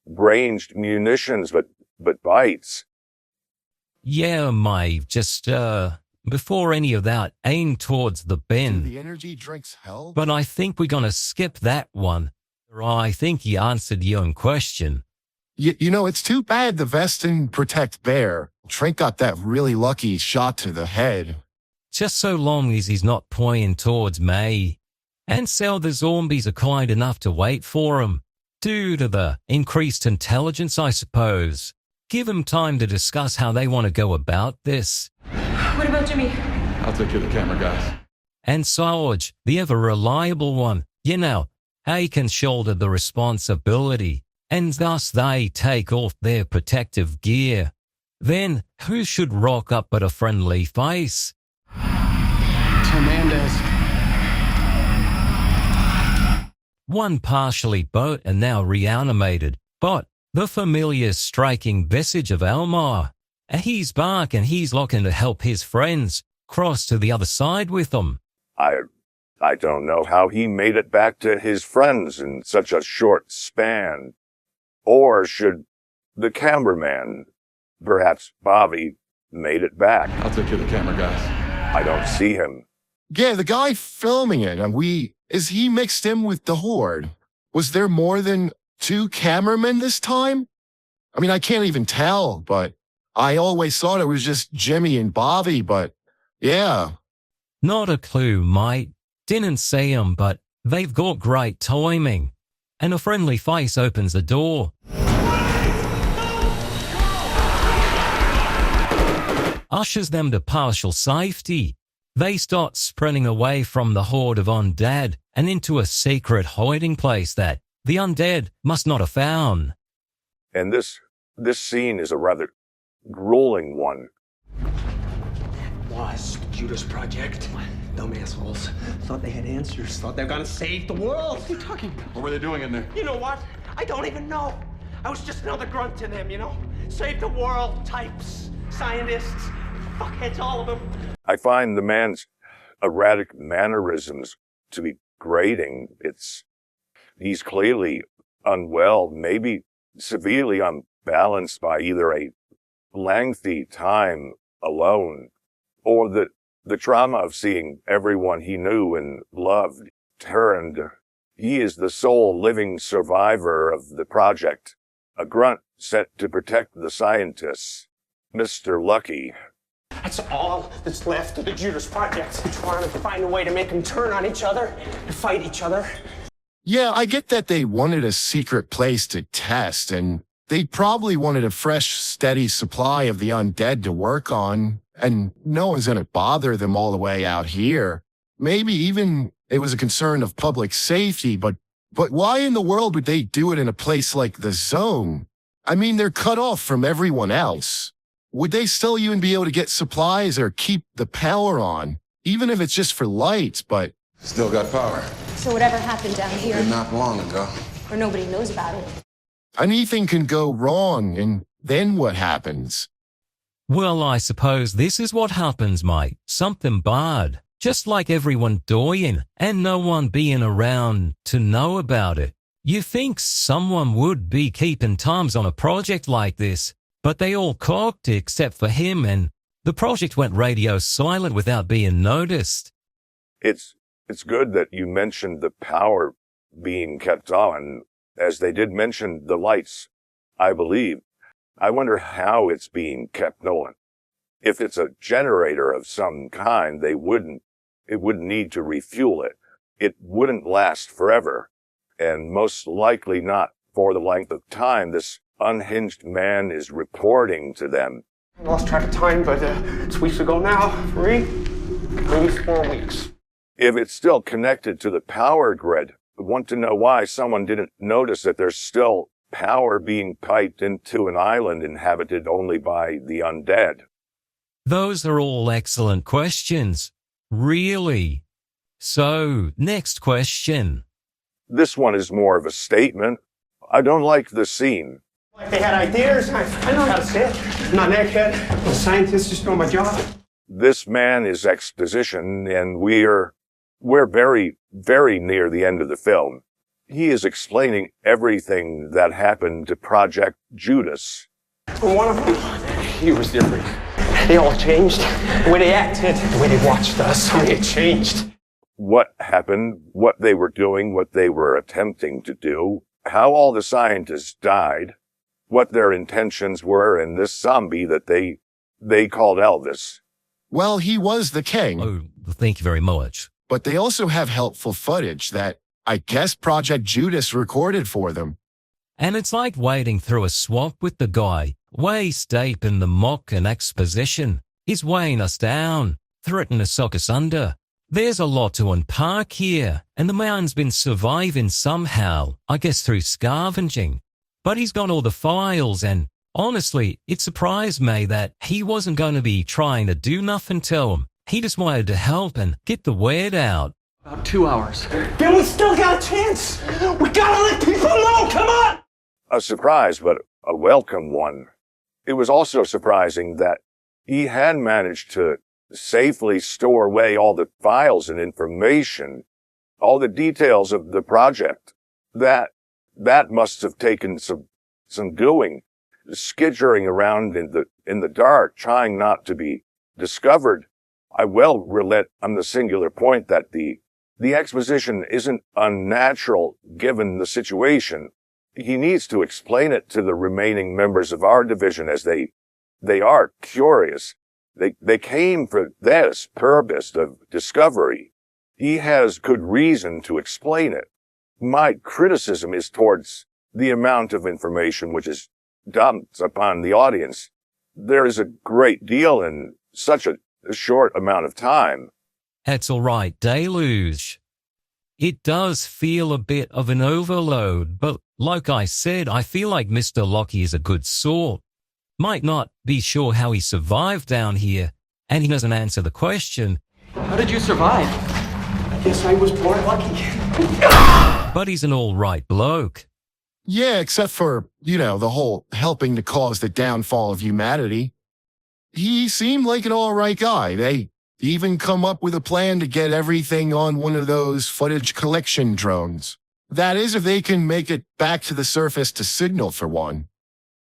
ranged munitions, but bites. Yeah, mate, just, before any of that, aim towards the bin. The energy drinks help? But I think we're gonna skip that one. I think he answered your own question. You know, it's too bad the vest didn't protect Bear. Trent got that really lucky shot to the head. Just so long as he's not pointing towards me. And so the zombies are kind enough to wait for him. Due to the increased intelligence, I suppose. Give them time to discuss how they want to go about this. What about Jimmy? I'll take care of the camera guys. And Sarge, the ever reliable one, you know, he can shoulder the responsibility. and thus they take off their protective gear. Then who should rock up but a friendly face? Hernandez. One partially burnt and now reanimated, but the familiar striking visage of Elmar. He's back and he's looking to help his friends cross to the other side with them. I don't know how he made it back to his friends in such a short span. Or should the cameraman, perhaps Bobby, made it back? I'll take care of the camera, guys. I don't see him. Yeah, the guy filming it, is he mixed in with the horde? Was there more than 2 cameramen this time? I mean, I can't even tell, but I always thought it was just Jimmy and Bobby, but yeah. Not a clue, mate. Didn't see 'em, but they've got great timing. And a friendly face opens the door. Ushers them to partial safety. They start sprinting away from the horde of undead and into a secret hiding place that the undead must not have found. And this scene is a rather grueling one. Was the Judas Project. Dumb assholes. Thought they had answers. Thought they were gonna save the world. What are you talking about? What were they doing in there? You know what? I don't even know. I was just another grunt to them, you know? Save the world types, scientists, fuckheads, all of them. I find the man's erratic mannerisms to be grating. He's clearly unwell, maybe severely unbalanced by either a lengthy time alone or the trauma of seeing everyone he knew and loved turned. He is the sole living survivor of the project, a grunt set to protect the scientists. Mr. Lucky. That's all that's left of the Judas Project. Trying to find a way to make them turn on each other, to fight each other. Yeah, I get that they wanted a secret place to test, and they probably wanted a fresh, steady supply of the undead to work on, and no one's gonna bother them all the way out here. Maybe even it was a concern of public safety, but why in the world would they do it in a place like the Zone? I mean, they're cut off from everyone else. Would they still even be able to get supplies or keep the power on, even if it's just for lights, but... Still got power. So whatever happened down here, Not long ago. or nobody knows about it. Anything can go wrong, and then what happens? Well, I suppose this is what happens, mate. Something bad. Just like everyone dying and no one being around to know about it. You think someone would be keeping tabs on a project like this, but they all cocked except for him, and the project went radio silent without being noticed. It's good that you mentioned the power being kept on, as they did mention the lights, I believe. I wonder how it's being kept on. If it's a generator of some kind, it wouldn't need to refuel it. It wouldn't last forever, and most likely not for the length of time this unhinged man is reporting to them. I lost track of time, but it's weeks ago now. 3, maybe 4 weeks. If it's still connected to the power grid, I want to know why someone didn't notice that there's still power being piped into an island inhabited only by the undead. Those are all excellent questions. Really? So, next question. This one is more of a statement. I don't like the scene. Like they had ideas. I know how to say it. I'm not an egghead. I'm a scientist just doing my job. This man is exposition, and we're very, very near the end of the film. He is explaining everything that happened to Project Judas. One of them, he was different. They all changed. The way they acted, the way they watched us, how they changed. What happened, what they were doing, what they were attempting to do, how all the scientists died, what their intentions were, and this zombie that they called Elvis. Well, he was the king. Oh, thank you very much. But they also have helpful footage that I guess Project Judas recorded for them. And it's like wading through a swamp with the guy, waist deep in the muck and exposition. He's weighing us down, threatening to suck us under. There's a lot to unpack here, and the man's been surviving somehow, I guess through scavenging. But he's got all the files, and honestly, it surprised me that he wasn't going to be trying to do nothing to him. He just wanted to help and get the word out. About 2 hours. Then we still got a chance. We gotta let people know. Come on. A surprise, but a welcome one. It was also surprising that he had managed to safely store away all the files and information, all the details of the project. That must have taken some doing, skittering around in the dark, trying not to be discovered. I will relate on the singular point that the exposition isn't unnatural given the situation. He needs to explain it to the remaining members of our division as they are curious. They came for this purpose of discovery. He has good reason to explain it. My criticism is towards the amount of information which is dumped upon the audience. There is a great deal in such a short amount of time. That's all right, Deluge. It does feel a bit of an overload, but like I said, I feel like Mr. Lockie is a good sort. Might not be sure how he survived down here, and he doesn't answer the question. How did you survive? I guess I was born lucky. But he's an all right bloke. Yeah, except for, the whole helping to cause the downfall of humanity. He seemed like an all right guy. They even come up with a plan to get everything on one of those footage collection drones. That is, if they can make it back to the surface to signal for one.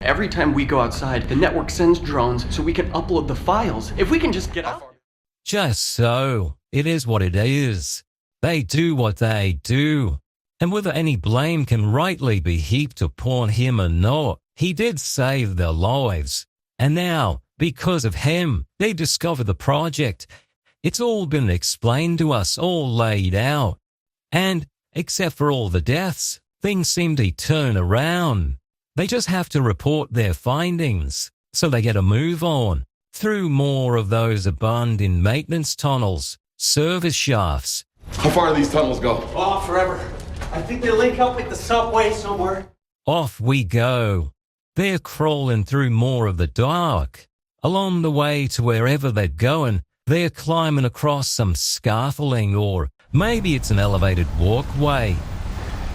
Every time we go outside, the network sends drones so we can upload the files. If we can just get off. Just so. It is what it is. They do what they do. And whether any blame can rightly be heaped upon him or not, he did save their lives. And now, because of him, they discover the project. It's all been explained to us, all laid out. And, except for all the deaths, things seem to turn around. They just have to report their findings, so they get a move on, through more of those abandoned maintenance tunnels, service shafts. How far do these tunnels go? Oh, forever. I think they link up with the subway somewhere. Off we go. They're crawling through more of the dark. Along the way to wherever they're going, they're climbing across some scaffolding, or maybe it's an elevated walkway.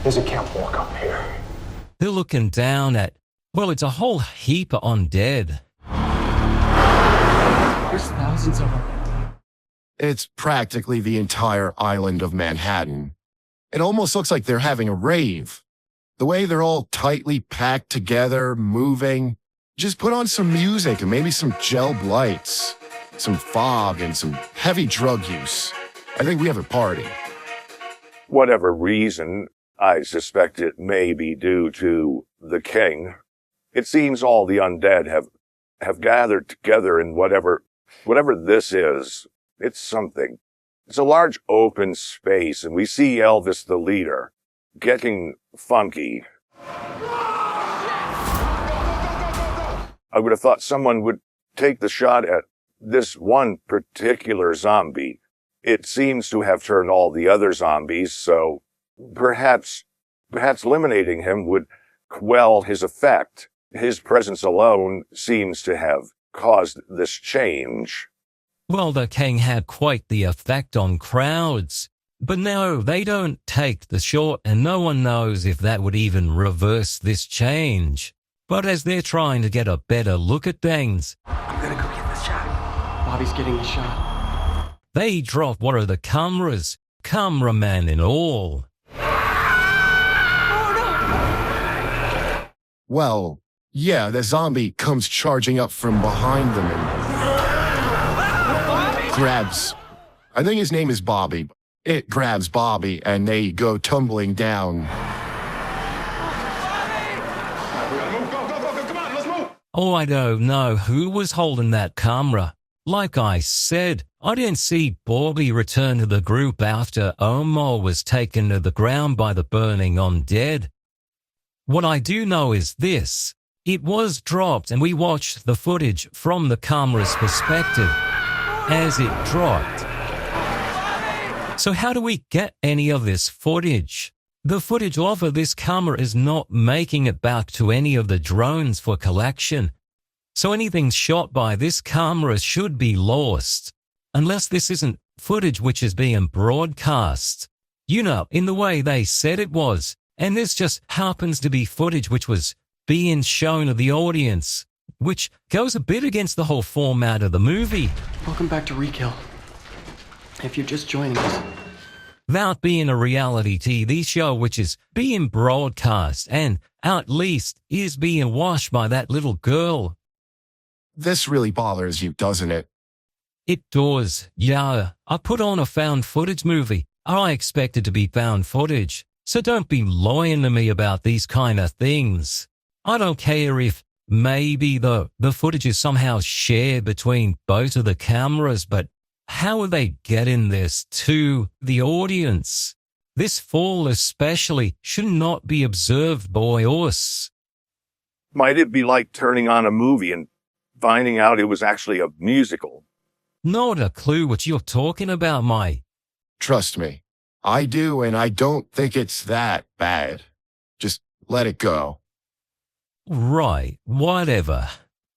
There's a catwalk up here. They're looking down at, well, it's a whole heap of undead. There's thousands of them. It's practically the entire island of Manhattan. It almost looks like they're having a rave. The way they're all tightly packed together, moving. Just put on some music and maybe some gel lights, some fog, and some heavy drug use. I think we have a party. Whatever reason, I suspect it may be due to the king. It seems all the undead have gathered together in whatever this is. It's something. It's a large open space, and we see Elvis the leader getting funky. I would have thought someone would take the shot at this one particular zombie. It seems to have turned all the other zombies, so perhaps eliminating him would quell his effect. His presence alone seems to have caused this change. Well, the king had quite the effect on crowds. But no, they don't take the shot, and no one knows if that would even reverse this change. But as they're trying to get a better look at things, I'm gonna go get this shot. Bobby's getting the shot. they drop one of the cameras, cameraman and all. Well, yeah, the zombie comes charging up from behind them and grabs, I think his name is Bobby. It grabs Bobby and they go tumbling down. Oh, I don't know who was holding that camera. Like I said, I didn't see Bobby return to the group after Omar was taken to the ground by the burning undead. What I do know is this. It was dropped and we watched the footage from the camera's perspective as it dropped. So how do we get any of this footage? The footage of this camera is not making it back to any of the drones for collection. So anything shot by this camera should be lost, unless this isn't footage which is being broadcast, you know, in the way they said it was, and this just happens to be footage which was being shown to the audience, which goes a bit against the whole format of the movie. Welcome back to Rekill. If you're just joining us. That being a reality TV show which is being broadcast and at least is being watched by that little girl. This really bothers you, doesn't it? It does, yeah. I put on a found footage movie. I expect it to be found footage. So don't be lying to me about these kind of things. I don't care if maybe the footage is somehow shared between both of the cameras, but how are they getting this to the audience? This fall especially should not be observed by us. Might it be like turning on a movie and finding out it was actually a musical? Not a clue what you're talking about, mate. Trust me, I do, and I don't think it's that bad. Just let it go. Right, whatever.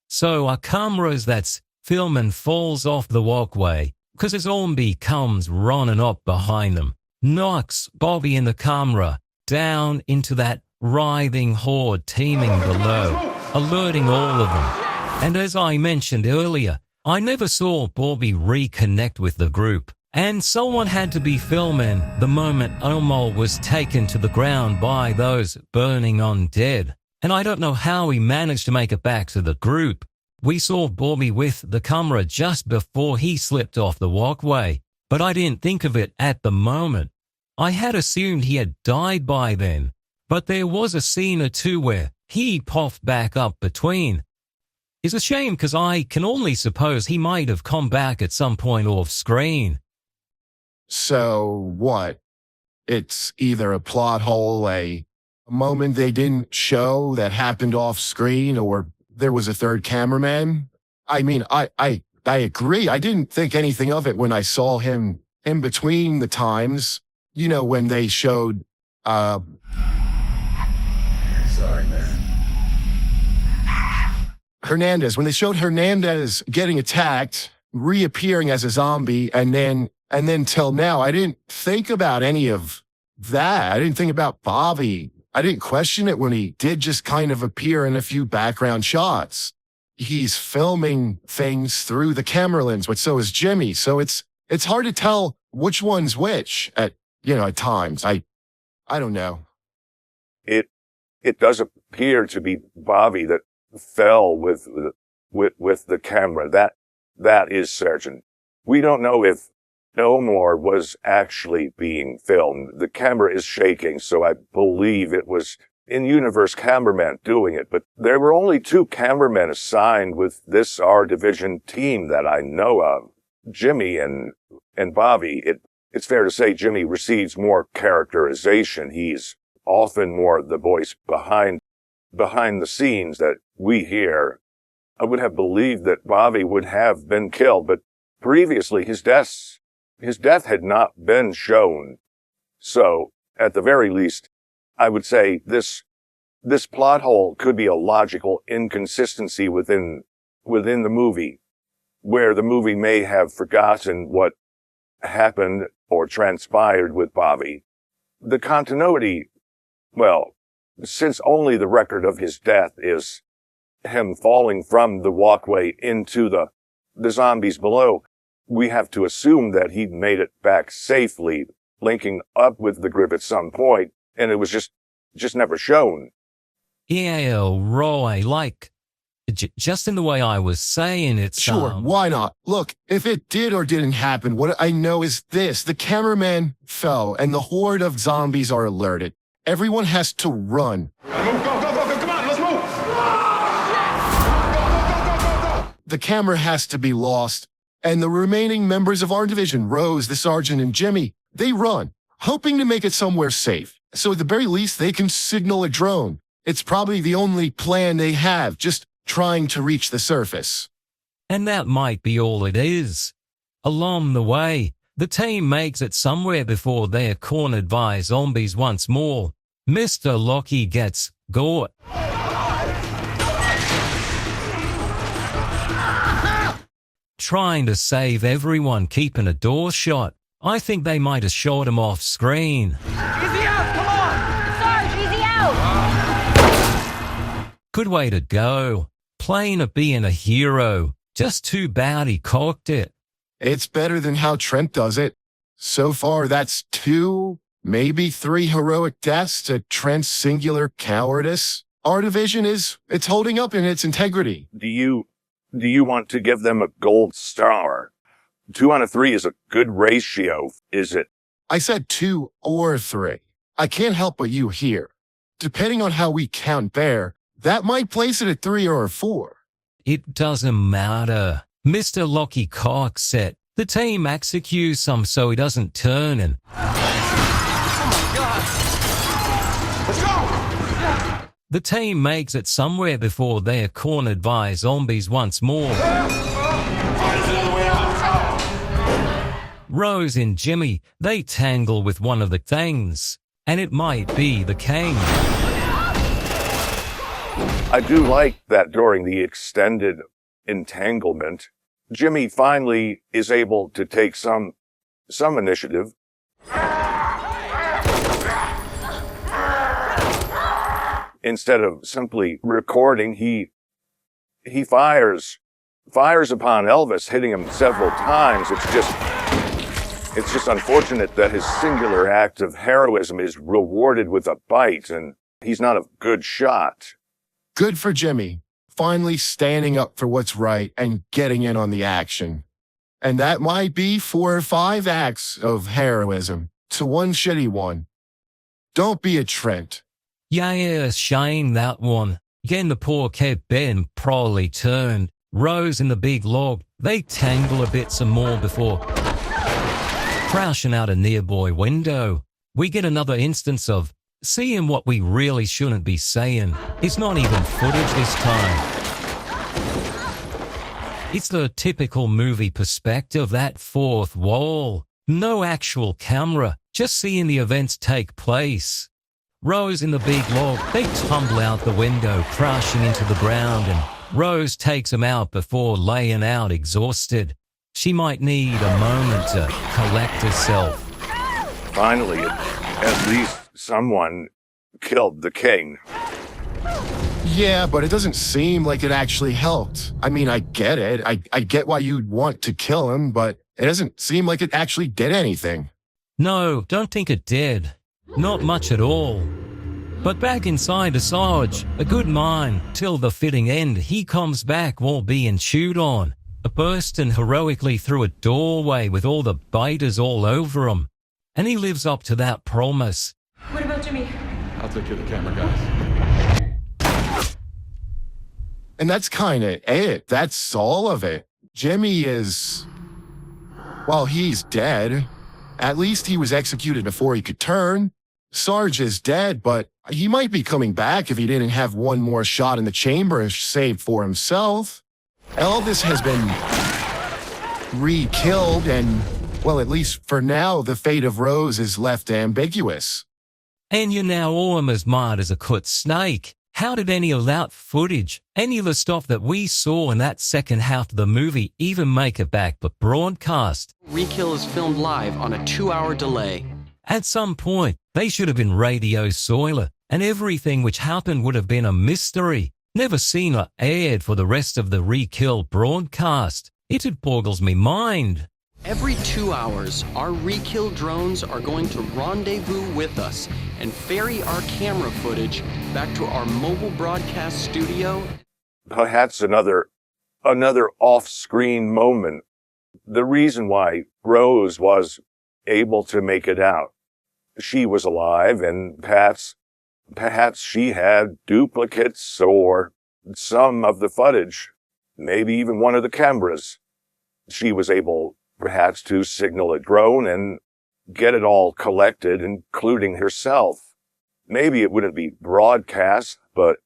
So a camera that's filming falls off the walkway because a zombie comes running up behind them, knocks Bobby and the camera down into that writhing horde teeming below, alerting all of them. And as I mentioned earlier, I never saw Bobby reconnect with the group, and someone had to be filming the moment Omar was taken to the ground by those burning undead. And I don't know how he managed to make it back to the group. We saw Bobby with the camera just before he slipped off the walkway, but I didn't think of it at the moment. I had assumed he had died by then, but there was a scene or two where he popped back up between. It's a shame because I can only suppose he might have come back at some point off screen. So what? It's either a plot hole, a moment they didn't show that happened off screen, or there was a third cameraman. I mean, I agree. I didn't think anything of it when I saw him in between the times, you know, when they showed, Sorry, man. Hernandez, when they showed Hernandez getting attacked, reappearing as a zombie, and then till now, I didn't think about any of that. I didn't think about Bobby. I didn't question it when he did just kind of appear in a few background shots. He's filming things through the camera lens, but so is Jimmy. So it's hard to tell which one's which at times. I don't know. It does appear to be Bobby that fell with the camera. That is certain. We don't know if Elmore was actually being filmed. The camera is shaking, so I believe it was in-universe cameraman doing it. But there were only 2 cameramen assigned with this R Division team that I know of, Jimmy and Bobby. It's fair to say Jimmy receives more characterization. He's often more the voice behind the scenes that we hear. I would have believed that Bobby would have been killed, but previously his death had not been shown. So, at the very least, I would say this plot hole could be a logical inconsistency within the movie, where the movie may have forgotten what happened or transpired with Bobby. The continuity, well, since only the record of his death is him falling from the walkway into the zombies below, we have to assume that he made it back safely, linking up with the group at some point, and it was just never shown. Yeah, Roy, like, just in the way I was saying it. Sure, why not? Look, if it did or didn't happen, what I know is this. The cameraman fell, and the horde of zombies are alerted. Everyone has to run. Go, come on, let's move! The camera has to be lost. And the remaining members of our division, Rose, the sergeant, and Jimmy, they run, hoping to make it somewhere safe. So at the very least, they can signal a drone. It's probably the only plan they have, just trying to reach the surface. And that might be all it is. Along the way, The team makes it somewhere before they're cornered by zombies once more. Mr. Lockie gets caught. Trying to save everyone, keeping a door shut. I think they might have shot him off screen. Easy out, come on! Sarge, easy out! Good way to go. Plain of being a hero. Just too bad he cocked it. It's better than how Trent does it. So far, that's 2, maybe 3 heroic deaths to Trent's singular cowardice. Our division it's holding up in its integrity. Do you want to give them a gold star? 2 out of 3 is a good ratio, is it? I said 2 or 3. I can't help but you here. Depending on how we count there, that might place it at 3 or 4. It doesn't matter. Mr. Lockie cocks it. The team executes him so he doesn't turn and... Let's go! The team makes it somewhere before they're cornered by zombies once more. Rose and Jimmy, they tangle with one of the things, and it might be the king. I do like that during the extended entanglement, Jimmy finally is able to take some initiative. Instead of simply recording, he fires upon Elvis, hitting him several times. It's just unfortunate that his singular act of heroism is rewarded with a bite, and he's not a good shot. Good for Jimmy, finally standing up for what's right and getting in on the action. And that might be 4 or 5 acts of heroism to one shitty one. Don't be a Trent. Yeah, shame that one. Again, the poor kid Ben probably turned. Rose and the big log, they tangle a bit some more before crashing out a nearby window. We get another instance of seeing what we really shouldn't be saying. It's not even footage this time. It's the typical movie perspective, that fourth wall. No actual camera, just seeing the events take place. Rose and the big log, they tumble out the window, crashing into the ground, and Rose takes them out before laying out exhausted. She might need a moment to collect herself. Finally, at least someone killed the king. Yeah, but it doesn't seem like it actually helped. I mean, I get it. I get why you'd want to kill him, but it doesn't seem like it actually did anything. No, don't think it did. Not much at all. But back inside the Sarge, a good mind, till the fitting end, he comes back while being chewed on, bursting heroically through a doorway with all the biters all over him. And he lives up to that promise. What about Jimmy? I'll take care of the camera, guys. And that's kind of it. That's all of it. Jimmy is... well, he's dead. At least he was executed before he could turn. Sarge is dead, but he might be coming back if he didn't have one more shot in the chamber saved for himself. Elvis has been re-killed, and, well, at least for now, the fate of Rose is left ambiguous. And you're now all as mad as a cut snake. How did any of that footage, any of the stuff that we saw in that second half of the movie even make it back but broadcast? Re-kill is filmed live on a 2-hour delay. At some point, they should have been radio silent, and everything which happened would have been a mystery, never seen or aired for the rest of the Re-kill broadcast. It boggles me mind. Every 2 hours, our Re-kill drones are going to rendezvous with us and ferry our camera footage back to our mobile broadcast studio. Perhaps another off-screen moment. The reason why Rose was able to make it out. She was alive, and perhaps she had duplicates or some of the footage, maybe even one of the cameras. She was able, perhaps, to signal a drone and get it all collected, including herself. Maybe it wouldn't be broadcast, but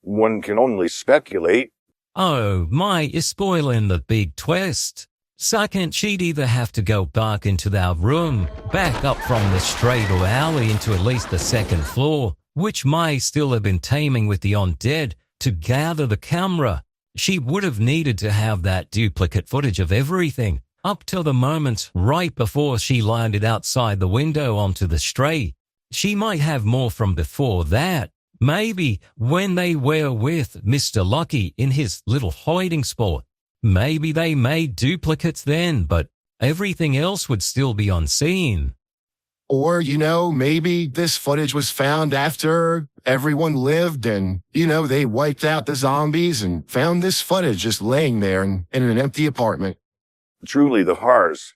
one can only speculate. Oh, my, you're spoiling the big twist. Second, she'd either have to go back into that room, back up from the straight or alley into at least the second floor, which may still have been teeming with the undead, to gather the camera. She would have needed to have that duplicate footage of everything, up till the moment right before she landed outside the window onto the straight. She might have more from before that. Maybe when they were with Mr. Lucky in his little hiding spot. Maybe they made duplicates then, but everything else would still be unseen. Or, maybe this footage was found after everyone lived and, they wiped out the zombies and found this footage just laying there in an empty apartment. Truly the horrors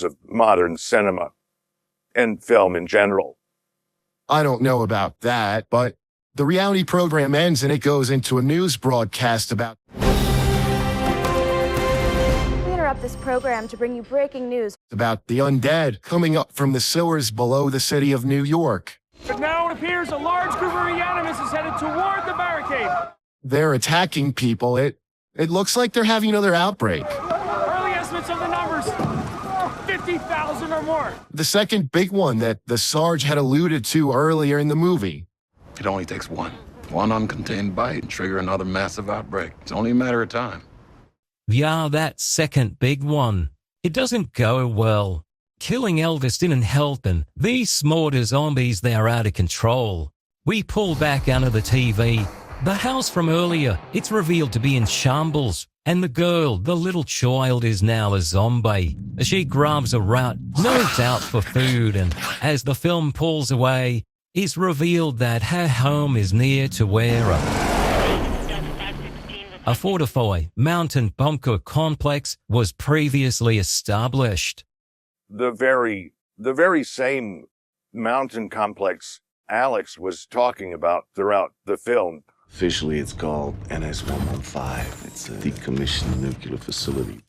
of modern cinema and film in general. I don't know about that, but the reality program ends and it goes into a news broadcast about... This program to bring you breaking news about the undead coming up from the sewers below the city of New York. But now it appears a large group of reanimists is headed toward the barricade. They're attacking people. It looks like they're having another outbreak. Early estimates of the numbers, 50,000 or more. The second big one that the Sarge had alluded to earlier in the movie. It only takes one uncontained bite and trigger another massive outbreak. It's only a matter of time. Yeah, that second big one. It doesn't go well. Killing Elvis didn't help, and these smarter zombies, they're out of control. We pull back out of the TV. The house from earlier, it's revealed to be in shambles, and the girl, the little child, is now a zombie. She grabs a rat, no doubt for food, and as the film pulls away, it's revealed that her home is near to where a fortified mountain bunker complex was previously established. The very same mountain complex Alex was talking about throughout the film. Officially, it's called NS-115. It's a decommissioned nuclear facility.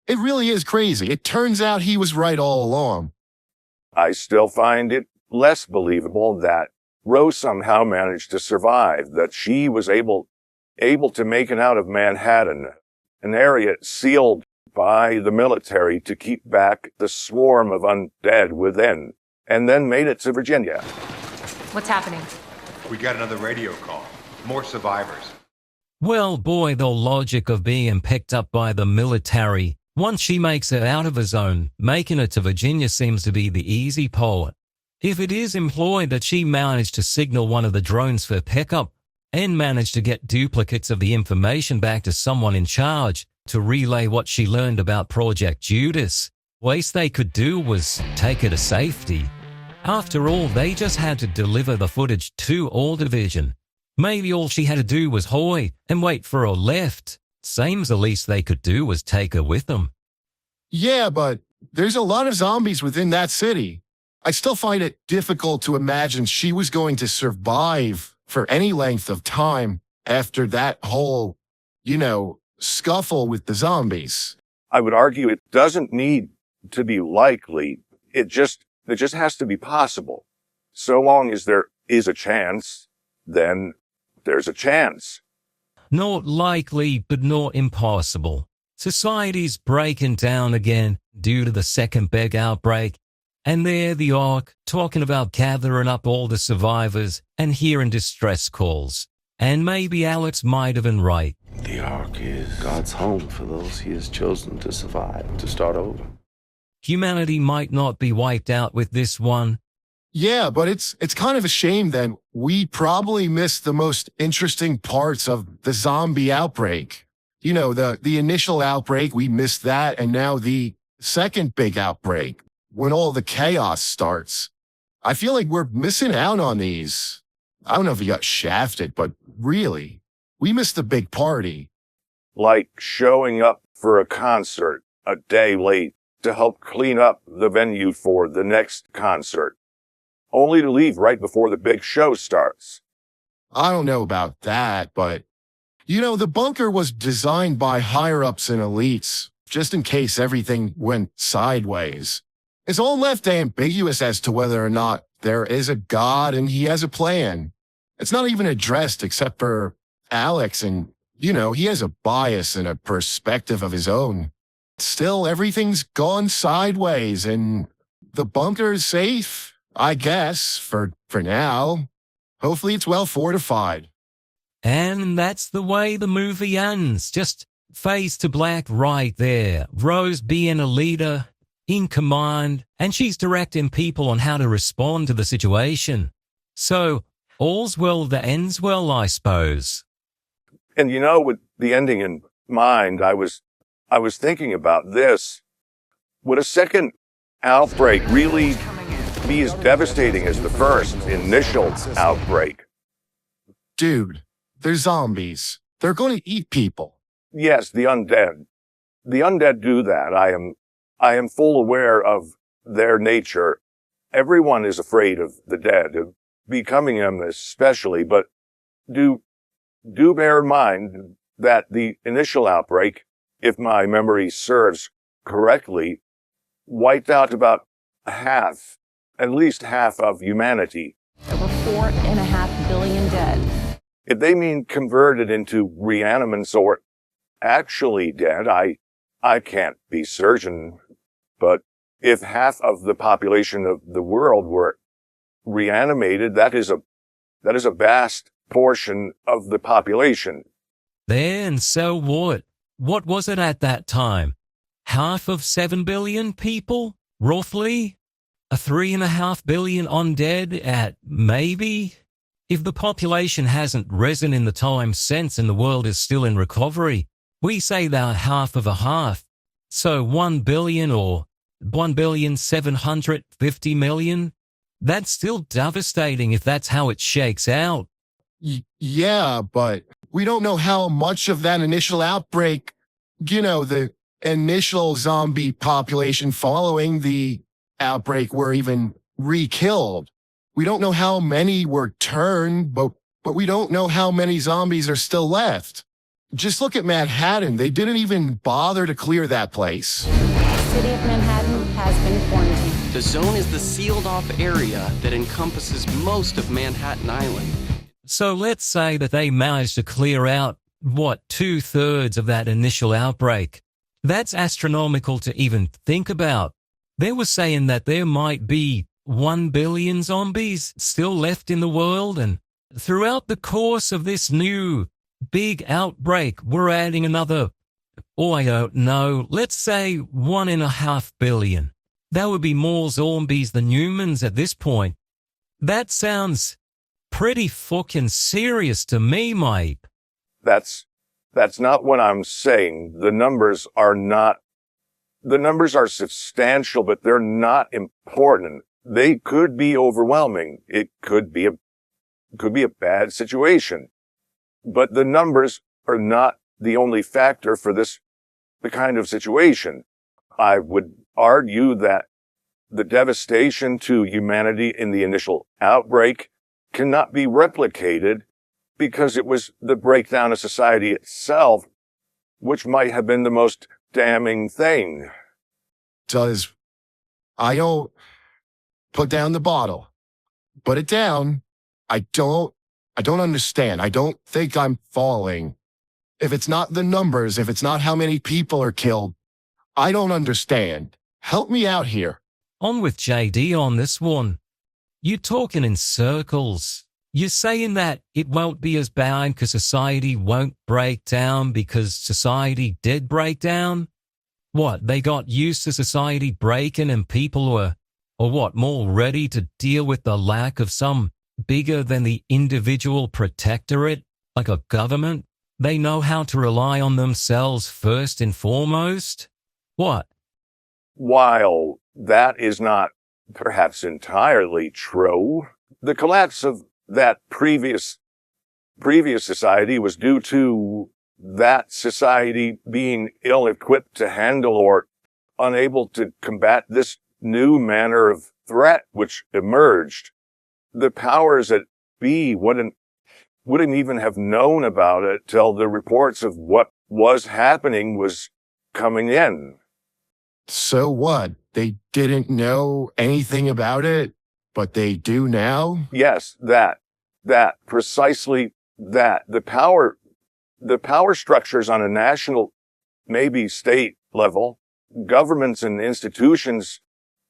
It really is crazy. It turns out he was right all along. I still find it less believable that Rose somehow managed to survive, that she was able to make it out of Manhattan, an area sealed by the military to keep back the swarm of undead within, and then made it to Virginia. What's happening? We got another radio call. More survivors. Well, boy, the logic of being picked up by the military. Once she makes it out of her zone, making it to Virginia seems to be the easy part. If it is employed that she managed to signal one of the drones for pickup, and managed to get duplicates of the information back to someone in charge to relay what she learned about Project Judas. Least they could do was take her to safety. After all, they just had to deliver the footage to All Division. Maybe all she had to do was hide and wait for a lift. Seems the least they could do was take her with them. Yeah, but there's a lot of zombies within that city. I still find it difficult to imagine she was going to survive for any length of time after that whole, scuffle with the zombies. I would argue it doesn't need to be likely. It just has to be possible. So long as there is a chance, then there's a chance. Not likely, but not impossible. Society's breaking down again due to the second big outbreak. And there the Ark, talking about gathering up all the survivors and hearing distress calls. And maybe Alex might have been right. The Ark is God's home for those he has chosen to survive, to start over. Humanity might not be wiped out with this one. Yeah, but it's kind of a shame that we probably missed the most interesting parts of the zombie outbreak. The initial outbreak, we missed that, and now the second big outbreak. When all the chaos starts. I feel like we're missing out on these. I don't know if you got shafted, but really, we missed the big party. Like showing up for a concert a day late to help clean up the venue for the next concert, only to leave right before the big show starts. I don't know about that, but, the bunker was designed by higher-ups and elites, just in case everything went sideways. It's all left ambiguous as to whether or not there is a God and he has a plan. It's not even addressed except for Alex, and, he has a bias and a perspective of his own. Still, everything's gone sideways, and the bunker is safe, I guess, for now. Hopefully it's well fortified. And that's the way the movie ends. Just fades to black right there. Rose being a leader, in command, and she's directing people on how to respond to the situation. So, all's well that ends well, I suppose. And you know, with the ending in mind, I was thinking about this. Would a second outbreak really be as devastating as the first initial outbreak? Dude, they're zombies. They're going to eat people. Yes, the undead. The undead do that. I am full aware of their nature. Everyone is afraid of the dead, of becoming them especially, but do bear in mind that the initial outbreak, if my memory serves correctly, wiped out about half, at least half of humanity. Over 4.5 billion dead. If they mean converted into reanimants or actually dead, I can't be certain. But if half of the population of the world were reanimated, that is a vast portion of the population. Then, so what? What was it at that time? Half of 7 billion people, roughly? A 3.5 billion undead at maybe? If the population hasn't risen in the time since and the world is still in recovery, we say they're half of a half. So 1 billion or 1,750 million? That's still devastating if that's how it shakes out. Yeah, but we don't know how much of that initial outbreak, the initial zombie population following the outbreak were even re-killed. We don't know how many were turned, but we don't know how many zombies are still left. Just look at Manhattan. They didn't even bother to clear that place. The city of Manhattan has been quarantined. The zone is the sealed-off area that encompasses most of Manhattan Island. So let's say that they managed to clear out, 2/3 of that initial outbreak. That's astronomical to even think about. They were saying that there might be 1 billion zombies still left in the world, and throughout the course of this new big outbreak, we're adding another, I don't know, let's say 1.5 billion. That would be more zombies than humans at this point. That sounds pretty fucking serious to me, mate. That's not what I'm saying. The numbers are substantial, but they're not important. They could be overwhelming. It could be a bad situation. But the numbers are not the only factor for the kind of situation. I would argue that the devastation to humanity in the initial outbreak cannot be replicated because it was the breakdown of society itself, which might have been the most damning thing. I don't put down the bottle. Put it down. I don't understand. I don't think I'm falling. If it's not the numbers, if it's not how many people are killed, I don't understand. Help me out here. On with JD on this one. You're talking in circles. You're saying that it won't be as bad because society won't break down because society did break down? What, they got used to society breaking and people were, more ready to deal with the lack of some bigger than the individual protectorate, like a government? They know how to rely on themselves first and foremost? What? While that is not perhaps entirely true, the collapse of that previous society was due to that society being ill-equipped to handle or unable to combat this new manner of threat which emerged. The powers that be wouldn't even have known about it till the reports of what was happening was coming in. So what? They didn't know anything about it, but they do now? Yes, precisely that. The power structures on a national, maybe state level governments and institutions,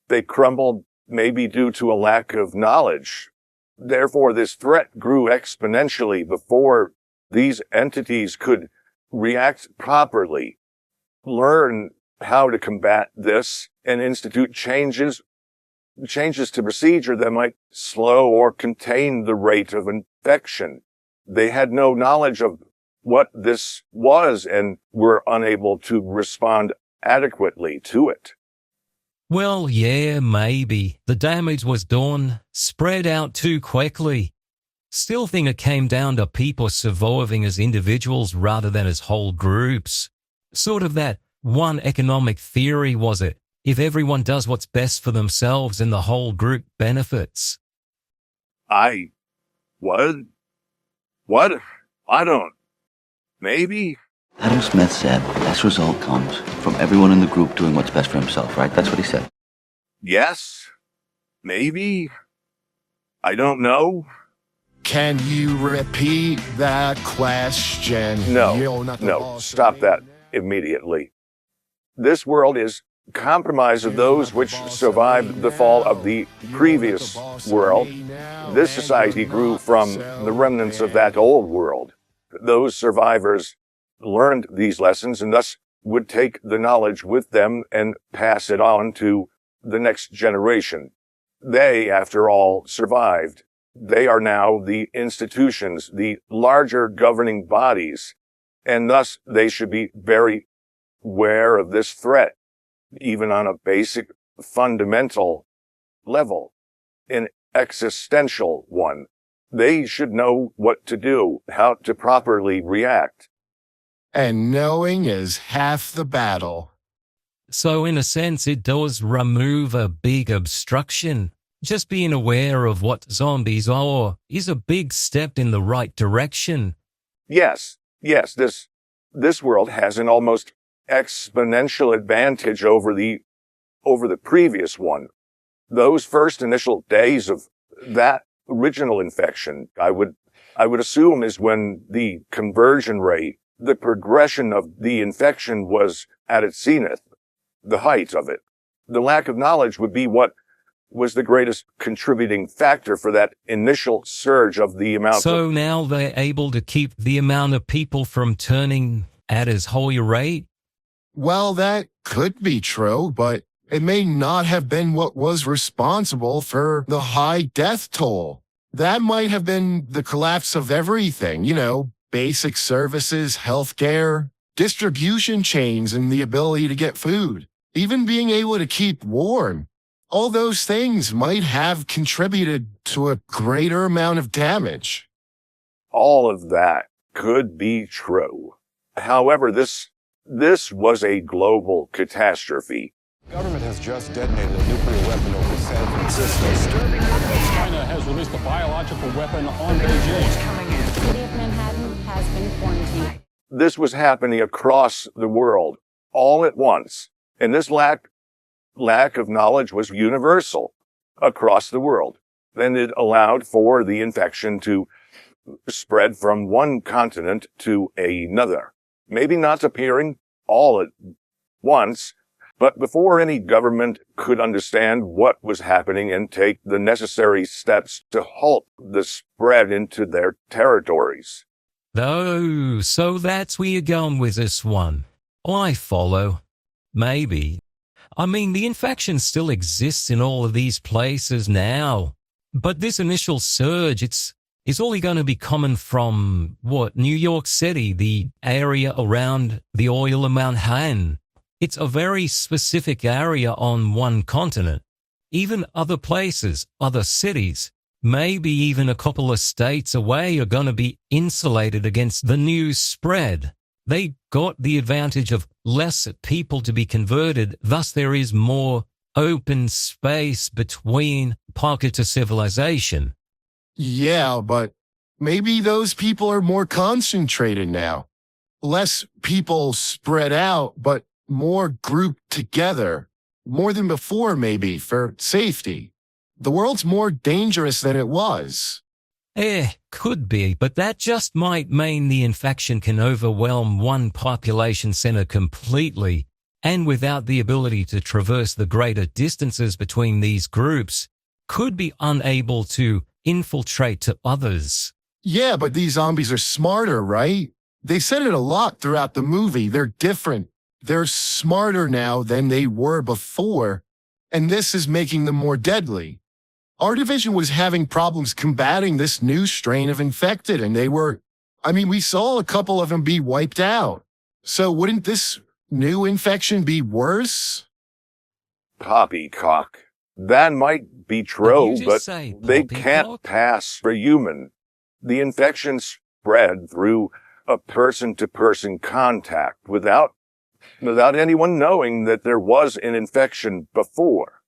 they crumbled maybe due to a lack of knowledge. Therefore, this threat grew exponentially before these entities could react properly, learn how to combat this, and institute changes to procedure that might slow or contain the rate of infection. They had no knowledge of what this was and were unable to respond adequately to it. Well, yeah, maybe. The damage was done, spread out too quickly. Still think it came down to people surviving as individuals rather than as whole groups. Sort of that one economic theory, was it? If everyone does what's best for themselves and the whole group benefits. What? Maybe? Adam Smith said the best result comes from everyone in the group doing what's best for himself, right? That's what he said. Yes? Maybe? I don't know. Can you repeat that question? No, stop that immediately. This world is comprised of those which survived the fall of the previous world. This society grew from the remnants of that old world. Those survivors learned these lessons and thus would take the knowledge with them and pass it on to the next generation. They, after all, survived. They are now the institutions, the larger governing bodies, and thus they should be very aware of this threat, even on a basic, fundamental level, an existential one. They should know what to do, how to properly react. And knowing is half the battle. So in a sense, it does remove a big obstruction. Just being aware of what zombies are is a big step in the right direction. Yes, this world has an almost exponential advantage over the previous one. Those first initial days of that original infection, I would assume, is when the conversion rate, the progression of the infection was at its zenith, the height of it. The lack of knowledge would be what was the greatest contributing factor for that initial surge of the amount. So now they're able to keep the amount of people from turning at as high a rate? Well, that could be true, but it may not have been what was responsible for the high death toll. That might have been the collapse of everything, basic services, healthcare, distribution chains, and the ability to get food, even being able to keep warm. All those things might have contributed to a greater amount of damage. All of that could be true. However, this was a global catastrophe. The government has just detonated a nuclear weapon over San Francisco. China has released a biological weapon on Beijing. The city of Manhattan has been quarantined. This was happening across the world, all at once. And this lack of knowledge was universal across the world. Then it allowed for the infection to spread from one continent to another. Maybe not appearing all at once, but before any government could understand what was happening and take the necessary steps to halt the spread into their territories. Oh, so that's where you're going with this one. I follow. Maybe. I mean, the infection still exists in all of these places now. But this initial surge, it's only going to be coming from, New York City, the area around the oil of Manhattan. It's a very specific area on one continent. Even other places, other cities, maybe even a couple of states away are going to be insulated against the new spread. They got the advantage of less people to be converted, thus there is more open space between pockets of civilization. Yeah, but maybe those people are more concentrated now. Less people spread out, but more grouped together. More than before, maybe, for safety. The world's more dangerous than it was. Could be, but that just might mean the infection can overwhelm one population center completely and without the ability to traverse the greater distances between these groups, could be unable to infiltrate to others. Yeah, but these zombies are smarter, right? They said it a lot throughout the movie. They're different. They're smarter now than they were before, and this is making them more deadly. Our division was having problems combating this new strain of infected, and we saw a couple of them be wiped out. So wouldn't this new infection be worse? Poppycock. That might be true, but they can't pass for human. The infection spread through a person-to-person contact without anyone knowing that there was an infection before.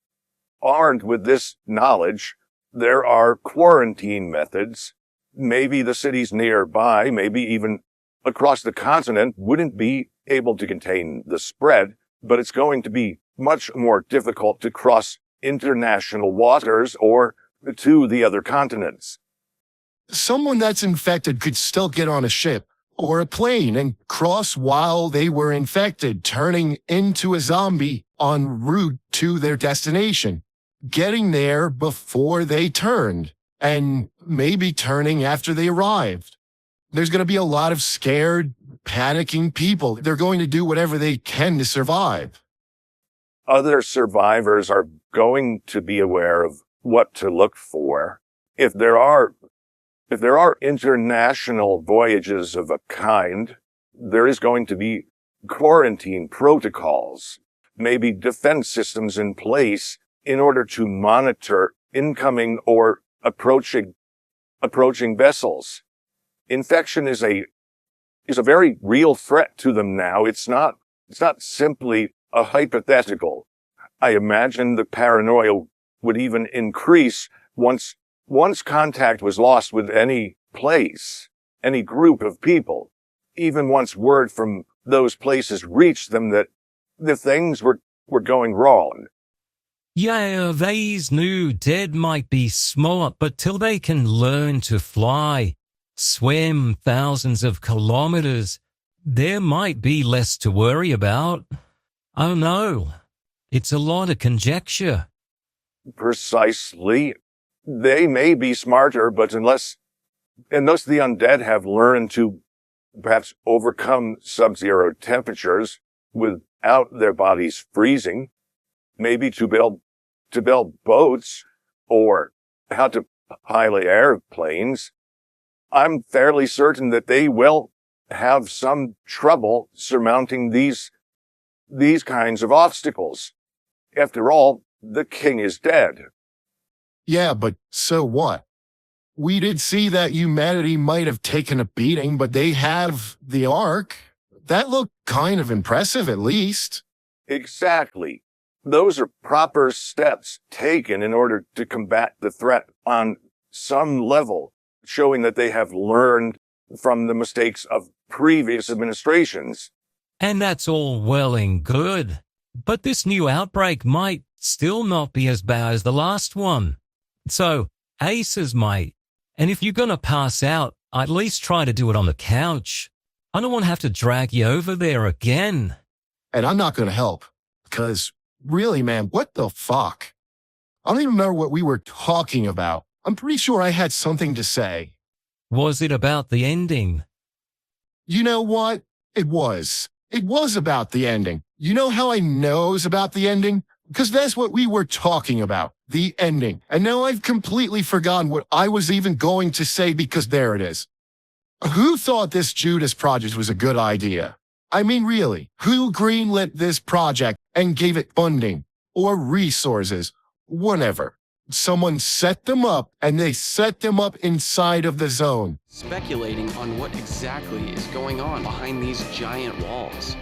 Armed with this knowledge, there are quarantine methods. Maybe the cities nearby, maybe even across the continent, wouldn't be able to contain the spread, but it's going to be much more difficult to cross international waters or to the other continents. Someone that's infected could still get on a ship or a plane and cross while they were infected, turning into a zombie en route to their destination, getting there before they turned, and maybe turning after they arrived. There's going to be a lot of scared, panicking people. They're going to do whatever they can to survive. Other survivors are going to be aware of what to look for. If there are international voyages of a kind, there is going to be quarantine protocols, maybe defense systems in place in order to monitor incoming or approaching vessels. Infection is a very real threat to them now. It's not simply a hypothetical. I imagine the paranoia would even increase once contact was lost with any place, any group of people, even once word from those places reached them that the things were going wrong. Yeah, these new dead might be smart, but till they can learn to fly, swim thousands of kilometers, there might be less to worry about. Oh no, it's a lot of conjecture. Precisely. They may be smarter, but unless the undead have learned to perhaps overcome sub-zero temperatures without their bodies freezing, maybe to build boats or how to pilot airplanes, I'm fairly certain that they will have some trouble surmounting these kinds of obstacles. After all, the king is dead. Yeah, but so what? We did see that humanity might have taken a beating, but they have the Ark. That looked kind of impressive, at least. Exactly. Those are proper steps taken in order to combat the threat on some level, showing that they have learned from the mistakes of previous administrations. And that's all well and good. But this new outbreak might still not be as bad as the last one. So, aces, mate. And if you're going to pass out, at least try to do it on the couch. I don't want to have to drag you over there again. And I'm not going to help. Because, really, man, what the fuck? I don't even remember what we were talking about. I'm pretty sure I had something to say. Was it about the ending? You know what? It was. It was about the ending. You know how I know it was about the ending? Because that's what we were talking about. The ending. And now I've completely forgotten what I was even going to say because there it is. Who thought this Judas project was a good idea? I mean, really, who greenlit this project and gave it funding or resources? Whatever. Someone set them up, and they set them up inside of the zone. Speculating on what exactly is going on behind these giant walls.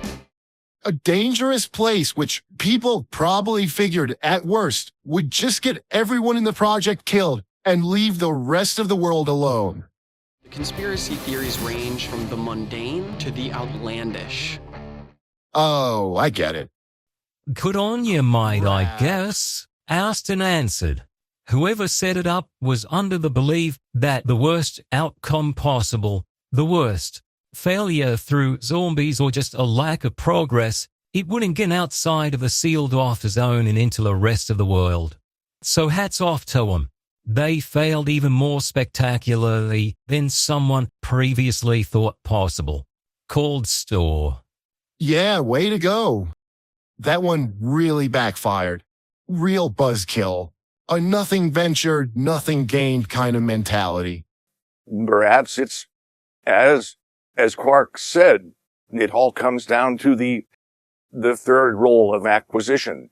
A dangerous place which people probably figured at worst would just get everyone in the project killed and leave the rest of the world alone. The conspiracy theories range from the mundane to the outlandish. Oh, I get it. Good on you, mate, I guess. Asked and answered. Whoever set it up was under the belief that the worst outcome possible, the worst, failure through zombies or just a lack of progress, it wouldn't get outside of the sealed-off zone and into the rest of the world. So hats off to them. They failed even more spectacularly than someone previously thought possible. Cold store. Yeah, way to go. That one really backfired. Real buzzkill. A nothing ventured, nothing gained kind of mentality. Perhaps it's, as Quark said, it all comes down to the third role of acquisition.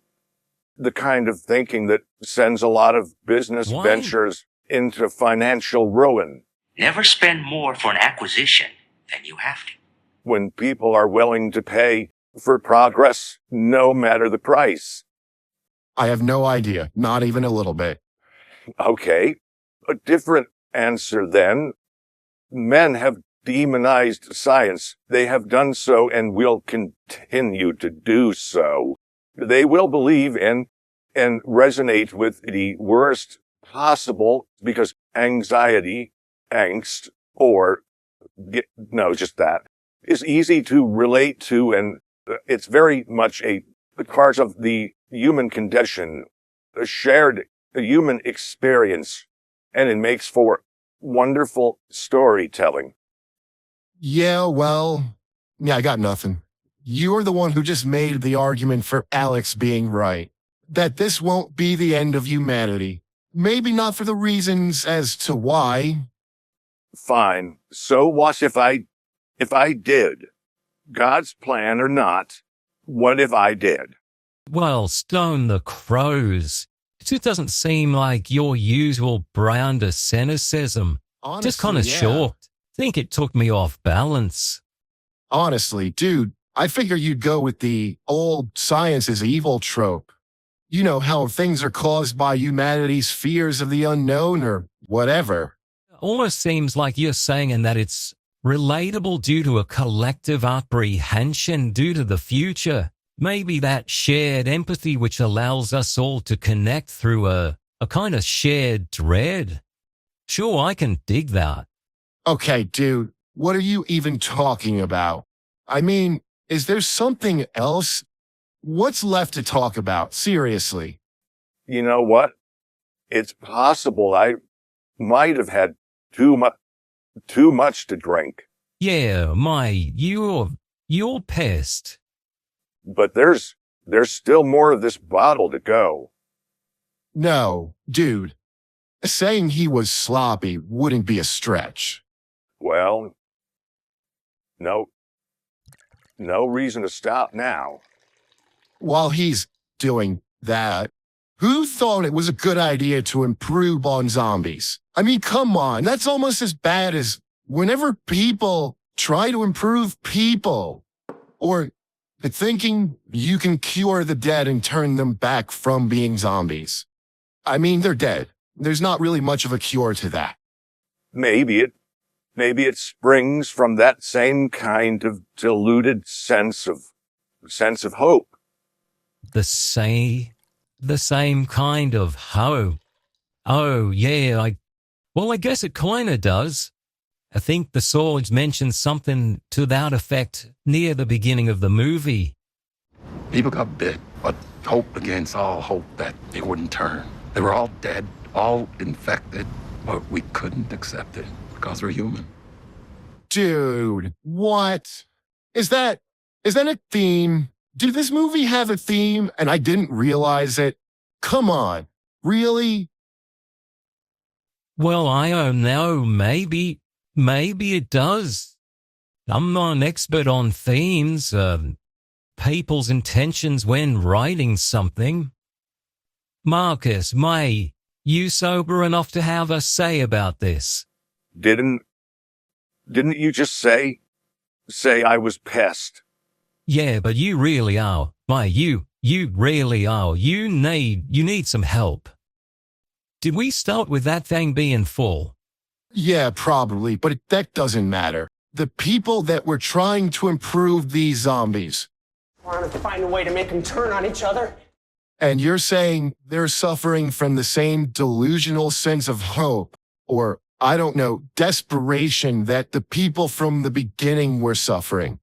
The kind of thinking that sends a lot of business ventures into financial ruin. Never spend more for an acquisition than you have to. When people are willing to pay for progress, no matter the price. I have no idea, not even a little bit. Okay, a different answer then. Men have demonized science. They have done so and will continue to do so. They will believe in and resonate with the worst possible because anxiety, angst, or just that is easy to relate to, and it's very much a part of the human condition, a shared human experience, and it makes for wonderful storytelling. Yeah, well, I got nothing. You're the one who just made the argument for Alex being right. That this won't be the end of humanity. Maybe not for the reasons as to why. Fine. So what if I did? God's plan or not, what if I did? Well, stone the crows. It just doesn't seem like your usual brand of cynicism. Honestly, just kind of short. Think it took me off balance. Honestly, dude, I figure you'd go with the old science is evil trope. You know how things are caused by humanity's fears of the unknown or whatever. Almost seems like you're saying that it's relatable due to a collective apprehension due to the future. Maybe that shared empathy which allows us all to connect through a kind of shared dread. Sure, I can dig that. Okay, dude, what are you even talking about? I mean, is there something else? What's left to talk about? Seriously. You know what? It's possible I might have had too much to drink. Yeah, you're pissed. But there's still more of this bottle to go. No, dude. Saying he was sloppy wouldn't be a stretch. Well, no reason to stop now. While he's doing that, who thought it was a good idea to improve on zombies? I mean, come on, that's almost as bad as whenever people try to improve people. Or thinking you can cure the dead and turn them back from being zombies. I mean, they're dead. There's not really much of a cure to that. Maybe it springs from that same kind of diluted sense of hope. The same kind of hope. Oh, yeah, I guess it kinda does. I think the Swords mentioned something to that effect near the beginning of the movie. People got bit, but hope against all hope that they wouldn't turn. They were all dead, all infected, but we couldn't accept it because we're human. Dude, what? Is that a theme? Did this movie have a theme and I didn't realize it? Come on, really? Well, I don't know, maybe it does. I'm not an expert on themes, people's intentions when writing something. Marcus, May, you sober enough to have a say about this? Didn't you just say I was pissed? Yeah, but you really are. May, you really are. You need some help. Did we start with that thing being full? Yeah, probably, but that doesn't matter. The people that were trying to improve these zombies. Want to find a way to make them turn on each other? And you're saying they're suffering from the same delusional sense of hope, or, I don't know, desperation that the people from the beginning were suffering.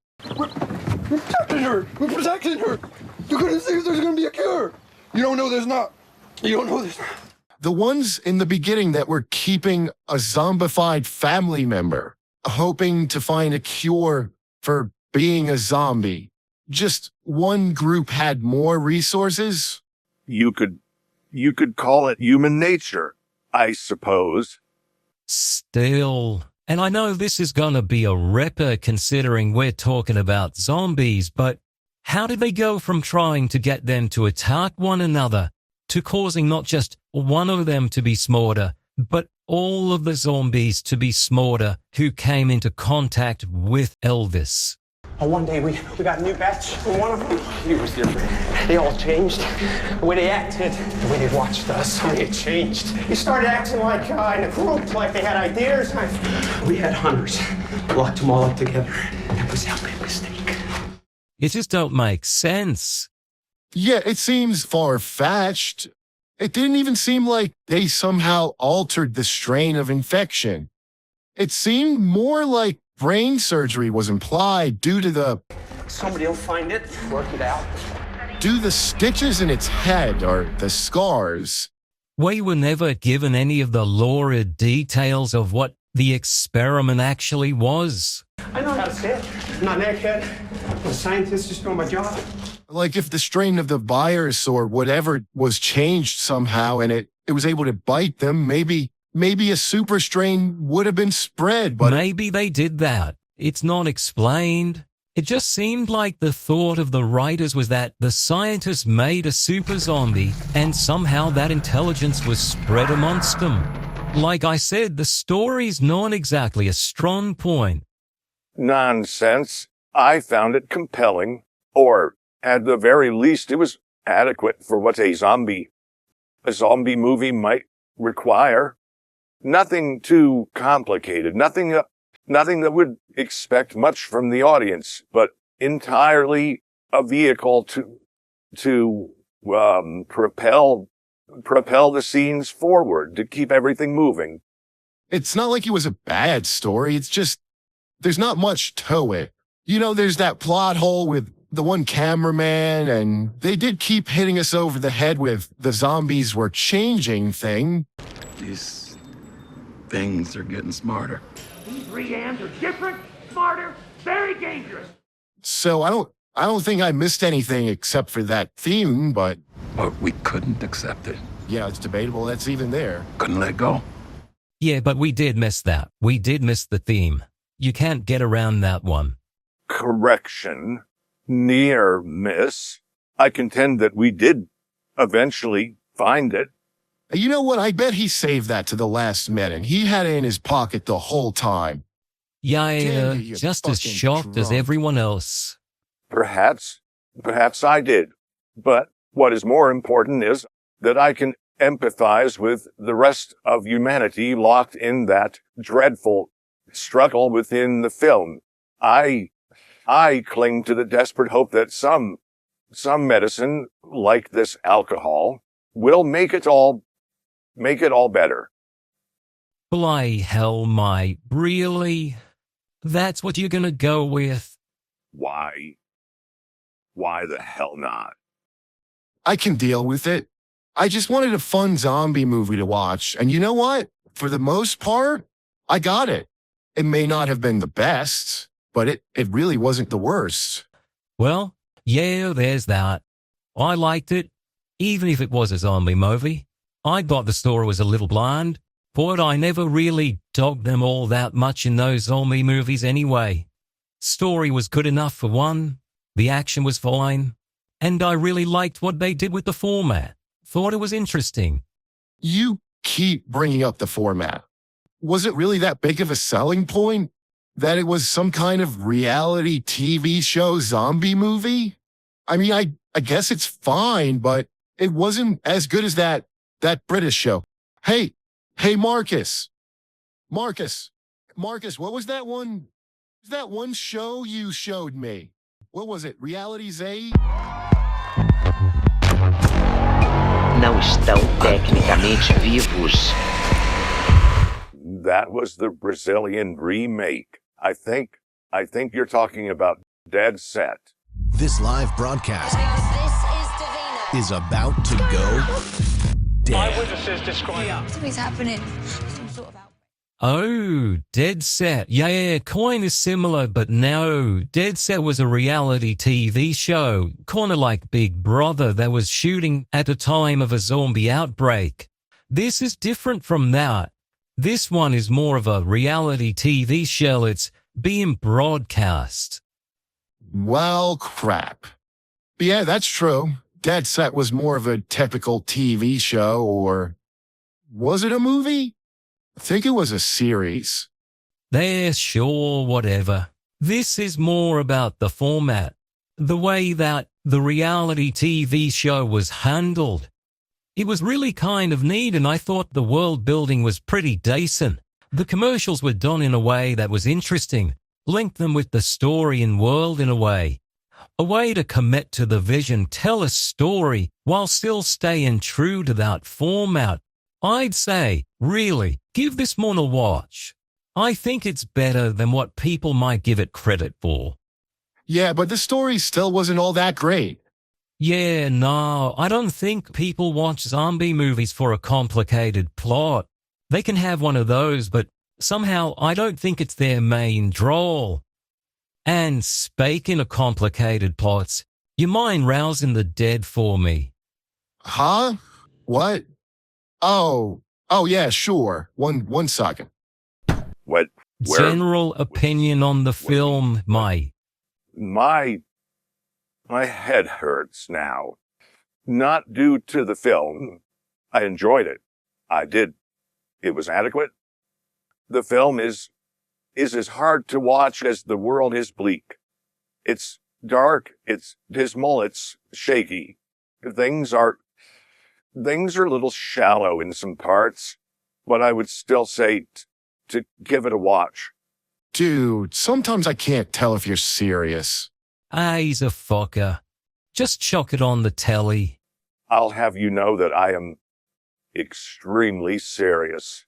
We're protecting her. We're protecting her. You're gonna see if there's gonna be a cure. You don't know there's not. You don't know there's not. The ones in the beginning that were keeping a zombified family member, hoping to find a cure for being a zombie. Just one group had more resources. You could call it human nature, I suppose. Still, and I know this is gonna be a ripper considering we're talking about zombies, but how did they go from trying to get them to attack one another to causing not just one of them to be smarter, but all of the zombies to be smarter who came into contact with Elvis? Oh, one day we got a new batch, and one of them, he was different. They all changed. The way they acted, the way they watched us, how they changed. They started acting like in a group, like they had ideas. We had hunters. Locked them all up together. That was our big mistake. It just don't make sense. Yeah, it seems far-fetched. It didn't even seem like they somehow altered the strain of infection. It seemed more like brain surgery was implied due to the... Somebody will find it, work it out. Do the stitches in its head or the scars? We were never given any of the lurid details of what the experiment actually was. I know how to say it. I'm not an egghead. I'm a scientist just doing my job. Like if the strain of the virus or whatever was changed somehow and it was able to bite them, maybe a super strain would have been spread, but... Maybe they did that. It's not explained. It just seemed like the thought of the writers was that the scientists made a super zombie and somehow that intelligence was spread amongst them. Like I said, the story's not exactly a strong point. Nonsense. I found it compelling, or at the very least, it was adequate for what a zombie movie might require. Nothing too complicated, nothing that would expect much from the audience, but entirely a vehicle to propel the scenes forward, to keep everything moving. It's not like it was a bad story. It's just, there's not much to it. You know, there's that plot hole with the one cameraman, and they did keep hitting us over the head with the zombies were changing thing. These things are getting smarter. These reams are different, smarter, very dangerous. So I don't think I missed anything except for that theme, but we couldn't accept it. Yeah, it's debatable that's even there. Couldn't let go. Yeah, but we did miss that. We did miss the theme. You can't get around that one. Correction. Near miss. I contend that we did eventually find it. You know what? I bet he saved that to the last minute. He had it in his pocket the whole time. Yeah, just as shocked as everyone else. Perhaps I did. But what is more important is that I can empathize with the rest of humanity locked in that dreadful struggle within the film. I cling to the desperate hope that some medicine, like this alcohol, will make it all better. Bly hell, mate. Really? That's what you're gonna go with? Why? Why the hell not? I can deal with it. I just wanted a fun zombie movie to watch. And you know what? For the most part, I got it. It may not have been the best, but it really wasn't the worst. Well, yeah, there's that. I liked it, even if it was a zombie movie. I thought the story was a little bland, but I never really dogged them all that much in those zombie movies anyway. Story was good enough for one, the action was fine, and I really liked what they did with the format. Thought it was interesting. You keep bringing up the format. Was it really that big of a selling point? That it was some kind of reality TV show zombie movie? I mean, I guess it's fine, but it wasn't as good as that British show. Hey, Marcus, what was that one? Was that one show you showed me? What was it? Reality Z? Não estão tecnicamente vivos. That was the Brazilian remake. I think you're talking about Dead Set. This live broadcast is about to go dead. Eyewitnesses describe. Something's happening. Oh, Dead Set. Yeah, kind of similar, but no. Dead Set was a reality TV show, kind of like Big Brother, that was shooting at the time of a zombie outbreak. This is different from that. This one is more of a reality TV show. It's being broadcast. Well, crap. Yeah, that's true. Dead Set was more of a typical TV show, or was it a movie? I think it was a series. There, sure, whatever. This is more about the format, the way that the reality TV show was handled. It was really kind of neat, and I thought the world building was pretty decent. The commercials were done in a way that was interesting, linked them with the story and world in a way to commit to the vision, tell a story while still staying true to that format. I'd say, really, give this one a watch. I think it's better than what people might give it credit for. Yeah, but the story still wasn't all that great. Yeah, no, I don't think people watch zombie movies for a complicated plot. They can have one of those, but somehow I don't think it's their main draw. And speaking of complicated plots, you mind rousing the dead for me? Huh? What? Oh, yeah, sure. One second. What? General opinion on the film, mate. My head hurts now. Not due to the film. I enjoyed it. I did. It was adequate. The film is as hard to watch as the world is bleak. It's dark, it's dismal, it's shaky. Things are a little shallow in some parts, but I would still say to give it a watch. Dude, sometimes I can't tell if you're serious. He's a fucker. Just chuck it on the telly. I'll have you know that I am extremely serious.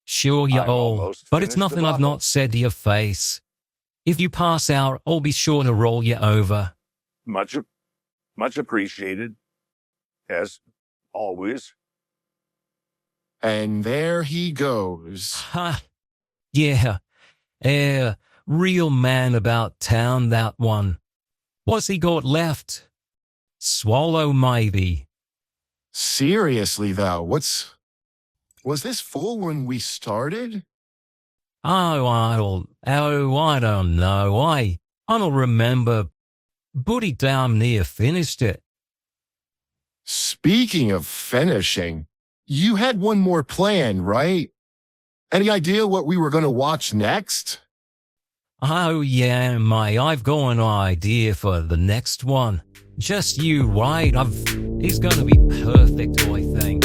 Sure you all, but it's nothing I've not said to your face. If you pass out, I'll be sure to roll you over. Much appreciated, as always. And there he goes. Ha! Yeah, real man about town, that one. What's he got left? Swallow, maybe. Seriously, though, was this full when we started? Oh, I don't know. I don't remember, but he damn near finished it. Speaking of finishing, you had one more plan, right? Any idea what we were going to watch next? Oh, yeah, mate, I've got an idea for the next one. Just you wait, it's going to be perfect, I think.